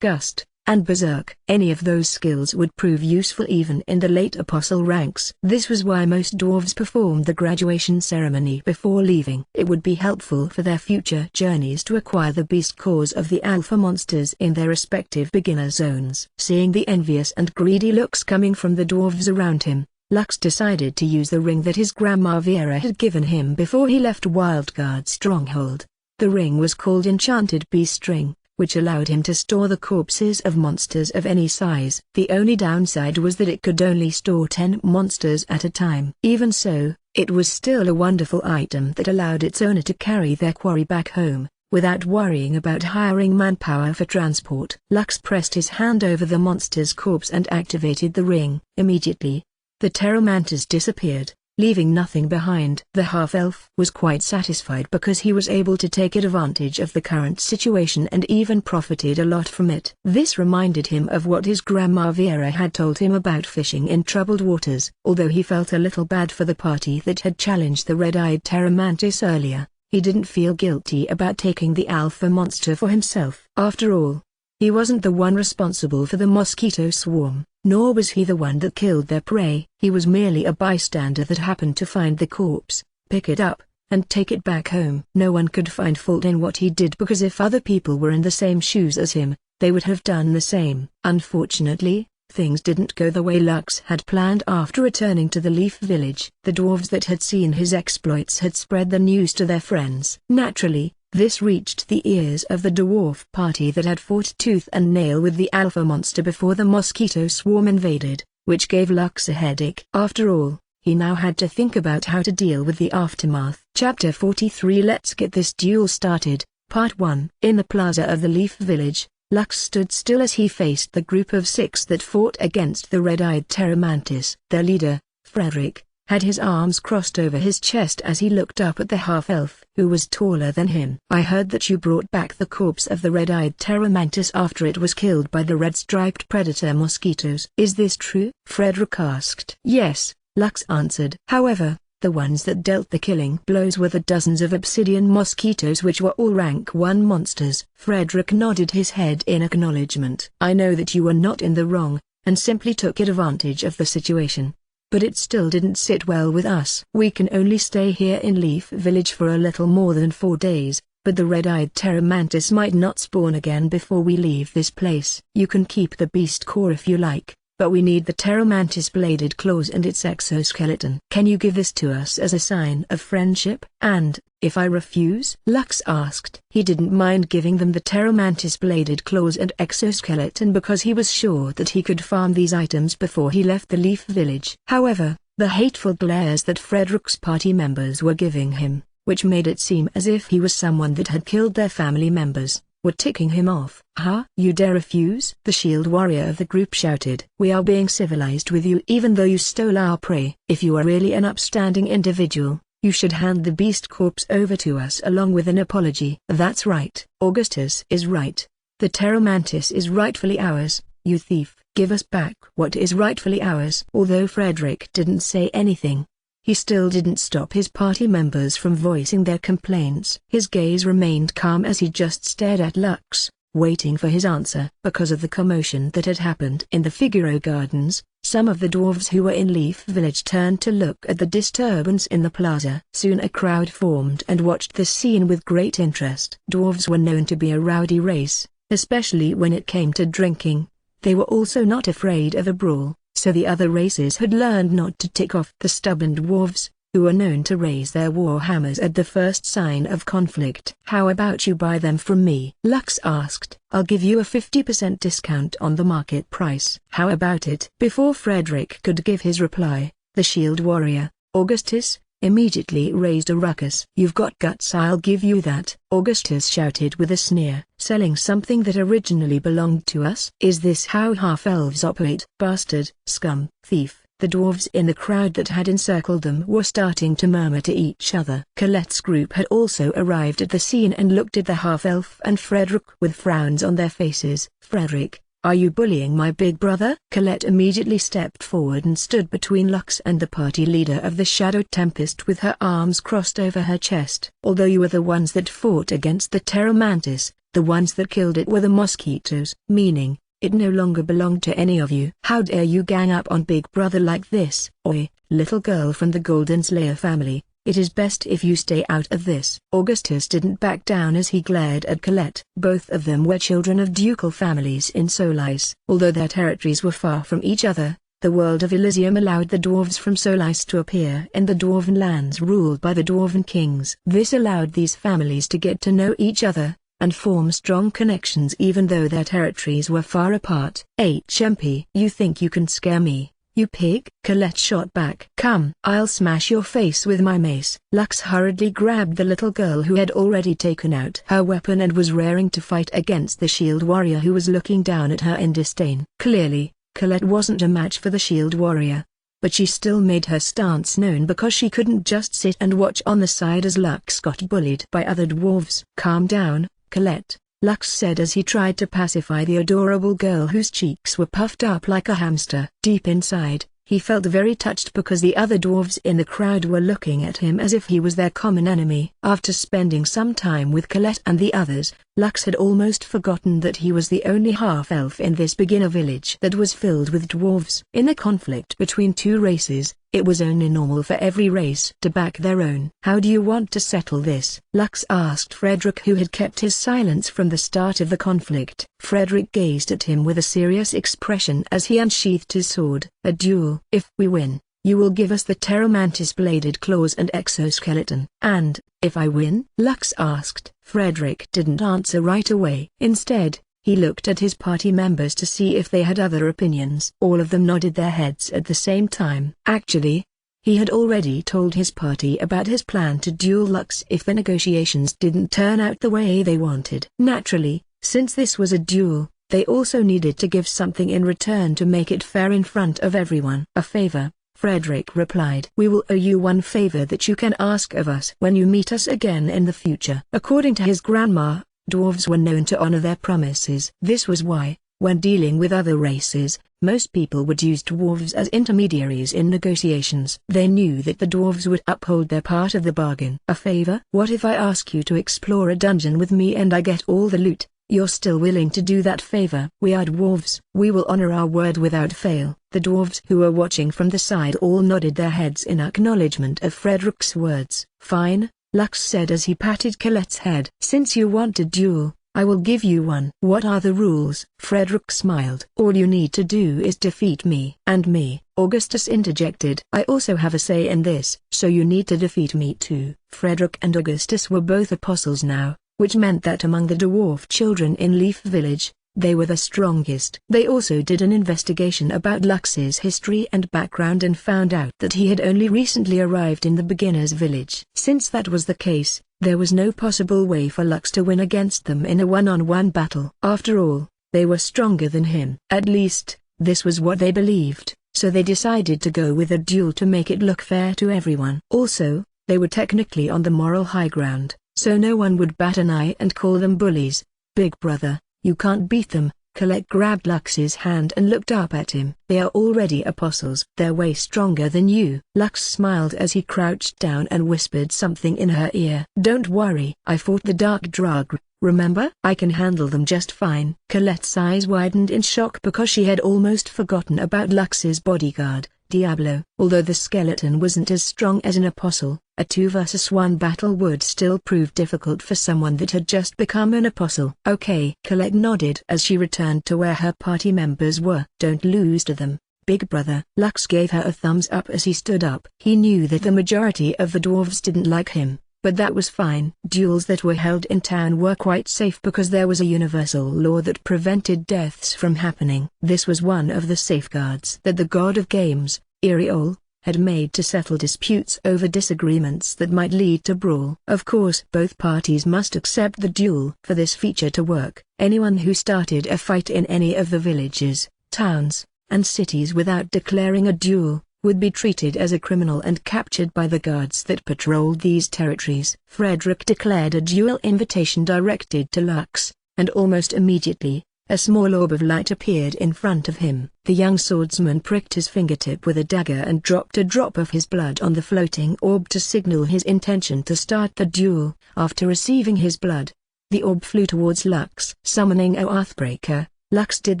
[SPEAKER 1] Gust, and Berserk. Any of those skills would prove useful even in the late apostle ranks. This was why most dwarves performed the graduation ceremony before leaving. It would be helpful for their future journeys to acquire the beast cores of the alpha monsters in their respective beginner zones. Seeing the envious and greedy looks coming from the dwarves around him, Lux decided to use the ring that his grandma Vera had given him before he left Wildguard Stronghold. The ring was called Enchanted Beast Ring, which allowed him to store the corpses of monsters of any size. The only downside was that it could only store 10 monsters at a time. Even so, it was still a wonderful item that allowed its owner to carry their quarry back home, without worrying about hiring manpower for transport. Lux pressed his hand over the monster's corpse and activated the ring. Immediately, the pteromantis disappeared, leaving nothing behind. The half-elf was quite satisfied because he was able to take advantage of the current situation and even profited a lot from it. This reminded him of what his grandma Vera had told him about fishing in troubled waters. Although he felt a little bad for the party that had challenged the red-eyed pteromantis earlier, he didn't feel guilty about taking the alpha monster for himself. After all, he wasn't the one responsible for the mosquito swarm, nor was he the one that killed their prey. He was merely a bystander that happened to find the corpse, pick it up, and take it back home. No one could find fault in what he did because if other people were in the same shoes as him, they would have done the same. Unfortunately, things didn't go the way Lux had planned after returning to the Leaf Village. The dwarves that had seen his exploits had spread the news to their friends. Naturally, this reached the ears of the dwarf party that had fought tooth and nail with the alpha monster before the mosquito swarm invaded, which gave Lux a headache. After all, he now had to think about how to deal with the aftermath. Chapter 43 Let's get this duel started, Part 1. In the plaza of the Leaf Village, Lux stood still as he faced the group of 6 that fought against the red-eyed pteromantis. Their leader, Frederick, had his arms crossed over his chest as he looked up at the half-elf, who was taller than him. I heard that you brought back the corpse of the red-eyed pteromantis after it was killed by the red-striped predator mosquitoes. Is this true? Frederick asked. Yes, Lux answered. However, the ones that dealt the killing blows were the dozens of obsidian mosquitoes which were all rank 1 monsters. Frederick nodded his head in acknowledgement. I know that you were not in the wrong, and simply took advantage of the situation. But it still didn't sit well with us. We can only stay here in Leaf Village for a little more than 4 days, but the red-eyed pteromantis might not spawn again before we leave this place. You can keep the beast core if you like, but we need the pteromantis bladed claws and its exoskeleton. Can you give this to us as a sign of friendship? And, if I refuse? Lux asked. He didn't mind giving them the pteromantis bladed claws and exoskeleton because he was sure that he could farm these items before he left the Leaf Village. However, the hateful glares that Frederick's party members were giving him, which made it seem as if he was someone that had killed their family members, were ticking him off. Huh? You dare refuse? The shield warrior of the group shouted. We are being civilized with you even though you stole our prey. If you are really an upstanding individual, you should hand the beast corpse over to us along with an apology. That's right. Augustus is right. The pteromantis is rightfully ours, you thief. Give us back what is rightfully ours. Although Frederick didn't say anything, he still didn't stop his party members from voicing their complaints. His gaze remained calm as he just stared at Lux, waiting for his answer. Because of the commotion that had happened in the Figaro Gardens, some of the dwarves who were in Leaf Village turned to look at the disturbance in the plaza. Soon a crowd formed and watched this scene with great interest. Dwarves were known to be a rowdy race, especially when it came to drinking. They were also not afraid of a brawl, so the other races had learned not to tick off the stubborn dwarves, who were known to raise their war hammers at the first sign of conflict. "How about you buy them from me?" Lux asked. "I'll give you a 50% discount on the market price." "How about it?" Before Frederick could give his reply, the shield warrior, Augustus, immediately raised a ruckus. "You've got guts, I'll give you that," Augustus shouted with a sneer. "Selling something that originally belonged to us? Is this how half-elves operate?" "Bastard, scum, thief." The dwarves in the crowd that had encircled them were starting to murmur to each other. Colette's group had also arrived at the scene and looked at the half-elf and Frederick with frowns on their faces. "Frederick, are you bullying my big brother?" Colette immediately stepped forward and stood between Lux and the party leader of the Shadow Tempest with her arms crossed over her chest. "Although you were the ones that fought against the Terror Mantis, the ones that killed it were the mosquitoes. Meaning, it no longer belonged to any of you. How dare you gang up on Big Brother like this?" "Oi, little girl from the Golden Slayer family, it is best if you stay out of this." Augustus didn't back down as he glared at Colette. Both of them were children of ducal families in Solis. Although their territories were far from each other, the world of Elysium allowed the dwarves from Solis to appear in the dwarven lands ruled by the dwarven kings. This allowed these families to get to know each other and form strong connections even though their territories were far apart. "HMP, you think you can scare me, you pig?" Colette shot back. "Come, I'll smash your face with my mace." Lux hurriedly grabbed the little girl who had already taken out her weapon and was raring to fight against the shield warrior who was looking down at her in disdain. Clearly, Colette wasn't a match for the shield warrior, but she still made her stance known because she couldn't just sit and watch on the side as Lux got bullied by other dwarves. "Calm down, Colette," Lux said as he tried to pacify the adorable girl whose cheeks were puffed up like a hamster. Deep inside, he felt very touched because the other dwarves in the crowd were looking at him as if he was their common enemy. After spending some time with Colette and the others, Lux had almost forgotten that he was the only half-elf in this beginner village that was filled with dwarves. In a conflict between two races, it was only normal for every race to back their own. "How do you want to settle this?" Lux asked Frederick, who had kept his silence from the start of the conflict. Frederick gazed at him with a serious expression as he unsheathed his sword. "A duel. If we win, you will give us the Terror Mantis bladed claws and exoskeleton." "And, if I win?" Lux asked. Frederick didn't answer right away. Instead, he looked at his party members to see if they had other opinions. All of them nodded their heads at the same time. Actually, he had already told his party about his plan to duel Lux if the negotiations didn't turn out the way they wanted. Naturally, since this was a duel, they also needed to give something in return to make it fair in front of everyone. "A favor," Frederick replied. "We will owe you one favor that you can ask of us when you meet us again in the future." According to his grandma, dwarves were known to honor their promises. This was why, when dealing with other races, most people would use dwarves as intermediaries in negotiations. They knew that the dwarves would uphold their part of the bargain. "A favor? What if I ask you to explore a dungeon with me and I get all the loot? You're still willing to do that favor?" "We are dwarves. We will honor our word without fail." The dwarves who were watching from the side all nodded their heads in acknowledgement of Frederick's words. "Fine," Lux said as he patted Colette's head. "Since you want a duel, I will give you one." "What are the rules?" Frederick smiled. "All you need to do is defeat me." "And me," Augustus interjected. "I also have a say in this." "So you need to defeat me too." Frederick and Augustus were both apostles now, which meant that among the dwarf children in Leaf Village, they were the strongest. They also did an investigation about Lux's history and background and found out that he had only recently arrived in the beginner's village. Since that was the case, there was no possible way for Lux to win against them in a one-on-one battle. After all, they were stronger than him. At least, this was what they believed, so they decided to go with a duel to make it look fair to everyone. Also, they were technically on the moral high ground, so no one would bat an eye and call them bullies. "Big brother, you can't beat them." Colette grabbed Lux's hand and looked up at him. "They are already apostles. They're way stronger than you." Lux smiled as he crouched down and whispered something in her ear. "Don't worry. I fought the dark drug remember? I can handle them just fine. Colette's eyes widened in shock because she had almost forgotten about Lux's bodyguard, Diablo. Although the skeleton wasn't as strong as an apostle, a 2 versus 1 battle would still prove difficult for someone that had just become an apostle. Okay. Colette nodded as she returned to where her party members were. Don't lose to them, big brother. Lux gave her a thumbs up as he stood up. He knew that the majority of the dwarves didn't like him, but that was fine. Duels that were held in town were quite safe because there was a universal law that prevented deaths from happening. This was one of the safeguards that the god of games, Elyon, had made to settle disputes over disagreements that might lead to brawl. Of course, both parties must accept the duel. For this feature to work, anyone who started a fight in any of the villages, towns, and cities without declaring a duel, would be treated as a criminal and captured by the guards that patrolled these territories. Frederick declared a duel invitation directed to Lux, and almost immediately, a small orb of light appeared in front of him. The young swordsman pricked his fingertip with a dagger and dropped a drop of his blood on the floating orb to signal his intention to start the duel. After receiving his blood, the orb flew towards Lux. Summoning a Earthbreaker, Lux did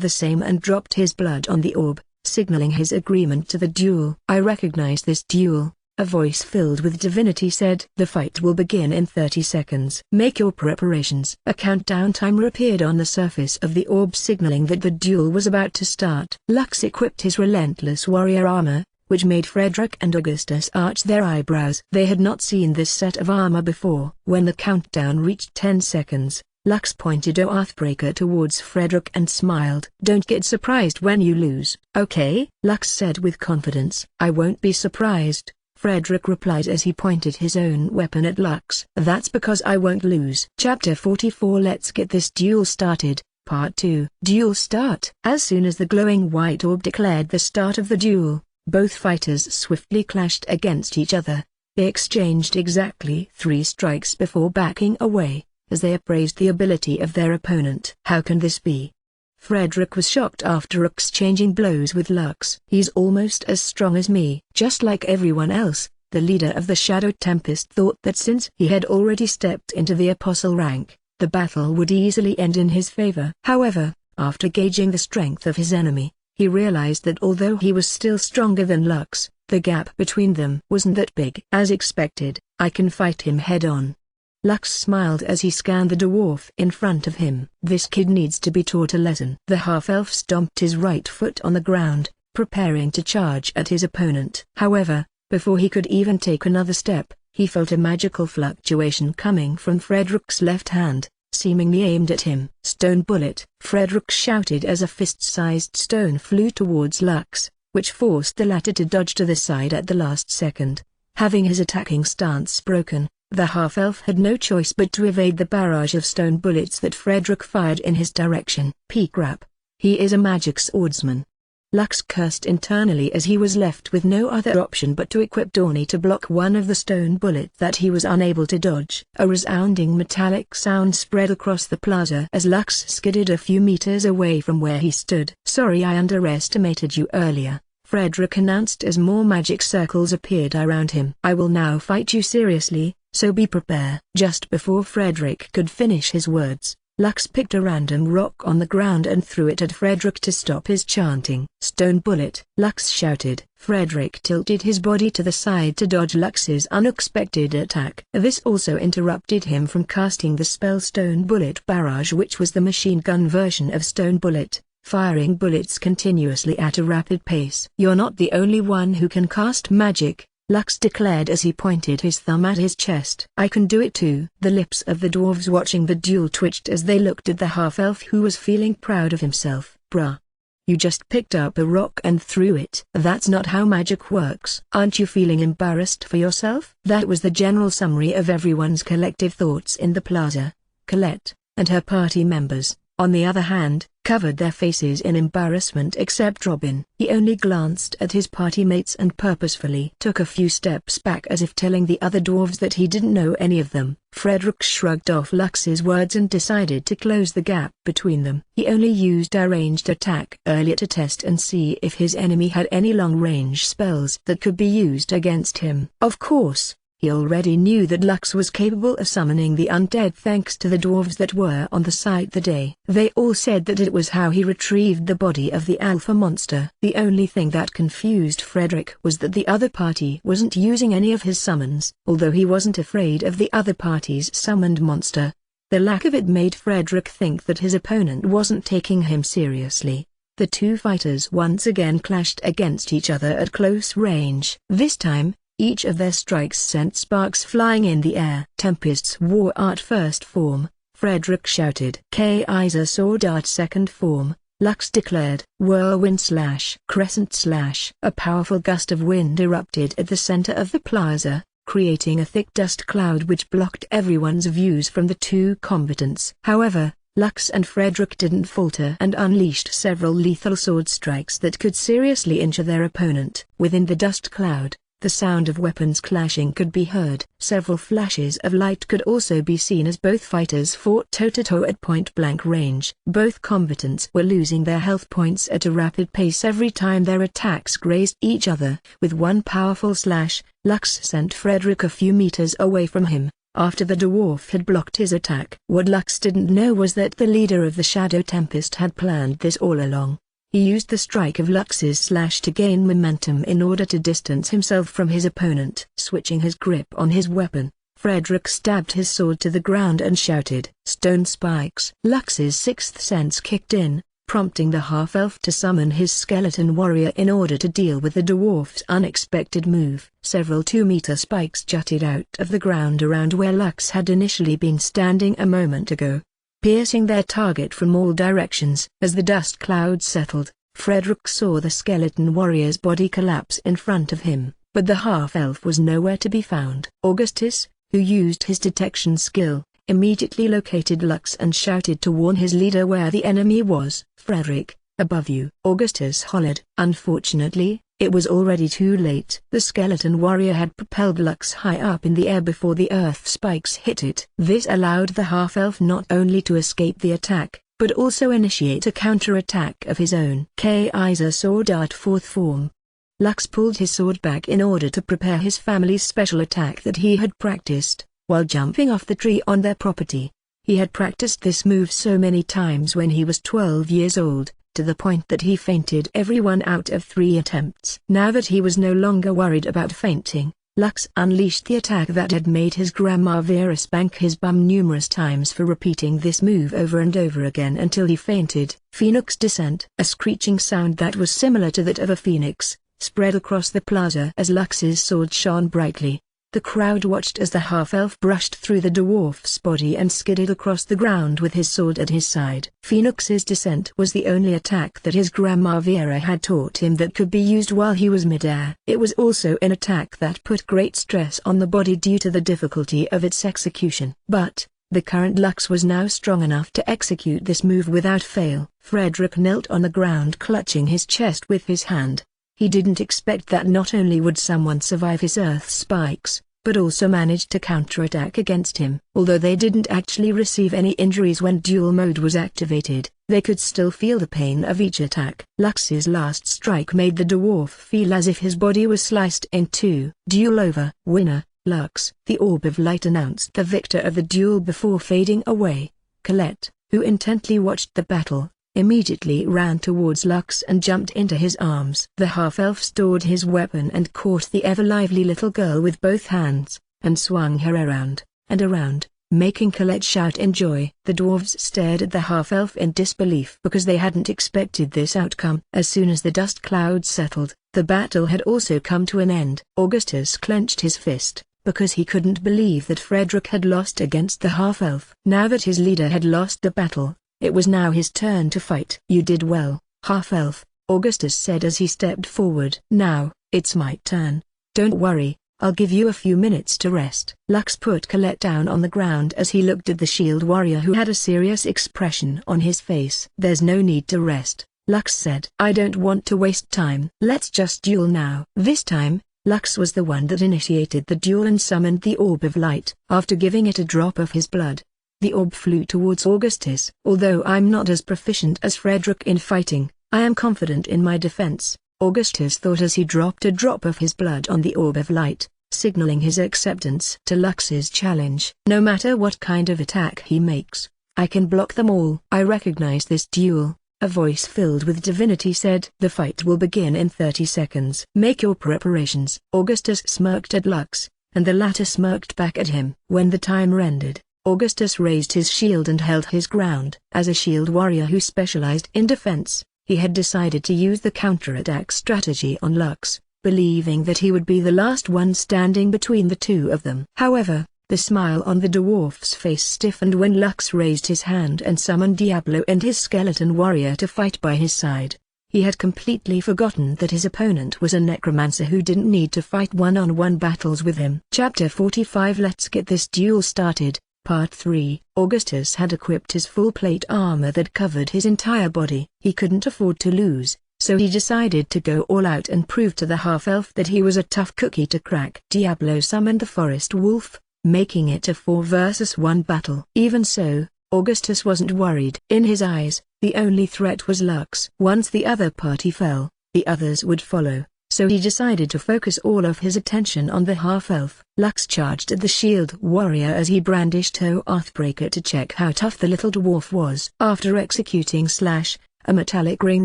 [SPEAKER 1] the same and dropped his blood on the orb, signaling his agreement to the duel. I recognize this duel, a voice filled with divinity said. The fight will begin in 30 seconds. Make your preparations. A countdown timer appeared on the surface of the orb signaling that the duel was about to start. Lux equipped his relentless warrior armor, which made Frederick and Augustus arch their eyebrows. They had not seen this set of armor before. When the countdown reached 10 seconds, Lux pointed a Earthbreaker towards Frederick and smiled. Don't get surprised when you lose. Okay? Lux said with confidence. I won't be surprised, Frederick replied as he pointed his own weapon at Lux. That's because I won't lose. Chapter 44. Let's get this duel started, Part 2. Duel start. As soon as the glowing white orb declared the start of the duel, both fighters swiftly clashed against each other. They exchanged exactly 3 strikes before backing away, as they appraised the ability of their opponent. How can this be? Frederick was shocked after exchanging blows with Lux. He's almost as strong as me. Just like everyone else, the leader of the Shadow Tempest thought that since he had already stepped into the apostle rank, the battle would easily end in his favor. However, after gauging the strength of his enemy, he realized that although he was still stronger than Lux, the gap between them wasn't that big. As expected, I can fight him head-on. Lux smiled as he scanned the dwarf in front of him. This kid needs to be taught a lesson. The half-elf stomped his right foot on the ground, preparing to charge at his opponent. However, before he could even take another step, he felt a magical fluctuation coming from Frederick's left hand, seemingly aimed at him. Stone bullet! Frederick shouted as a fist-sized stone flew towards Lux, which forced the latter to dodge to the side at the last second. Having his attacking stance broken, the half-elf had no choice but to evade the barrage of stone bullets that Frederick fired in his direction. Crap! He is a magic swordsman. Lux cursed internally as he was left with no other option but to equip Dorney to block one of the stone bullets that he was unable to dodge. A resounding metallic sound spread across the plaza as Lux skidded a few meters away from where he stood. Sorry I underestimated you earlier, Frederick announced as more magic circles appeared around him. I will now fight you seriously, so be prepared. Just before Frederick could finish his words, Lux picked a random rock on the ground and threw it at Frederick to stop his chanting. Stone bullet! Lux shouted. Frederick tilted his body to the side to dodge Lux's unexpected attack. This also interrupted him from casting the spell Stone Bullet Barrage, which was the machine gun version of Stone Bullet, firing bullets continuously at a rapid pace. You're not the only one who can cast magic, Lux declared as he pointed his thumb at his chest. I can do it too. The lips of the dwarves watching the duel twitched as they looked at the half-elf who was feeling proud of himself. Bruh. You just picked up a rock and threw it. That's not how magic works. Aren't you feeling embarrassed for yourself? That was the general summary of everyone's collective thoughts in the plaza. Colette, and her party members, on the other hand, covered their faces in embarrassment except Robin. He only glanced at his party mates and purposefully took a few steps back as if telling the other dwarves that he didn't know any of them. Frederick shrugged off Lux's words and decided to close the gap between them. He only used a ranged attack earlier to test and see if his enemy had any long-range spells that could be used against him. Of course, He already knew that Lux was capable of summoning the undead thanks to the dwarves that were on the site that day. They all said that it was how he retrieved the body of the alpha monster. The only thing that confused Frederick was that the other party wasn't using any of his summons. Although he wasn't afraid of the other party's summoned monster, the lack of it made Frederick think that his opponent wasn't taking him seriously. The two fighters once again clashed against each other at close range. This time, each of their strikes sent sparks flying in the air. Tempest's War Art first form, Frederick shouted. Kaiser Sword Art second form, Lux declared. Whirlwind slash Crescent slash. A powerful gust of wind erupted at the center of the plaza, creating a thick dust cloud which blocked everyone's views from the two combatants. However, Lux and Frederick didn't falter and unleashed several lethal sword strikes that could seriously injure their opponent. Within the dust cloud, the sound of weapons clashing could be heard. Several flashes of light could also be seen as both fighters fought toe-to-toe at point-blank range. Both combatants were losing their health points at a rapid pace every time their attacks grazed each other. With one powerful slash, Lux sent Frederick a few meters away from him, after the dwarf had blocked his attack. What Lux didn't know was that the leader of the Shadow Tempest had planned this all along. He used the strike of Lux's slash to gain momentum in order to distance himself from his opponent. Switching his grip on his weapon, Frederick stabbed his sword to the ground and shouted, "Stone spikes!" Lux's sixth sense kicked in, prompting the half-elf to summon his skeleton warrior in order to deal with the dwarf's unexpected move. Several 2-meter spikes jutted out of the ground around where Lux had initially been standing a moment ago, piercing their target from all directions. As the dust cloud settled, Frederick saw the skeleton warrior's body collapse in front of him, but the half-elf was nowhere to be found. Augustus, who used his detection skill, immediately located Lux and shouted to warn his leader where the enemy was. "Frederick, above you!" Augustus hollered. Unfortunately, it was already too late. The skeleton warrior had propelled Lux high up in the air before the earth spikes hit it. This allowed the half-elf not only to escape the attack, but also initiate a counter-attack of his own. Kaiser Sword Art fourth form. Lux pulled his sword back in order to prepare his family's special attack that he had practiced while jumping off the tree on their property. He had practiced this move so many times when he was 12 years old, to the point that he fainted every 1 out of 3 attempts. Now that he was no longer worried about fainting, Lux unleashed the attack that had made his grandma Vera spank his bum numerous times for repeating this move over and over again until he fainted. Phoenix Descent. A screeching sound that was similar to that of a phoenix spread across the plaza as Lux's sword shone brightly. The crowd watched as the half-elf brushed through the dwarf's body and skidded across the ground with his sword at his side. Phoenix's Descent was the only attack that his grandma Vera had taught him that could be used while he was mid-air. It was also an attack that put great stress on the body due to the difficulty of its execution. But the current Lux was now strong enough to execute this move without fail. Frederick knelt on the ground clutching his chest with his hand. He didn't expect that not only would someone survive his earth spikes, but also managed to counterattack against him. Although they didn't actually receive any injuries when duel mode was activated, they could still feel the pain of each attack. Lux's last strike made the dwarf feel as if his body was sliced in two. Duel over. Winner, Lux. The orb of light announced the victor of the duel before fading away. Colette, who intently watched the battle, immediately ran towards Lux and jumped into his arms. The half-elf stored his weapon and caught the ever-lively little girl with both hands, and swung her around and around, making Colette shout in joy. The dwarves stared at the half-elf in disbelief because they hadn't expected this outcome. As soon as the dust cloud settled, the battle had also come to an end. Augustus clenched his fist, because he couldn't believe that Frederick had lost against the half-elf. Now that his leader had lost the battle, it was now his turn to fight. "You did well, half-elf," Augustus said as he stepped forward. "Now, it's my turn. Don't worry, I'll give you a few minutes to rest." Lux put Colette down on the ground as he looked at the shield warrior who had a serious expression on his face. "There's no need to rest," Lux said. "I don't want to waste time. Let's just duel now." This time, Lux was the one that initiated the duel and summoned the orb of light. After giving it a drop of his blood, the orb flew towards Augustus. "Although I'm not as proficient as Frederick in fighting, I am confident in my defense," Augustus thought as he dropped a drop of his blood on the orb of light. signaling his acceptance to Lux's challenge. "No matter what kind of attack he makes, I can block them all." "I recognize this duel," a voice filled with divinity said. "The fight will begin in 30 seconds. Make your preparations." Augustus smirked at Lux, and the latter smirked back at him. When the timer ended, Augustus raised his shield and held his ground. As a shield warrior who specialized in defense, he had decided to use the counterattack strategy on Lux, believing that he would be the last one standing between the two of them. However, the smile on the dwarf's face stiffened when Lux raised his hand and summoned Diablo and his skeleton warrior to fight by his side. He had completely forgotten that his opponent was a necromancer who didn't need to fight one-on-one battles with him. Chapter 45. Let's get this duel started. Part 3. Augustus had equipped his full plate armor that covered his entire body. He couldn't afford to lose, so he decided to go all out and prove to the half-elf that he was a tough cookie to crack. Diablo summoned the forest wolf, making it a 4 versus 1 battle. Even so, Augustus wasn't worried. In his eyes, the only threat was Lux. Once the other party fell, the others would follow, so he decided to focus all of his attention on the half-elf. Lux charged at the shield warrior as he brandished Earthbreaker to check how tough the little dwarf was. After executing Slash, a metallic ring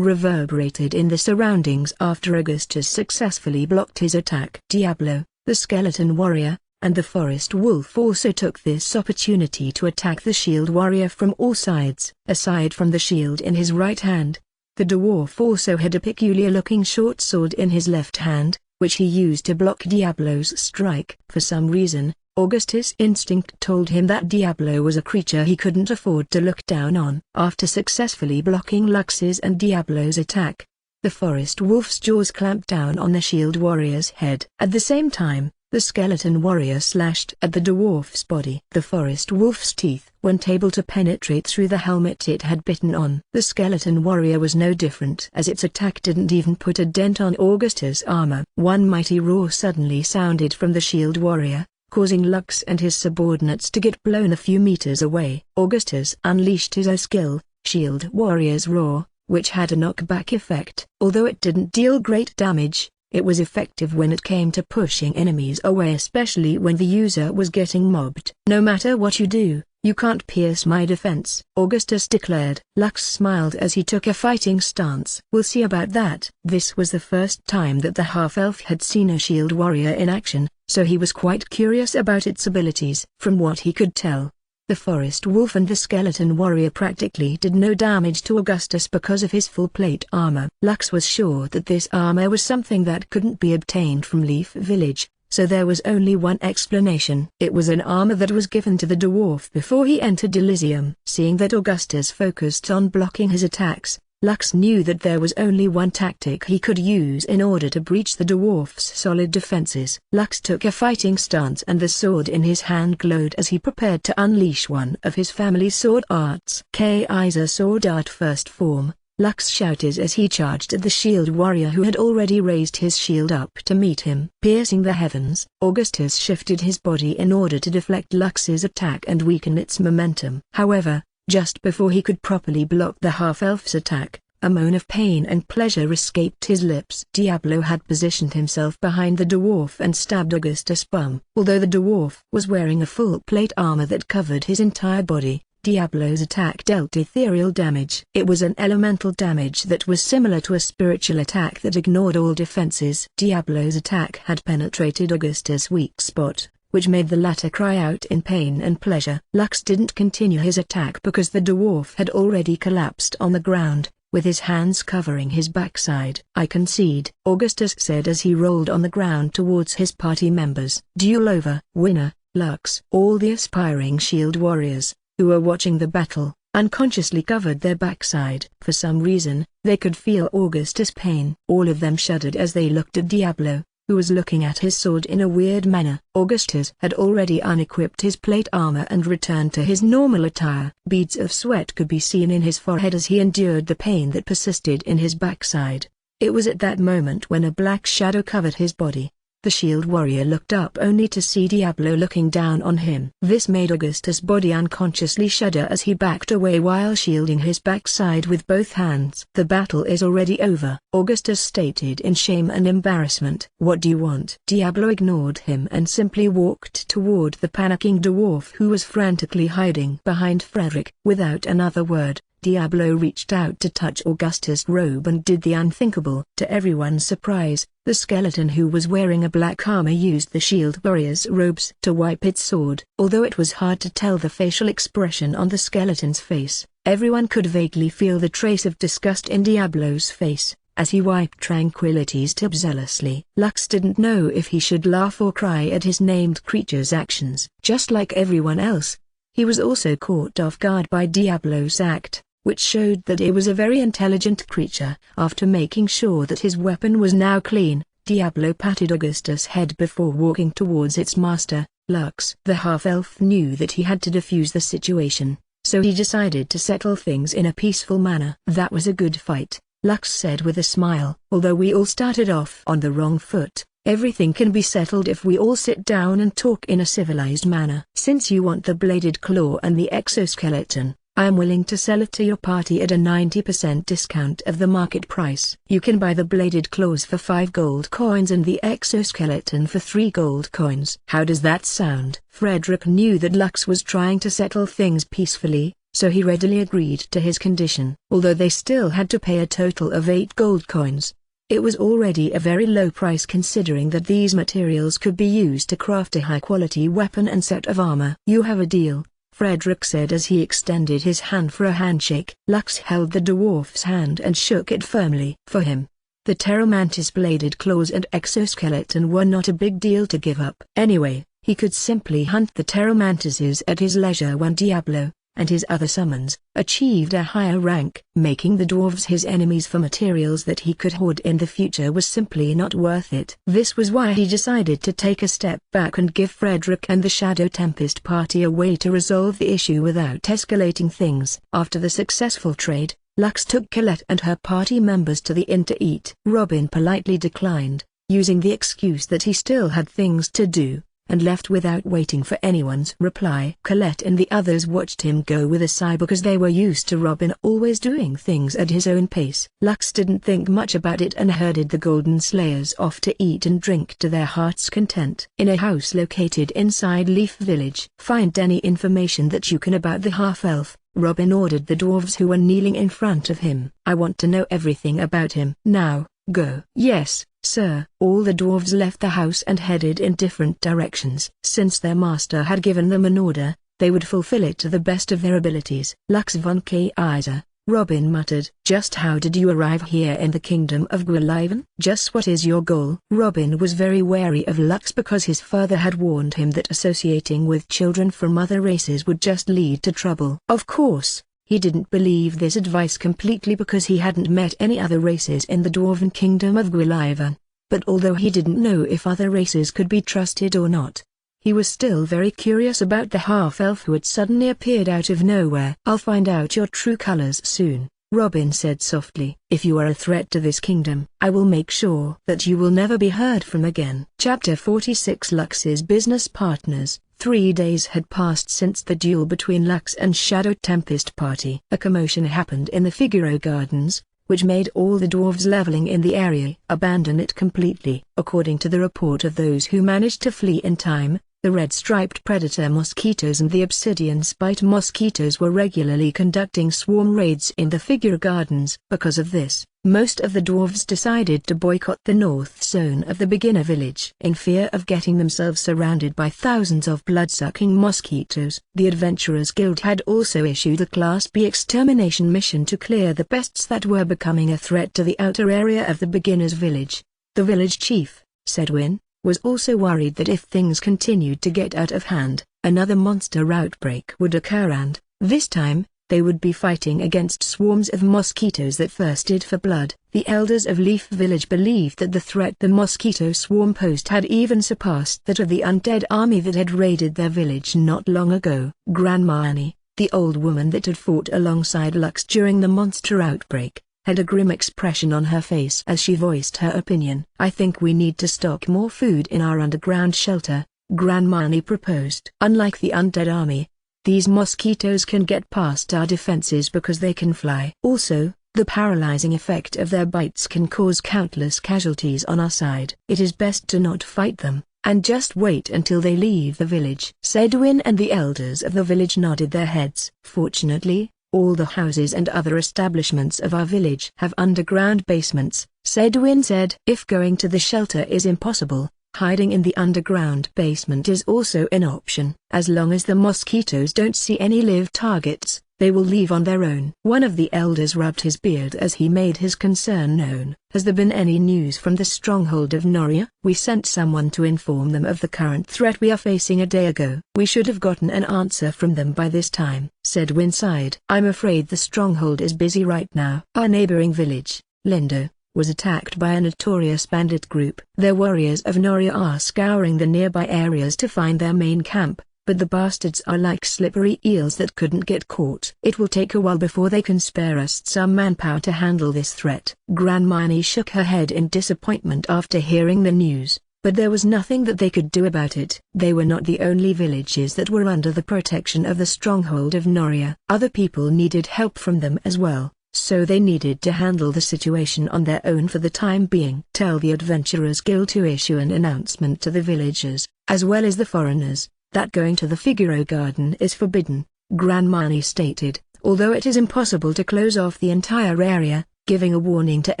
[SPEAKER 1] reverberated in the surroundings after Augustus successfully blocked his attack. Diablo, the skeleton warrior, and the forest wolf also took this opportunity to attack the shield warrior from all sides. Aside from the shield in his right hand, the dwarf also had a peculiar-looking short sword in his left hand, which he used to block Diablo's strike. For some reason, Augustus' instinct told him that Diablo was a creature he couldn't afford to look down on. After successfully blocking Lux's and Diablo's attack, the forest wolf's jaws clamped down on the shield warrior's head. At the same time, the skeleton warrior slashed at the dwarf's body. The forest wolf's teeth weren't able to penetrate through the helmet it had bitten on. The skeleton warrior was no different, as its attack didn't even put a dent on Augustus' armor. One mighty roar suddenly sounded from the shield warrior, causing Lux and his subordinates to get blown a few meters away. Augustus unleashed his skill, Shield Warrior's Roar, which had a knockback effect. Although it didn't deal great damage, it was effective when it came to pushing enemies away, especially when the user was getting mobbed. "No matter what you do, you can't pierce my defense," Augustus declared. Lux smiled as he took a fighting stance. "We'll see about that." This was the first time that the half-elf had seen a shield warrior in action, so he was quite curious about its abilities. From what he could tell, the forest wolf and the skeleton warrior practically did no damage to Augustus because of his full plate armor. Lux was sure that this armor was something that couldn't be obtained from Leaf Village, so there was only one explanation. It was an armor that was given to the dwarf before he entered Elysium. Seeing that Augustus focused on blocking his attacks, Lux knew that there was only one tactic he could use in order to breach the dwarf's solid defenses. Lux took a fighting stance and the sword in his hand glowed as he prepared to unleash one of his family's sword arts. Kaiser Sword Art First Form, Lux shouted as he charged at the shield warrior who had already raised his shield up to meet him. Piercing the heavens, Augustus shifted his body in order to deflect Lux's attack and weaken its momentum. However, just before he could properly block the half-elf's attack, a moan of pain and pleasure escaped his lips. Diablo had positioned himself behind the dwarf and stabbed Augustus' bum. Although the dwarf was wearing a full plate armor that covered his entire body, Diablo's attack dealt ethereal damage. It was an elemental damage that was similar to a spiritual attack that ignored all defenses. Diablo's attack had penetrated Augustus' weak spot, which made the latter cry out in pain and pleasure. Lux didn't continue his attack because the dwarf had already collapsed on the ground, with his hands covering his backside. "I concede," Augustus said as he rolled on the ground towards his party members. "Duel over." "Winner, Lux." All the aspiring shield warriors, who were watching the battle, unconsciously covered their backside. For some reason, they could feel Augustus' pain. All of them shuddered as they looked at Diablo, who was looking at his sword in a weird manner. Augustus had already unequipped his plate armor and returned to his normal attire. Beads of sweat could be seen in his forehead as he endured the pain that persisted in his backside. It was at that moment when a black shadow covered his body. The shield warrior looked up only to see Diablo looking down on him. This made Augustus' body unconsciously shudder as he backed away while shielding his backside with both hands. "The battle is already over," Augustus stated in shame and embarrassment. "What do you want?" Diablo ignored him and simply walked toward the panicking dwarf who was frantically hiding behind Frederick. Without another word, Diablo reached out to touch Augustus' robe and did the unthinkable. To everyone's surprise, the skeleton who was wearing a black armor used the shield warrior's robes to wipe its sword. Although it was hard to tell the facial expression on the skeleton's face, everyone could vaguely feel the trace of disgust in Diablo's face, as he wiped Tranquility's tip zealously. Lux didn't know if he should laugh or cry at his named creature's actions. Just like everyone else, he was also caught off guard by Diablo's act, which showed that it was a very intelligent creature. After making sure that his weapon was now clean, Diablo patted Augustus' head before walking towards its master, Lux. The half-elf knew that he had to defuse the situation, so he decided to settle things in a peaceful manner. "That was a good fight," Lux said with a smile. "Although we all started off on the wrong foot, everything can be settled if we all sit down and talk in a civilized manner. Since you want the bladed claw and the exoskeleton, I am willing to sell it to your party at a 90% discount of the market price. You can buy the bladed claws for 5 gold coins and the exoskeleton for 3 gold coins. How does that sound?" Frederick knew that Lux was trying to settle things peacefully, so he readily agreed to his condition. Although they still had to pay a total of 8 gold coins, it was already a very low price considering that these materials could be used to craft a high-quality weapon and set of armor. "You have a deal," Frederick said as he extended his hand for a handshake. Lux held the dwarf's hand and shook it firmly. For him, the Pteromantis' bladed claws and exoskeleton were not a big deal to give up. Anyway, he could simply hunt the Pteromantises at his leisure when Diablo, and his other summons, achieved a higher rank. Making the dwarves his enemies for materials that he could hoard in the future was simply not worth it. This was why he decided to take a step back and give Frederick and the Shadow Tempest party a way to resolve the issue without escalating things. After the successful trade, Lux took Colette and her party members to the inn to eat. Robin politely declined, using the excuse that he still had things to do, and left without waiting for anyone's reply. Colette and the others watched him go with a sigh because they were used to Robin always doing things at his own pace. Lux didn't think much about it and herded the Golden Slayers off to eat and drink to their heart's content. In a house located inside Leaf Village. "Find any information that you can about the half-elf," Robin ordered the dwarves who were kneeling in front of him. "I want to know everything about him." "Now, go." "Yes, sir." All the dwarves left the house and headed in different directions. Since their master had given them an order, they would fulfill it to the best of their abilities. "Lux von Kaiser," Robin muttered. "Just how did you arrive here in the kingdom of Gwiliven? Just what is your goal?" Robin was very wary of Lux because his father had warned him that associating with children from other races would just lead to trouble. Of course, he didn't believe this advice completely because he hadn't met any other races in the Dwarven kingdom of Gwiliven, but although he didn't know if other races could be trusted or not, he was still very curious about the half-elf who had suddenly appeared out of nowhere. "I'll find out your true colors soon," Robin said softly. "If you are a threat to this kingdom, I will make sure that you will never be heard from again." Chapter 46 Lux's Business Partners. 3 days had passed since the duel between Lux and Shadow Tempest party. A commotion happened in the Figaro Gardens, which made all the dwarves leveling in the area abandon it completely. According to the report of those who managed to flee in time, the red-striped predator mosquitoes and the obsidian-spiked mosquitoes were regularly conducting swarm raids in the Figaro Gardens. Because of this, most of the dwarves decided to boycott the north zone of the beginner village. In fear of getting themselves surrounded by thousands of blood-sucking mosquitoes, the Adventurers Guild had also issued a Class B extermination mission to clear the pests that were becoming a threat to the outer area of the beginner's village. The village chief, Sedwin, was also worried that if things continued to get out of hand, another monster outbreak would occur and, this time, they would be fighting against swarms of mosquitoes that thirsted for blood. The elders of Leaf Village believed that the threat the mosquito swarm posed had even surpassed that of the undead army that had raided their village not long ago. Grandma Annie, the old woman that had fought alongside Lux during the monster outbreak, had a grim expression on her face as she voiced her opinion. "I think we need to stock more food in our underground shelter," Grandmani proposed. "Unlike the undead army, these mosquitoes can get past our defenses because they can fly. Also, the paralyzing effect of their bites can cause countless casualties on our side. It is best to not fight them, and just wait until they leave the village." Sedwin and the elders of the village nodded their heads. "Fortunately, all the houses and other establishments of our village have underground basements," Sedwin said. "If going to the shelter is impossible, hiding in the underground basement is also an option. As long as the mosquitoes don't see any live targets, they will leave on their own." One of the elders rubbed his beard as he made his concern known. "Has there been any news from the stronghold of Noria?" "We sent someone to inform them of the current threat we are facing a day ago. We should have gotten an answer from them by this time," Sedwin sighed. "I'm afraid the stronghold is busy right now." Our neighboring village, Lindo, was attacked by a notorious bandit group. Their warriors of Noria are scouring the nearby areas to find their main camp, but the bastards are like slippery eels that couldn't get caught. "It will take a while before they can spare us some manpower to handle this threat." Grandmani shook her head in disappointment after hearing the news, but there was nothing that they could do about it. They were not the only villages that were under the protection of the stronghold of Noria. Other people needed help from them as well, so they needed to handle the situation on their own for the time being. "Tell the Adventurers Guild to issue an announcement to the villagers, as well as the foreigners, that going to the Figaro Garden is forbidden," Grandmani stated. "Although it is impossible to close off the entire area, giving a warning to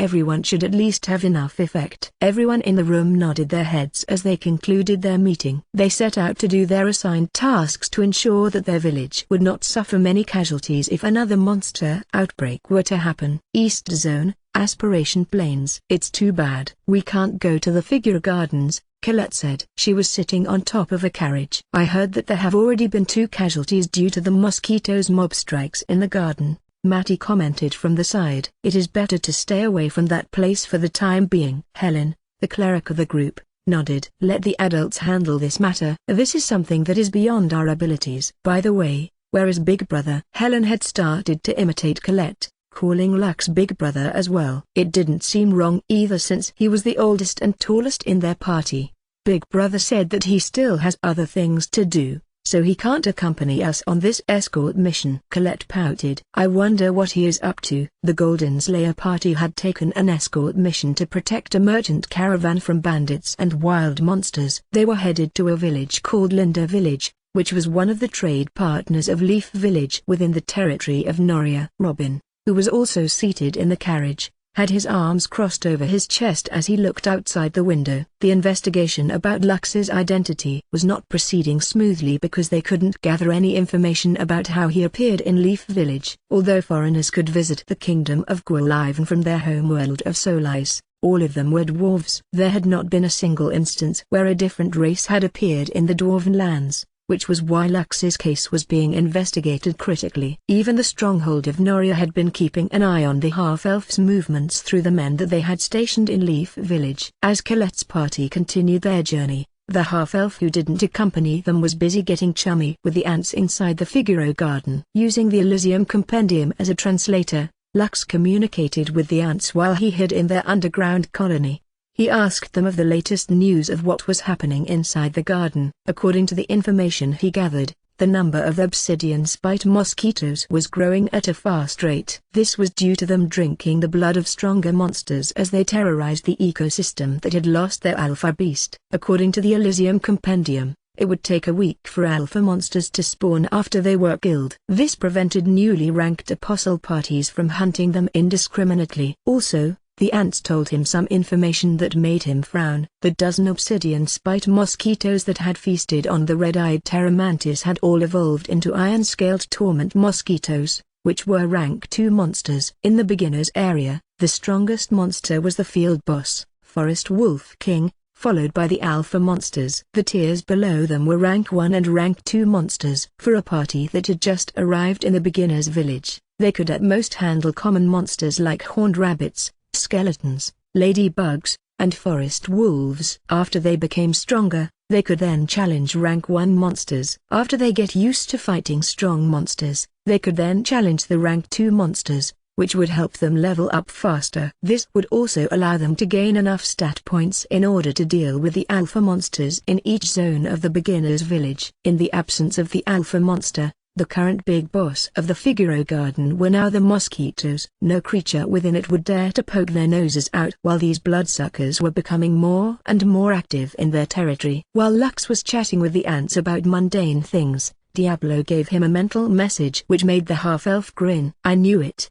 [SPEAKER 1] everyone should at least have enough effect." Everyone in the room nodded their heads as they concluded their meeting. They set out to do their assigned tasks to ensure that their village would not suffer many casualties if another monster outbreak were to happen. East Zone, Aspiration Plains. "It's too bad we can't go to the Figure Gardens," Colette said. She was sitting on top of a carriage. "I heard that there have already been 2 casualties due to the mosquitoes' mob strikes in the garden," Matty commented from the side. "It is better to stay away from that place for the time being." Helen, the cleric of the group, nodded. "Let the adults handle this matter. This is something that is beyond our abilities." "By the way, where is Big Brother?" Helen had started to imitate Colette, calling Lux Big Brother as well. It didn't seem wrong either since he was the oldest and tallest in their party. Big Brother said that he still has other things to do, so he can't accompany us on this escort mission. Colette pouted. "I wonder what he is up to." The Golden Slayer party had taken an escort mission to protect a merchant caravan from bandits and wild monsters. They were headed to a village called Linda Village, which was one of the trade partners of Leaf Village within the territory of Noria. Robin, who was also seated in the carriage, had his arms crossed over his chest as he looked outside the window. The investigation about Lux's identity was not proceeding smoothly because they couldn't gather any information about how he appeared in Leaf Village. Although foreigners could visit the kingdom of Gwaliven from their homeworld of Solis, all of them were dwarves. There had not been a single instance where a different race had appeared in the Dwarven lands, which was why Lux's case was being investigated critically. Even the stronghold of Noria had been keeping an eye on the half-elves' movements through the men that they had stationed in Leaf Village. As Colette's party continued their journey, the half-elf who didn't accompany them was busy getting chummy with the ants inside the Figaro Garden. Using the Elysium Compendium as a translator, Lux communicated with the ants while he hid in their underground colony. He asked them of the latest news of what was happening inside the garden. According to the information he gathered, the number of obsidian spite mosquitoes was growing at a fast rate. This was due to them drinking the blood of stronger monsters as they terrorized the ecosystem that had lost their alpha beast. According to the Elysium Compendium, it would take a week for alpha monsters to spawn after they were killed. This prevented newly ranked apostle parties from hunting them indiscriminately. Also, the ants told him some information that made him frown. The dozen obsidian spite mosquitoes that had feasted on the red-eyed Terramantis had all evolved into iron-scaled torment mosquitoes, which were rank 2 monsters. In the beginner's area, the strongest monster was the field boss, Forest Wolf King, followed by the alpha monsters. The tiers below them were rank 1 and rank 2 monsters. For a party that had just arrived in the beginner's village, they could at most handle common monsters like horned rabbits, skeletons, ladybugs, and forest wolves. After they became stronger, they could then challenge rank 1 monsters. After they get used to fighting strong monsters, they could then challenge the rank 2 monsters, which would help them level up faster. This would also allow them to gain enough stat points in order to deal with the alpha monsters in each zone of the beginner's village. In the absence of the alpha monster, the current big boss of the Figaro Garden were now the mosquitoes. No creature within it would dare to poke their noses out while these bloodsuckers were becoming more and more active in their territory. While Lux was chatting with the ants about mundane things, Diablo gave him a mental message which made the half-elf grin. "I knew it,"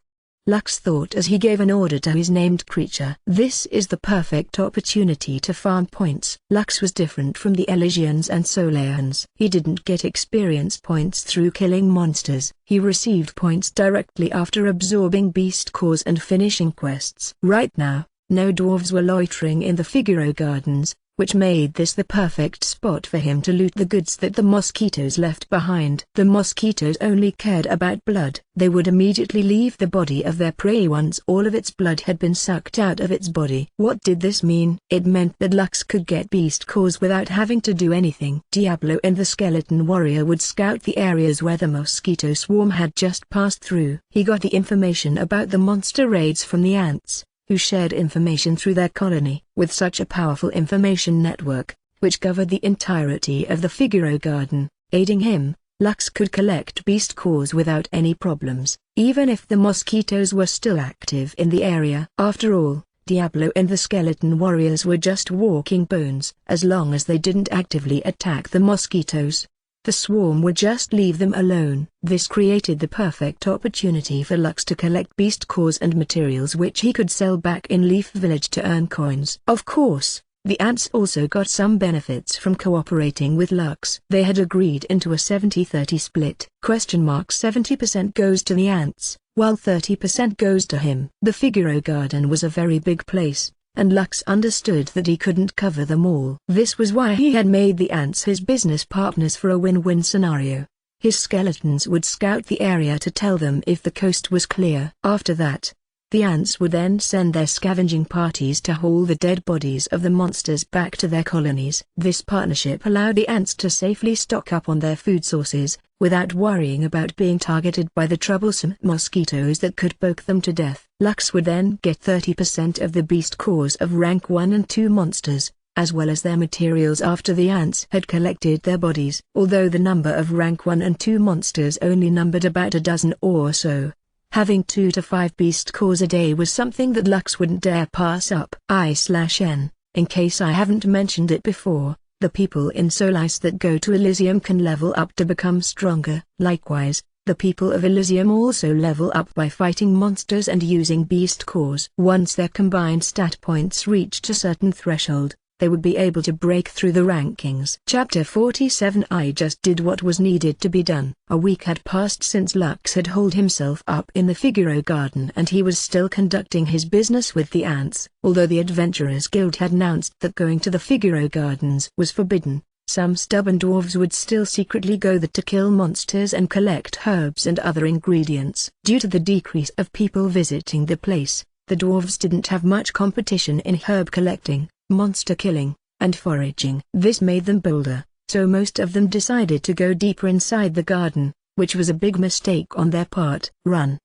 [SPEAKER 1] Lux thought as he gave an order to his named creature. "This is the perfect opportunity to farm points." Lux was different from the Elysians and Soleans. He didn't get experience points through killing monsters. He received points directly after absorbing beast cores and finishing quests. Right now, no dwarves were loitering in the Figaro Gardens, which made this the perfect spot for him to loot the goods that the mosquitoes left behind. The mosquitoes only cared about blood. They would immediately leave the body of their prey once all of its blood had been sucked out of its body. What did this mean? It meant that Lux could get beast cores without having to do anything. Diablo and the skeleton warrior would scout the areas where the mosquito swarm had just passed through. He got the information about the monster raids from the ants, who shared information through their colony. With such a powerful information network, which covered the entirety of the Figaro Garden, aiding him, Lux could collect beast cores without any problems, even if the mosquitoes were still active in the area. After all, Diablo and the skeleton warriors were just walking bones. As long as they didn't actively attack the mosquitoes, the swarm would just leave them alone. This created the perfect opportunity for Lux to collect beast cores and materials which he could sell back in Leaf Village to earn coins. Of course, the ants also got some benefits from cooperating with Lux. They had agreed into a 70-30 split. 70% goes to the ants, while 30% goes to him. The Figaro Garden was a very big place, and Lux understood that he couldn't cover them all. This was why he had made the ants his business partners for a win-win scenario. His skeletons would scout the area to tell them if the coast was clear. After that, the ants would then send their scavenging parties to haul the dead bodies of the monsters back to their colonies. This partnership allowed the ants to safely stock up on their food sources, without worrying about being targeted by the troublesome mosquitoes that could poke them to death. Lux would then get 30% of the beast cores of rank 1 and 2 monsters, as well as their materials after the ants had collected their bodies. Although the number of rank 1 and 2 monsters only numbered about a dozen or so, having 2 to 5 beast cores a day was something that Lux wouldn't dare pass up. I/N, in case I haven't mentioned it before, the people in Solis that go to Elysium can level up to become stronger. Likewise, the people of Elysium also level up by fighting monsters and using beast cores. Once their combined stat points reached a certain threshold, they would be able to break through the rankings. Chapter 47. I just did what was needed to be done. A week had passed since Lux had holed himself up in the Figaro Garden and he was still conducting his business with the ants. Although the Adventurers Guild had announced that going to the Figaro Gardens was forbidden, some stubborn dwarves would still secretly go there to kill monsters and collect herbs and other ingredients. Due to the decrease of people visiting the place, the dwarves didn't have much competition in herb collecting, monster killing, and foraging. This made them bolder, so most of them decided to go deeper inside the garden, which was a big mistake on their part.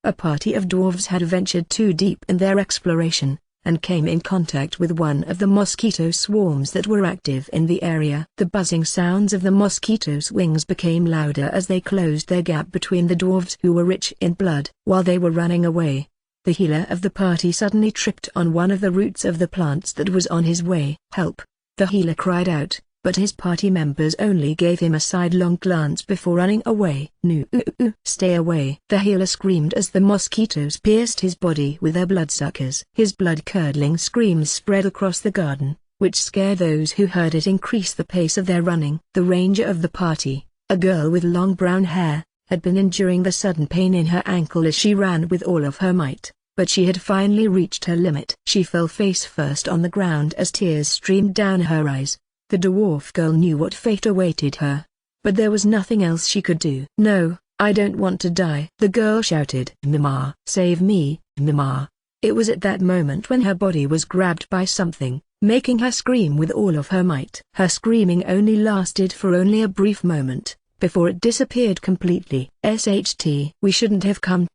[SPEAKER 1] A party of dwarves had ventured too deep in their exploration, and came in contact with one of the mosquito swarms that were active in the area. The buzzing sounds of the mosquitoes' wings became louder as they closed their gap between the dwarves who were rich in blood. While they were running away, the healer of the party suddenly tripped on one of the roots of the plants that was on his way. "Help!" the healer cried out, but his party members only gave him a sidelong glance before running away. "No, stay away!" the healer screamed as the mosquitoes pierced his body with their bloodsuckers. His blood-curdling screams spread across the garden, which scared those who heard it increase the pace of their running. The ranger of the party, a girl with long brown hair, had been enduring the sudden pain in her ankle as she ran with all of her might, but she had finally reached her limit. She fell face first on the ground as tears streamed down her eyes. The dwarf girl knew what fate awaited her, but there was nothing else she could do. "No, I don't want to die," the girl shouted. "Mima, save me, Mima." It was at that moment when her body was grabbed by something, making her scream with all of her might. Her screaming only lasted for only a brief moment, before it disappeared completely. "SHT, we shouldn't have come."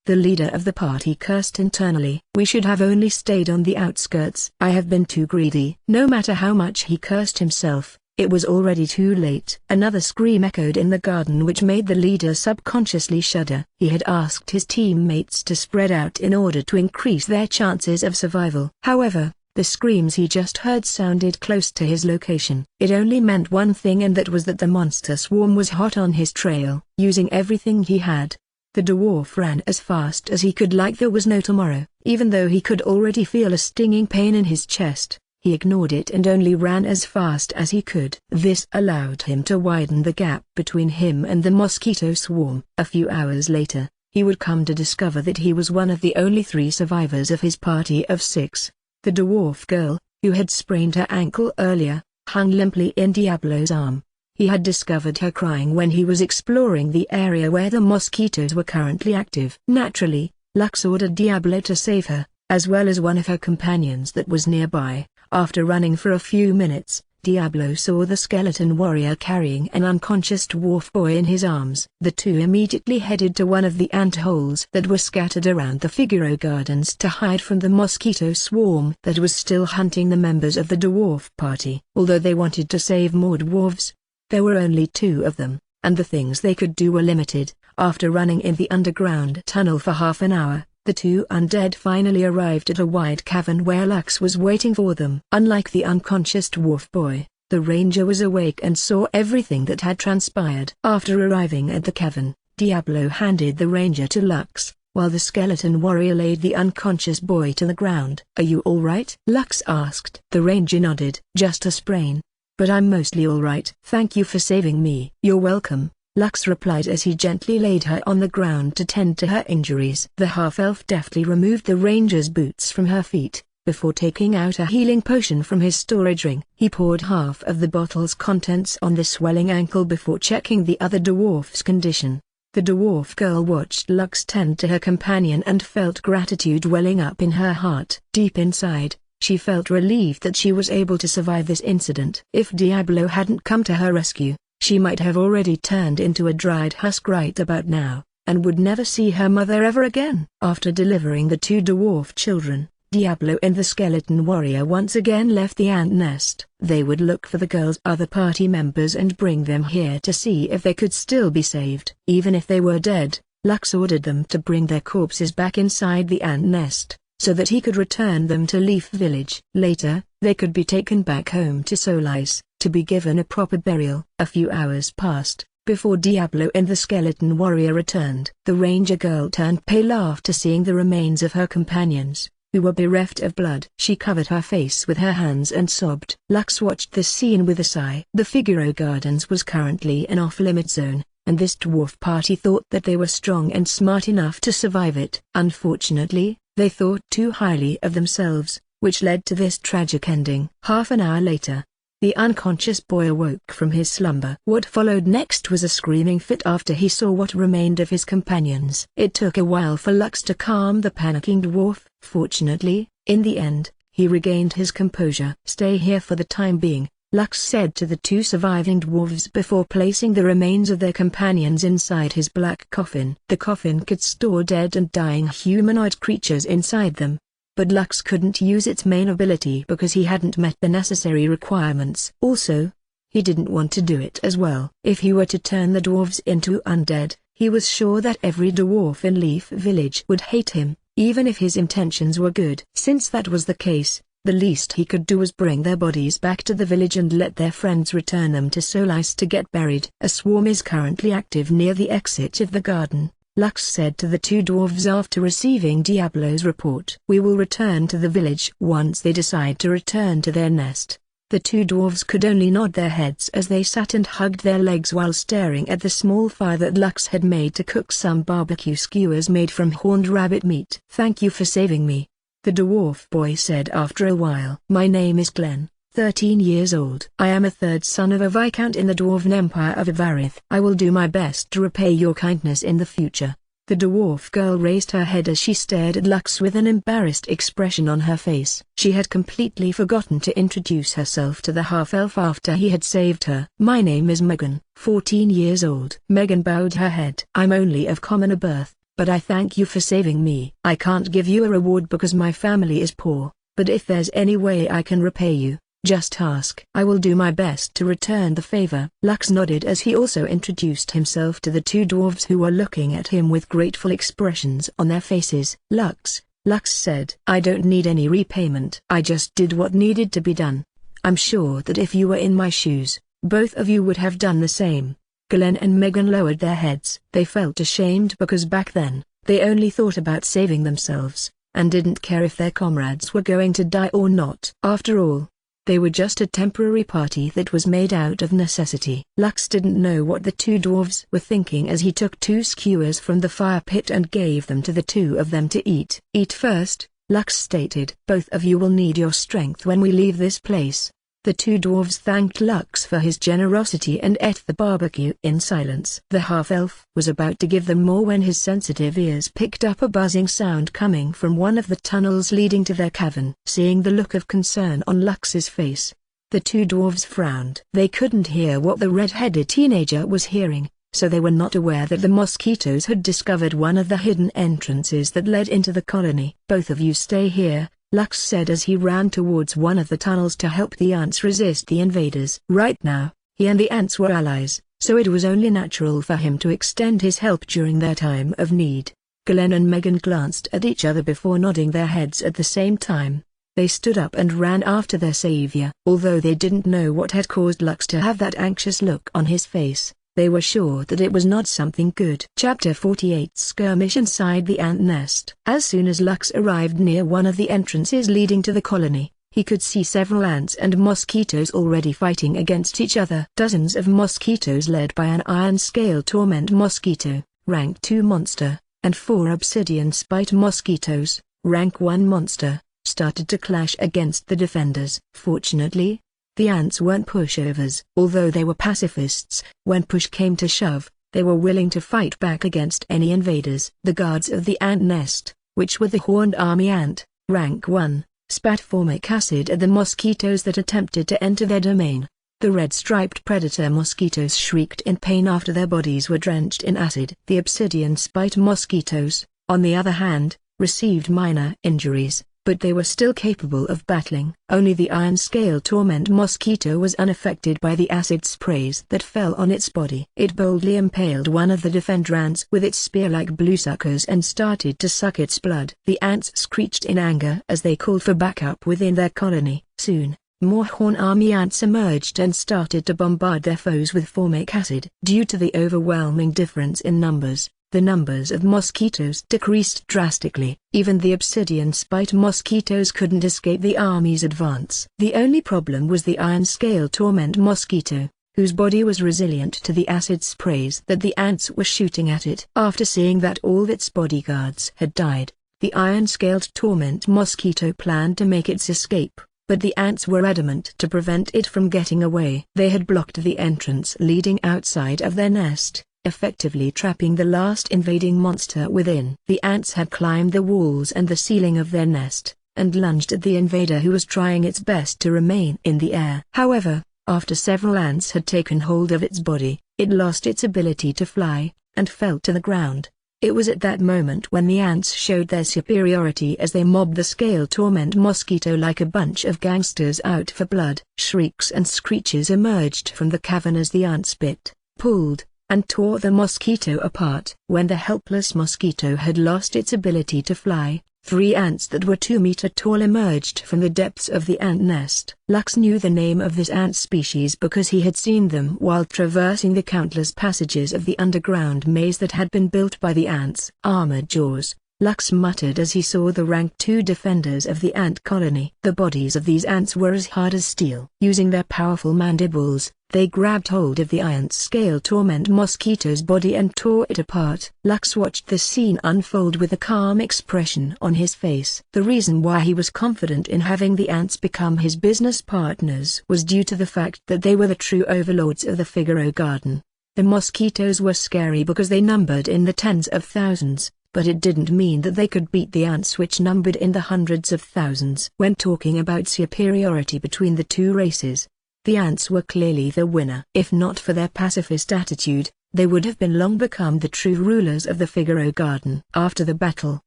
[SPEAKER 1] The leader of the party cursed internally. We should have only stayed on the outskirts. I have been too greedy. No matter how much he cursed himself, it was already too late. Another scream echoed in the garden which made the leader subconsciously shudder. He had asked his teammates to spread out in order to increase their chances of survival. However, the screams he just heard sounded close to his location. It only meant one thing, and that was that the monster swarm was hot on his trail. Using everything he had, the dwarf ran as fast as he could like there was no tomorrow. Even though he could already feel a stinging pain in his chest, he ignored it and only ran as fast as he could. This allowed him to widen the gap between him and the mosquito swarm. A few hours later, he would come to discover that he was one of the only 3 survivors of his party of 6. The dwarf girl, who had sprained her ankle earlier, hung limply in Diablo's arm. He had discovered her crying when he was exploring the area where the mosquitoes were currently active. Naturally, Lux ordered Diablo to save her, as well as one of her companions that was nearby. After running for a few minutes, Diablo saw the skeleton warrior carrying an unconscious dwarf boy in his arms. The two immediately headed to one of the ant holes that were scattered around the Figaro Gardens to hide from the mosquito swarm that was still hunting the members of the dwarf party. Although they wanted to save more dwarves, there were only 2 of them, and the things they could do were limited. After running in the underground tunnel for half an hour, the 2 undead finally arrived at a wide cavern where Lux was waiting for them. Unlike the unconscious dwarf boy, the ranger was awake and saw everything that had transpired. After arriving at the cavern, Diablo handed the ranger to Lux, while the skeleton warrior laid the unconscious boy to the ground. "Are you all right?" Lux asked. The ranger nodded. "Just a sprain, but I'm mostly all right." "Thank you for saving me." "You're welcome," Lux replied as he gently laid her on the ground to tend to her injuries. The half-elf deftly removed the ranger's boots from her feet, before taking out a healing potion from his storage ring. He poured half of the bottle's contents on the swelling ankle before checking the other dwarf's condition. The dwarf girl watched Lux tend to her companion and felt gratitude welling up in her heart. Deep inside, she felt relieved that she was able to survive this incident. If Diablo hadn't come to her rescue, she might have already turned into a dried husk right about now, and would never see her mother ever again. After delivering the 2 dwarf children, Diablo and the skeleton warrior once again left the ant nest. They would look for the girl's other party members and bring them here to see if they could still be saved. Even if they were dead, Lux ordered them to bring their corpses back inside the ant nest, so that he could return them to Leaf Village. Later, they could be taken back home to Solis, to be given a proper burial. A few hours passed, before Diablo and the skeleton warrior returned. The ranger girl turned pale after seeing the remains of her companions, who were bereft of blood. She covered her face with her hands and sobbed. Lux watched this scene with a sigh. The Figaro Gardens was currently an off-limit zone, and this dwarf party thought that they were strong and smart enough to survive it. Unfortunately, they thought too highly of themselves, which led to this tragic ending. Half an hour later, the unconscious boy awoke from his slumber. What followed next was a screaming fit after he saw what remained of his companions. It took a while for Lux to calm the panicking dwarf. Fortunately, in the end, he regained his composure. "Stay here for the time being," Lux said to the 2 surviving dwarves before placing the remains of their companions inside his black coffin. The coffin could store dead and dying humanoid creatures inside them, but Lux couldn't use its main ability because he hadn't met the necessary requirements. Also, he didn't want to do it as well. If he were to turn the dwarves into undead, he was sure that every dwarf in Leaf Village would hate him, even if his intentions were good. Since that was the case, the least he could do was bring their bodies back to the village and let their friends return them to Solis to get buried. "A swarm is currently active near the exit of the garden," Lux said to the 2 dwarves after receiving Diablo's report. "We will return to the village once they decide to return to their nest." The 2 dwarves could only nod their heads as they sat and hugged their legs while staring at the small fire that Lux had made to cook some barbecue skewers made from horned rabbit meat. "Thank you for saving me," the dwarf boy said after a while. "My name is Glenn, 13 years old. I am a 3rd son of a viscount in the Dwarven Empire of Avarith. I will do my best to repay your kindness in the future." The dwarf girl raised her head as she stared at Lux with an embarrassed expression on her face. She had completely forgotten to introduce herself to the half-elf after he had saved her. "My name is Megan, 14 years old." Megan bowed her head. "I'm only of commoner birth, but I thank you for saving me. I can't give you a reward because my family is poor, but if there's any way I can repay you, just ask. I will do my best to return the favor." Lux nodded as he also introduced himself to the two dwarves who were looking at him with grateful expressions on their faces. Lux said, "I don't need any repayment. I just did what needed to be done. I'm sure that if you were in my shoes, both of you would have done the same." Glenn and Megan lowered their heads. They felt ashamed because back then, they only thought about saving themselves, and didn't care if their comrades were going to die or not. After all, they were just a temporary party that was made out of necessity. Lux didn't know what the two dwarves were thinking as he took 2 skewers from the fire pit and gave them to the two of them to eat. "Eat first," Lux stated. "Both of you will need your strength when we leave this place." The two dwarves thanked Lux for his generosity and ate the barbecue in silence. The half-elf was about to give them more when his sensitive ears picked up a buzzing sound coming from one of the tunnels leading to their cavern. Seeing the look of concern on Lux's face, the two dwarves frowned. They couldn't hear what the red-headed teenager was hearing, so they were not aware that the mosquitoes had discovered one of the hidden entrances that led into the colony. "Both of you stay here," Lux said as he ran towards one of the tunnels to help the ants resist the invaders. Right now, he and the ants were allies, so it was only natural for him to extend his help during their time of need. Glenn and Megan glanced at each other before nodding their heads at the same time. They stood up and ran after their savior. Although they didn't know what had caused Lux to have that anxious look on his face, they were sure that it was not something good. Chapter 48 Skirmish Inside the Ant Nest. As soon as Lux arrived near one of the entrances leading to the colony, he could see several ants and mosquitoes already fighting against each other. Dozens of mosquitoes led by an iron-scale torment mosquito, rank 2 monster, and 4 obsidian spite mosquitoes, rank 1 monster, started to clash against the defenders. Fortunately, the ants weren't pushovers. Although they were pacifists, when push came to shove, they were willing to fight back against any invaders. The guards of the ant nest, which were the horned army ant, rank 1, spat formic acid at the mosquitoes that attempted to enter their domain. The red-striped predator mosquitoes shrieked in pain after their bodies were drenched in acid. The obsidian spite mosquitoes, on the other hand, received minor injuries, but they were still capable of battling. Only the iron-scale torment mosquito was unaffected by the acid sprays that fell on its body. It boldly impaled one of the defender ants with its spear-like bluesuckers and started to suck its blood. The ants screeched in anger as they called for backup within their colony. Soon, more horn army ants emerged and started to bombard their foes with formic acid. Due to the overwhelming difference in numbers, the numbers of mosquitoes decreased drastically. Even the obsidian spite mosquitoes couldn't escape the army's advance. The only problem was the iron-scale torment mosquito, whose body was resilient to the acid sprays that the ants were shooting at it. After seeing that all its bodyguards had died, the iron-scaled torment mosquito planned to make its escape, but the ants were adamant to prevent it from getting away. They had blocked the entrance leading outside of their nest, effectively trapping the last invading monster within. The ants had climbed the walls and the ceiling of their nest, and lunged at the invader who was trying its best to remain in the air. However, after several ants had taken hold of its body, it lost its ability to fly, and fell to the ground. It was at that moment when the ants showed their superiority as they mobbed the scale torment mosquito like a bunch of gangsters out for blood. Shrieks and screeches emerged from the cavern as the ants bit, pulled, and tore the mosquito apart. When the helpless mosquito had lost its ability to fly, 3 ants that were 2 meters tall emerged from the depths of the ant nest. Lux knew the name of this ant species because he had seen them while traversing the countless passages of the underground maze that had been built by the ants. Armored jaws, Lux muttered as he saw the rank 2 defenders of the ant colony. The bodies of these ants were as hard as steel. Using their powerful mandibles, they grabbed hold of the iron-scale torment mosquito's body and tore it apart. Lux watched the scene unfold with a calm expression on his face. The reason why he was confident in having the ants become his business partners was due to the fact that they were the true overlords of the Figaro Garden. The mosquitoes were scary because they numbered in the tens of thousands, but it didn't mean that they could beat the ants which numbered in the hundreds of thousands. When talking about superiority between the two races, the ants were clearly the winner. If not for their pacifist attitude, they would have been long become the true rulers of the Figaro Garden. After the battle,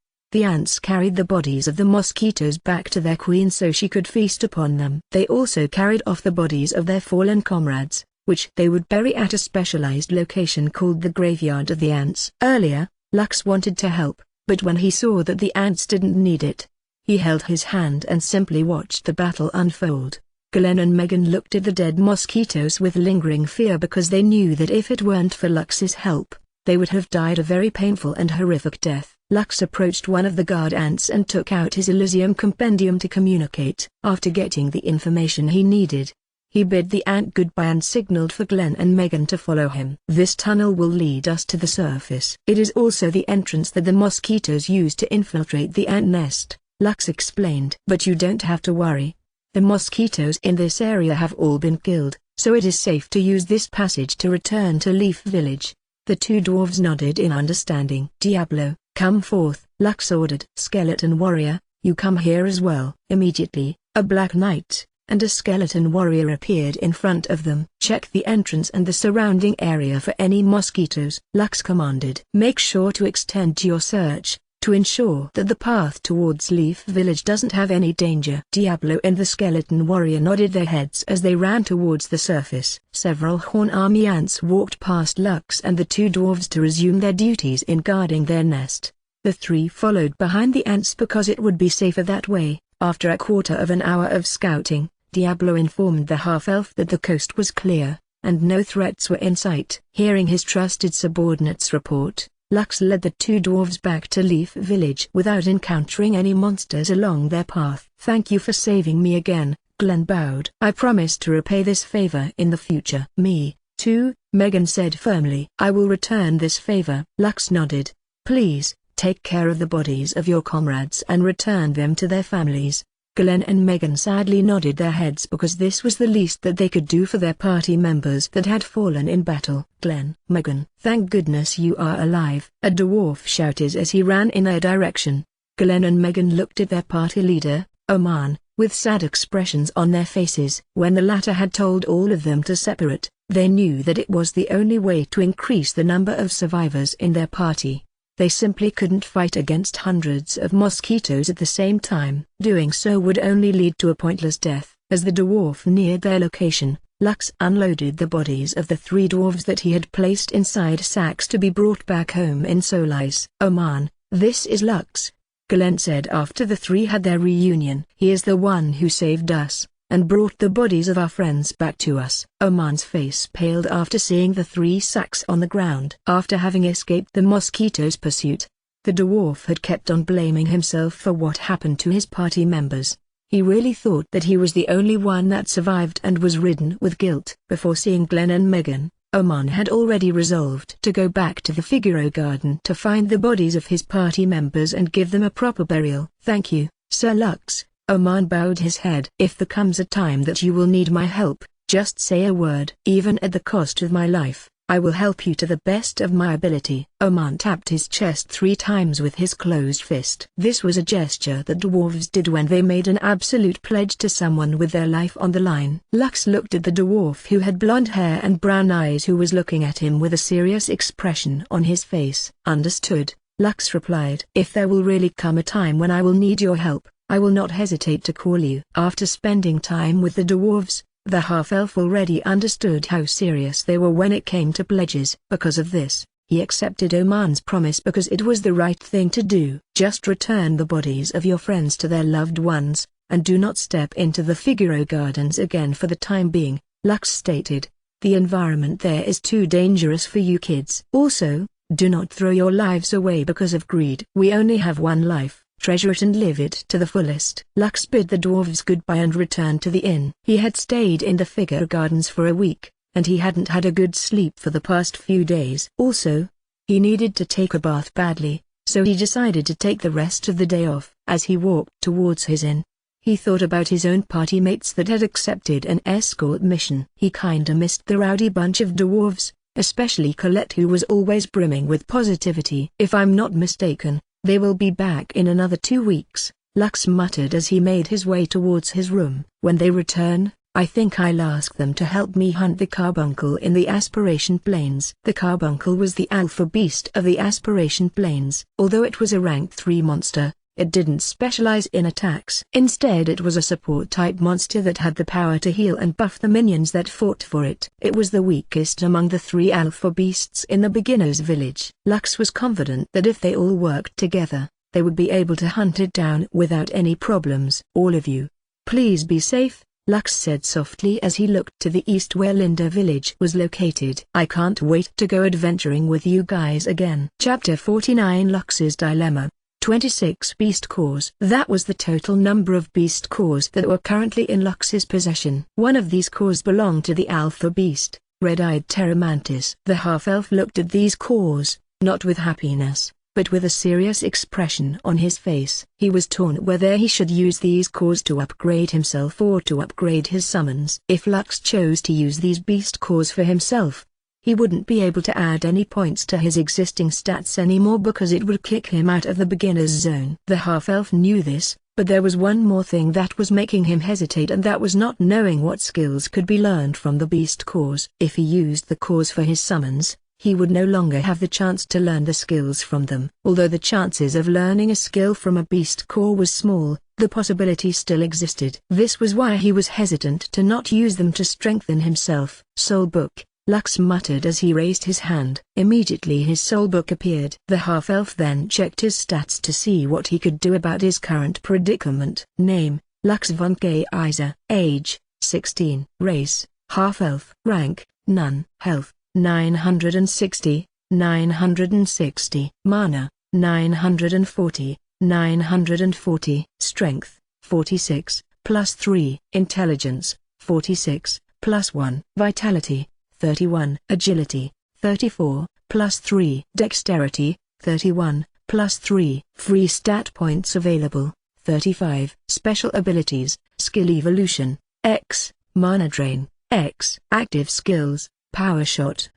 [SPEAKER 1] the ants carried the bodies of the mosquitoes back to their queen so she could feast upon them. They also carried off the bodies of their fallen comrades, which they would bury at a specialized location called the Graveyard of the Ants. Earlier, Lux wanted to help, but when he saw that the ants didn't need it, he held his hand and simply watched the battle unfold. Glenn and Megan looked at the dead mosquitoes with lingering fear because they knew that if it weren't for Lux's help, they would have died a very painful and horrific death. Lux approached one of the guard ants and took out his Elysium compendium to communicate. After getting the information he needed, he bid the ant goodbye and signaled for Glenn and Megan to follow him. This tunnel will lead us to the surface. It is also the entrance that the mosquitoes use to infiltrate the ant nest, Lux explained. But you don't have to worry. The mosquitoes in this area have all been killed, so it is safe to use this passage to return to Leaf Village. The two dwarves nodded in understanding. Diablo, come forth, Lux ordered. Skeleton warrior, you come here as well. Immediately, a black knight and a skeleton warrior appeared in front of them. Check the entrance and the surrounding area for any mosquitoes, Lux commanded. Make sure to extend your search, to ensure that the path towards Leaf Village doesn't have any danger. Diablo and the skeleton warrior nodded their heads as they ran towards the surface. Several Horn Army ants walked past Lux and the two dwarves to resume their duties in guarding their nest. The three followed behind the ants because it would be safer that way. After a quarter of an hour of scouting, Diablo informed the half-elf that the coast was clear, and no threats were in sight. Hearing his trusted subordinate's report, Lux led the two dwarves back to Leaf Village without encountering any monsters along their path. Thank you for saving me again, Glenn bowed. I promise to repay this favor in the future. Me, too, Megan said firmly. I will return this favor. Lux nodded. Please, take care of the bodies of your comrades and return them to their families. Glenn and Megan sadly nodded their heads because this was the least that they could do for their party members that had fallen in battle. Glenn, Megan, thank goodness you are alive, a dwarf shouted as he ran in their direction. Glenn and Megan looked at their party leader, Oman, with sad expressions on their faces. When the latter had told all of them to separate, they knew that it was the only way to increase the number of survivors in their party. They simply couldn't fight against hundreds of mosquitoes at the same time. Doing so would only lead to a pointless death. As the dwarf neared their location, Lux unloaded the bodies of the three dwarves that he had placed inside sacks to be brought back home in Solis. Oman, this is Lux, Glenn said after the three had their reunion. He is the one who saved us, and brought the bodies of our friends back to us. Oman's face paled after seeing the three sacks on the ground. After having escaped the mosquitoes' pursuit, the dwarf had kept on blaming himself for what happened to his party members. He really thought that he was the only one that survived and was ridden with guilt. Before seeing Glenn and Megan, Oman had already resolved to go back to the Figaro Garden to find the bodies of his party members and give them a proper burial. Thank you, Sir Lux. Oman bowed his head. If there comes a time that you will need my help, just say a word. Even at the cost of my life, I will help you to the best of my ability. Oman tapped his chest 3 times with his closed fist. This was a gesture that dwarves did when they made an absolute pledge to someone with their life on the line. Lux looked at the dwarf who had blonde hair and brown eyes who was looking at him with a serious expression on his face. Understood, Lux replied. If there will really come a time when I will need your help, I will not hesitate to call you. After spending time with the dwarves, the half-elf already understood how serious they were when it came to pledges. Because of this, he accepted Oman's promise because it was the right thing to do. Just return the bodies of your friends to their loved ones, and do not step into the Figaro Gardens again for the time being, Lux stated. The environment there is too dangerous for you kids. Also, do not throw your lives away because of greed. We only have one life. Treasure it and live it to the fullest. Lux bid the dwarves goodbye and returned to the inn. He had stayed in the Figaro Gardens for a week, and he hadn't had a good sleep for the past few days. Also, he needed to take a bath badly, so he decided to take the rest of the day off. As he walked towards his inn, he thought about his own party mates that had accepted an escort mission. He kinda missed the rowdy bunch of dwarves, especially Colette, who was always brimming with positivity. If I'm not mistaken, they will be back in another 2 weeks, Lux muttered as he made his way towards his room. When they return, I think I'll ask them to help me hunt the carbuncle in the aspiration planes. The carbuncle was the alpha beast of the aspiration planes. Although it was a rank 3 monster, it didn't specialize in attacks. Instead, it was a support-type monster that had the power to heal and buff the minions that fought for it. It was the weakest among the 3 alpha beasts in the beginner's village. Lux was confident that if they all worked together, they would be able to hunt it down without any problems. All of you, please be safe, Lux said softly as he looked to the east where Linda village was located. I can't wait to go adventuring with you guys again. Chapter 49 Lux's Dilemma. 26 beast cores. That was the total number of beast cores that were currently in Lux's possession. One of these cores belonged to the alpha beast, red-eyed Pteromantis. The half-elf looked at these cores, not with happiness, but with a serious expression on his face. He was torn whether he should use these cores to upgrade himself or to upgrade his summons. If Lux chose to use these beast cores for himself, he wouldn't be able to add any points to his existing stats anymore because it would kick him out of the beginner's zone. The half-elf knew this, but there was one more thing that was making him hesitate, and that was not knowing what skills could be learned from the beast cores. If he used the cores for his summons, he would no longer have the chance to learn the skills from them. Although the chances of learning a skill from a beast core was small, the possibility still existed. This was why he was hesitant to not use them to strengthen himself. Soul Book, Lux muttered as he raised his hand. Immediately his soul book appeared. The half-elf then checked his stats to see what he could do about his current predicament. Name, Lux von Kaiser. Age, 16. Race, half-elf. Rank, none. Health, 960, 960. Mana, 940, 940. Strength, 46, +3. Intelligence, 46, +1. Vitality, 31. Agility, 34, +3. Dexterity, 31, +3. Free stat points available, 35. Special abilities, Skill Evolution, X, Mana Drain, X. Active skills, Power Shot,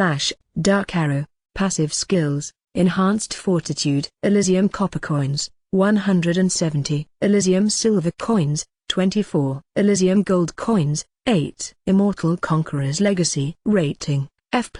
[SPEAKER 1] / Dark Arrow. Passive skills, Enhanced Fortitude. Elysium Copper Coins, 170. Elysium Silver Coins, 24. Elysium Gold Coins, 8. Immortal Conqueror's Legacy. Rating, F+.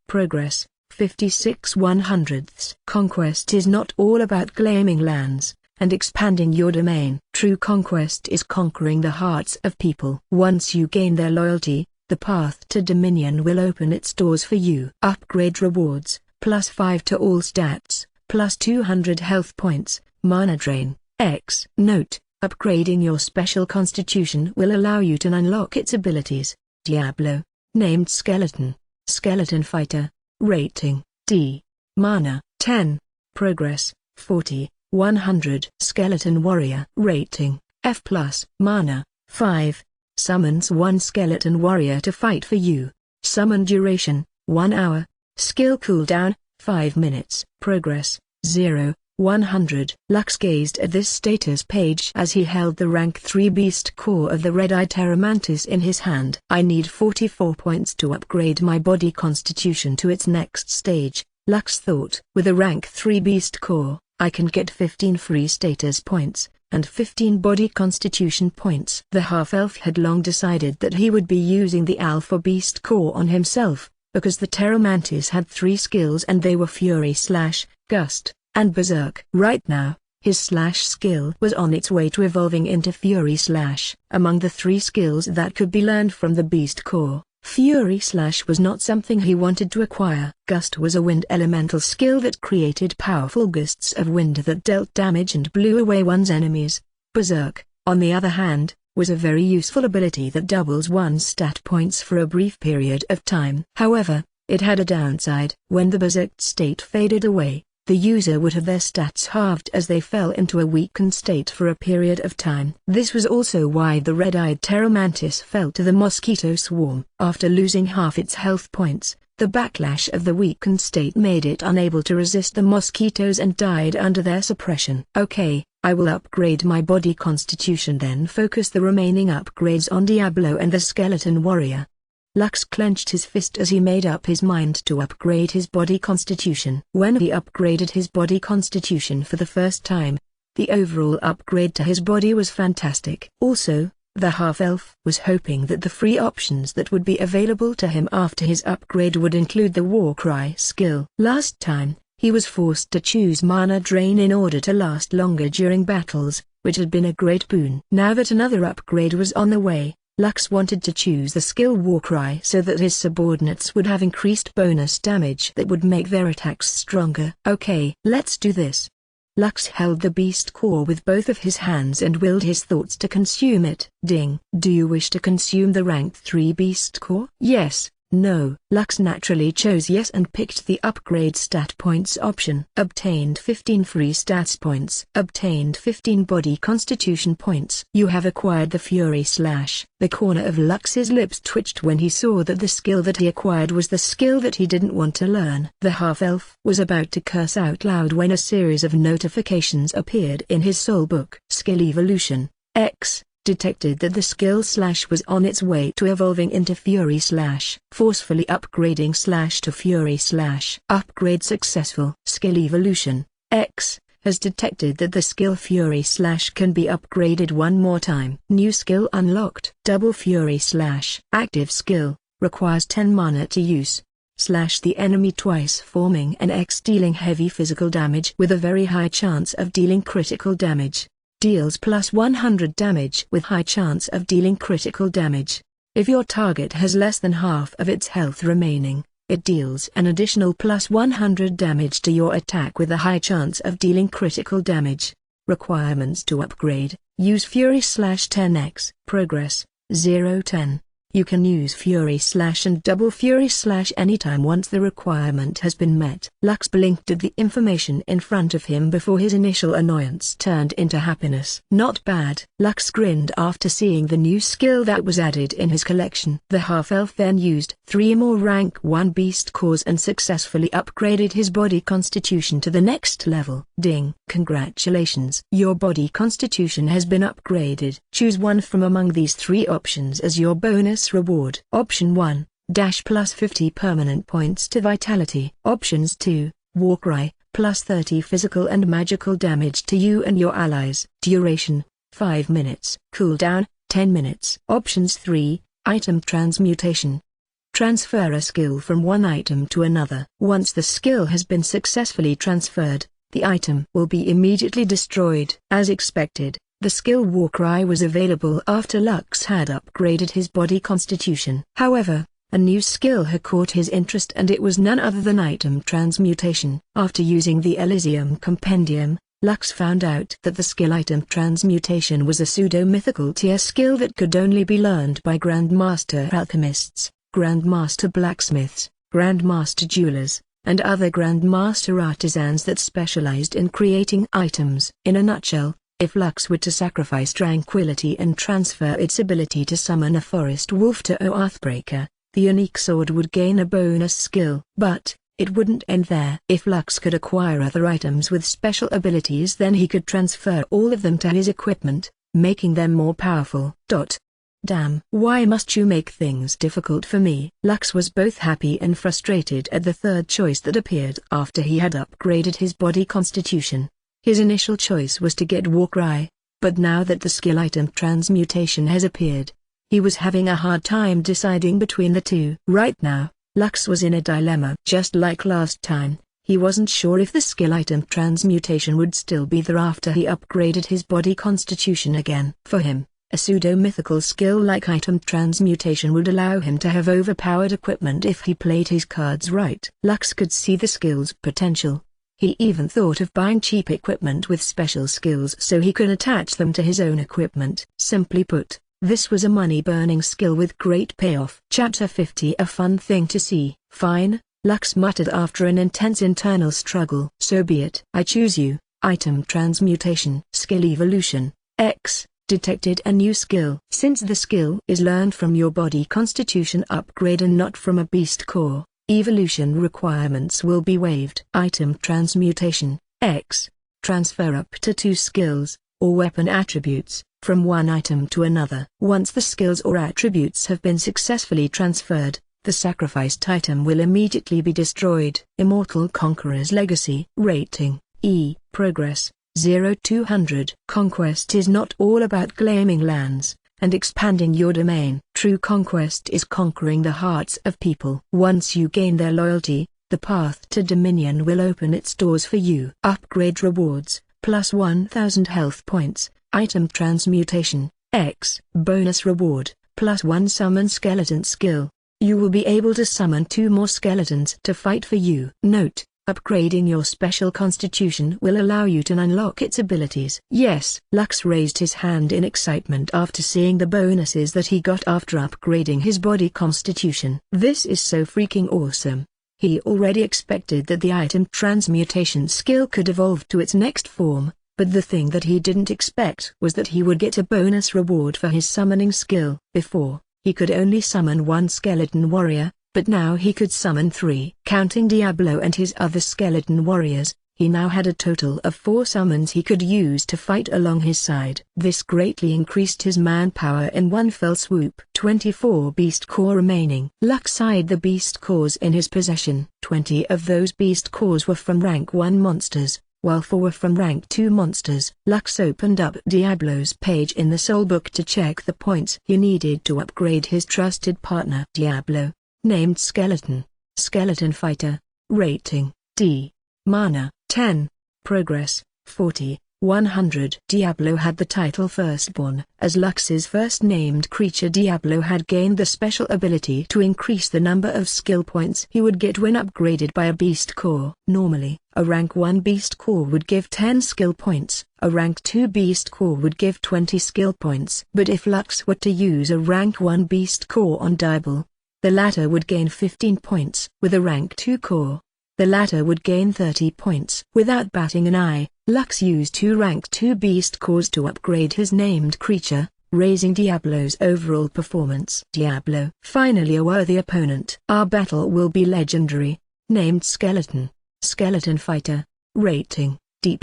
[SPEAKER 1] Progress, 56 100ths. Conquest is not all about claiming lands and expanding your domain. True conquest is conquering the hearts of people. Once you gain their loyalty, the path to dominion will open its doors for you. Upgrade rewards, +5 to all stats, +200 health points. Mana Drain, X. Note, upgrading your special constitution will allow you to unlock its abilities. Diablo, named Skeleton, Skeleton Fighter. Rating, D. Mana, 10. Progress, 40, 100. Skeleton Warrior. Rating, F+. Mana, 5. Summons one skeleton warrior to fight for you. Summon duration, 1 hour. Skill cooldown, 5 minutes. Progress, 0, 100. Lux gazed at this status page as he held the rank 3 beast core of the red-eyed Pteromantis in his hand. I need 44 points to upgrade my body constitution to its next stage, Lux thought. With a rank 3 beast core, I can get 15 free status points, and 15 body constitution points. The half-elf had long decided that he would be using the alpha beast core on himself, because the Pteromantis had 3 skills and they were Fury / Gust, and Berserk. Right now, his / skill was on its way to evolving into Fury / Among the 3 skills that could be learned from the beast core, Fury / was not something he wanted to acquire. Gust was a wind elemental skill that created powerful gusts of wind that dealt damage and blew away one's enemies. Berserk, on the other hand, was a very useful ability that doubles one's stat points for a brief period of time. However, it had a downside. When the berserk state faded away, the user would have their stats halved as they fell into a weakened state for a period of time. This was also why the red-eyed Pteromantis fell to the mosquito swarm. After losing half its health points, the backlash of the weakened state made it unable to resist the mosquitoes and died under their suppression. Okay, I will upgrade my body constitution, then focus the remaining upgrades on Diablo and the Skeleton Warrior. Lux clenched his fist as he made up his mind to upgrade his body constitution. When he upgraded his body constitution for the first time, the overall upgrade to his body was fantastic. Also, The half-elf was hoping that the free options that would be available to him after his upgrade would include the Warcry skill. Last time, he was forced to choose mana drain in order to last longer during battles, which had been a great boon. Now that another upgrade was on the way, Lux wanted to choose the skill Warcry so that his subordinates would have increased bonus damage that would make their attacks stronger. Okay, let's do this. Lux held the beast core with both of his hands and willed his thoughts to consume it. Ding. Do you wish to consume the rank 3 beast core? Yes. No. Lux naturally chose yes and picked the upgrade stat points option. Obtained 15 free stats points. Obtained 15 body constitution points. You have acquired the Fury Slash. The corner of Lux's lips twitched when he saw that the skill that he acquired was the skill that he didn't want to learn. The half-elf was about to curse out loud when a series of notifications appeared in his soul book. Skill Evolution X detected that the skill Slash was on its way to evolving into Fury Slash. Forcefully upgrading Slash to Fury Slash. Upgrade successful. Skill Evolution X has detected that the skill Fury Slash can be upgraded one more time. New skill unlocked. Double Fury Slash. Active skill, requires 10 mana to use. Slash the enemy twice, forming an X, dealing heavy physical damage with a very high chance of dealing critical damage. Deals plus 100 damage with high chance of dealing critical damage. If your target has less than half of its health remaining, it deals an additional plus 100 damage to your attack with a high chance of dealing critical damage. Requirements to upgrade: use Fury Slash 10x. Progress 0-10. You can use Fury Slash and double Fury Slash anytime once the requirement has been met. Lux blinked at the information in front of him before his initial annoyance turned into happiness. Not bad. Lux grinned after seeing the new skill that was added in his collection. The half-elf then used 3 more rank 1 beast cores and successfully upgraded his body constitution to the next level. Ding. Congratulations. Your body constitution has been upgraded. Choose one from among these 3 options as your bonus reward. Option 1, dash plus 50 permanent points to vitality. Options 2, Warcry, plus 30 physical and magical damage to you and your allies. Duration, 5 minutes. Cooldown, 10 minutes. Options 3, item transmutation. Transfer a skill from one item to another. Once the skill has been successfully transferred, the item will be immediately destroyed. As expected, the skill Warcry was available after Lux had upgraded his body constitution. However, a new skill had caught his interest, and it was none other than item transmutation. After using the Elysium Compendium, Lux found out that the skill item transmutation was a pseudo-mythical tier skill that could only be learned by Grandmaster Alchemists, Grandmaster Blacksmiths, Grandmaster Jewelers, and other Grandmaster Artisans that specialized in creating items. In a nutshell, if Lux were to sacrifice Tranquility and transfer its ability to summon a forest wolf to Oathbreaker, the unique sword would gain a bonus skill. But it wouldn't end there. If Lux could acquire other items with special abilities, then he could transfer all of them to his equipment, making them more powerful. Damn. Why must you make things difficult for me? Lux was both happy and frustrated at the third choice that appeared after he had upgraded his body constitution. His initial choice was to get Warcry, but now that the skill item transmutation has appeared, he was having a hard time deciding between the two. Right now, Lux was in a dilemma. Just like last time, he wasn't sure if the skill item transmutation would still be there after he upgraded his body constitution again. For him, a pseudo-mythical skill like item transmutation would allow him to have overpowered equipment if he played his cards right. Lux could see the skill's potential. He even thought of buying cheap equipment with special skills so he could attach them to his own equipment. Simply put, this was a money-burning skill with great payoff. Chapter 50. A fun thing to see. Fine, Lux muttered after an intense internal struggle. So be it. I choose you. Item transmutation. Skill evolution. X detected a new skill. Since the skill is learned from your body constitution upgrade and not from a beast core, evolution requirements will be waived. Item transmutation. X. Transfer up to 2 skills, or weapon attributes, from one item to another. Once the skills or attributes have been successfully transferred, the sacrificed item will immediately be destroyed. Immortal Conqueror's Legacy. Rating E. Progress 0-200. Conquest is not all about claiming lands, and expanding your domain. True conquest is conquering the hearts of people. Once you gain their loyalty, the path to dominion will open its doors for you. Upgrade rewards, plus 1000 health points, item transmutation, X. Bonus reward, plus 1 summon skeleton skill. You will be able to summon 2 more skeletons to fight for you. Note: upgrading your special constitution will allow you to unlock its abilities. Yes. Lux raised his hand in excitement after seeing the bonuses that he got after upgrading his body constitution. This is so freaking awesome. He already expected that the item transmutation skill could evolve to its next form, but the thing that he didn't expect was that he would get a bonus reward for his summoning skill. Before, he could only summon 1 skeleton warrior, but now he could summon 3. Counting Diablo and his other skeleton warriors, he now had a total of 4 summons he could use to fight along his side. This greatly increased his manpower in one fell swoop. 24 beast core remaining. Lux eyed the beast cores in his possession. 20 of those beast cores were from rank 1 monsters, while 4 were from rank 2 monsters. Lux opened up Diablo's page in the soul book to check the points he needed to upgrade his trusted partner. Diablo. Named Skeleton. Skeleton Fighter. Rating, D. Mana, 10. Progress, 40. 100. Diablo had the title Firstborn. As Lux's first named creature, Diablo had gained the special ability to increase the number of skill points he would get when upgraded by a beast core. Normally, a rank 1 beast core would give 10 skill points, a rank 2 beast core would give 20 skill points. But if Lux were to use a rank 1 beast core on Diablo, the latter would gain 15 points. With a rank 2 core, the latter would gain 30 points. Without batting an eye, Lux used 2 rank 2 beast cores to upgrade his named creature, raising Diablo's overall performance. Diablo. Finally a worthy opponent. Our battle will be legendary. Named Skeleton. Skeleton Fighter. Rating, D+.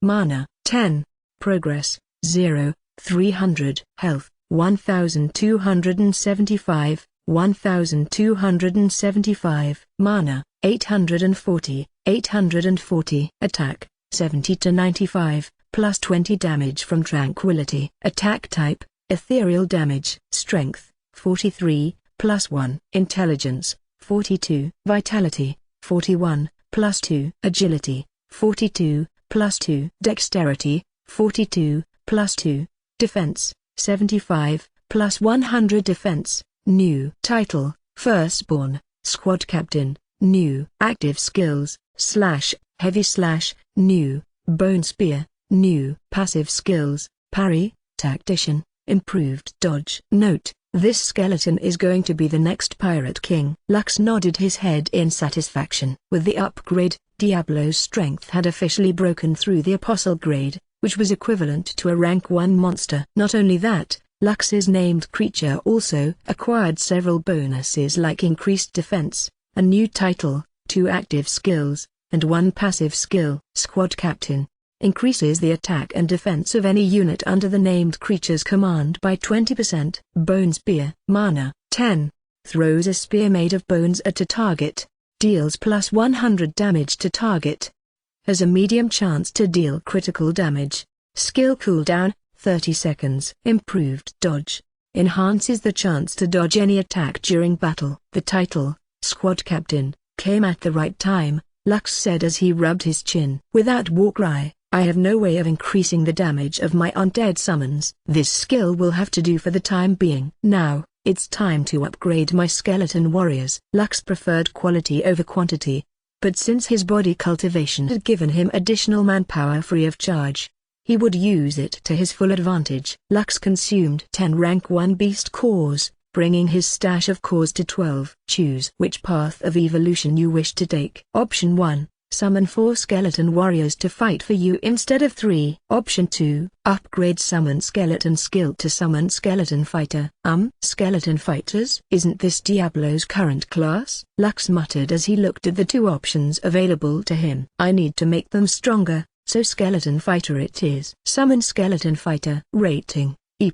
[SPEAKER 1] Mana, 10. Progress, 0. 300. Health, 1275. 1275. Mana, 840. 840. Attack, 70 to 95, plus 20 damage from tranquility. Attack type, ethereal damage. Strength, 43, plus 1. Intelligence, 42. Vitality, 41, plus 2. Agility, 42, plus 2. Dexterity, 42, plus 2. Defense, 75, plus 100. Defense. New title, Firstborn, Squad Captain. New active skills, heavy, new, bone spear, new passive skills, parry, tactician, improved dodge. Note: this skeleton is going to be the next Pirate King. Lux nodded his head in satisfaction. With the upgrade, Diablo's strength had officially broken through the apostle grade, which was equivalent to a rank 1 monster. Not only that, Lux's named creature also acquired several bonuses like increased defense, a new title, 2 active skills, and 1 passive skill. Squad Captain increases the attack and defense of any unit under the named creature's command by 20%. Bone Spear. Mana, 10. Throws a spear made of bones at a target. Deals plus 100 damage to target. Has a medium chance to deal critical damage. Skill cooldown, 30 seconds. Improved dodge. Enhances the chance to dodge any attack during battle. The title, Squad Captain, came at the right time, Lux said as he rubbed his chin. Without Warcry, I have no way of increasing the damage of my undead summons. This skill will have to do for the time being. Now, it's time to upgrade my skeleton warriors. Lux preferred quality over quantity, but since his body cultivation had given him additional manpower free of charge, he would use it to his full advantage. Lux consumed 10 rank 1 beast cores, bringing his stash of cores to 12. Choose which path of evolution you wish to take. Option 1. Summon 4 skeleton warriors to fight for you instead of 3. Option 2. Upgrade summon skeleton skill to summon skeleton fighter. Skeleton fighters? Isn't this Diablo's current class? Lux muttered as he looked at the 2 options available to him. I need to make them stronger, so skeleton fighter it is. Summon skeleton fighter. Rating, E+.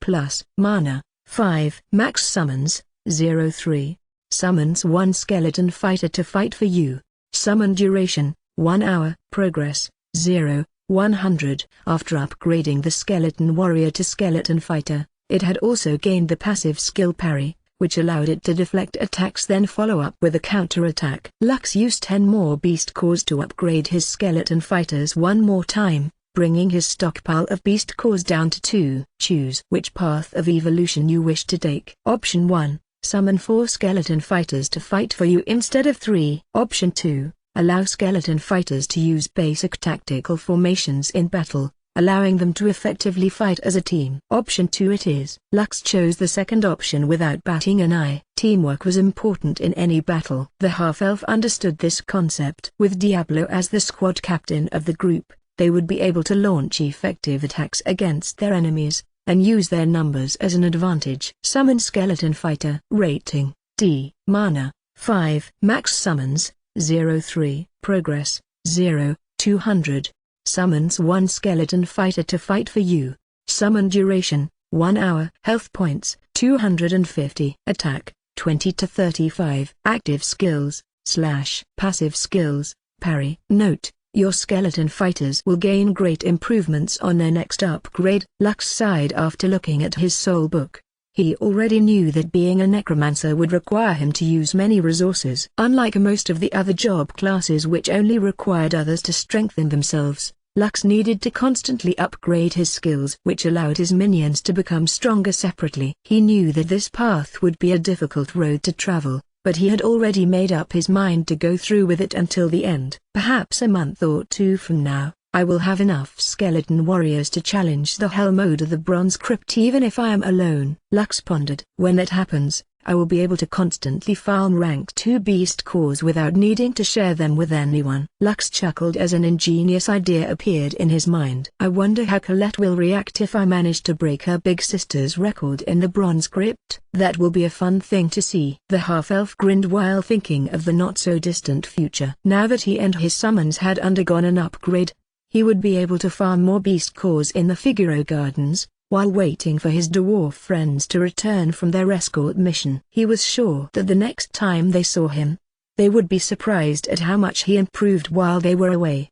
[SPEAKER 1] Mana, 5. Max summons, 03. Summons 1 skeleton fighter to fight for you. Summon duration, 1 hour. Progress, 0. 100. After upgrading the skeleton warrior to skeleton fighter, It had also gained the passive skill parry, which allowed it to deflect attacks then follow up with a counterattack. Lux used 10 more beast cores to upgrade his skeleton fighters one more time, bringing his stockpile of beast cores down to 2. Choose which path of evolution you wish to take. Option 1. Summon 4 skeleton fighters to fight for you instead of 3. Option 2. Allow skeleton fighters to use basic tactical formations in battle, allowing them to effectively fight as a team. Option 2 it is. Lux chose the second option without batting an eye. Teamwork was important in any battle. The half-elf understood this concept. With Diablo as the squad captain of the group, they would be able to launch effective attacks against their enemies, and use their numbers as an advantage. Summon Skeleton Fighter. Rating, D. Mana, 5. Max summons, 0-3. Progress, 0-200. Summons 1 skeleton fighter to fight for you. Summon duration, 1 hour. Health points, 250. Attack, 20 to 35. Active skills, / passive skills, parry. Note, your skeleton fighters will gain great improvements on their next upgrade. Lux sighed after looking at his soul book. He already knew that being a necromancer would require him to use many resources. Unlike most of the other job classes which only required others to strengthen themselves, Lux needed to constantly upgrade his skills, which allowed his minions to become stronger separately. He knew that this path would be a difficult road to travel, but he had already made up his mind to go through with it until the end. Perhaps a month or 2 from now, I will have enough skeleton warriors to challenge the hell mode of the Bronze Crypt even if I am alone. Lux pondered. When that happens, I will be able to constantly farm rank 2 beast cores without needing to share them with anyone. Lux chuckled as an ingenious idea appeared in his mind. I wonder how Colette will react if I manage to break her big sister's record in the Bronze Crypt. That will be a fun thing to see. The half-elf grinned while thinking of the not-so-distant future. Now that he and his summons had undergone an upgrade, he would be able to farm more beast cores in the Figaro Gardens, while waiting for his dwarf friends to return from their escort mission. He was sure that the next time they saw him, they would be surprised at how much he improved while they were away.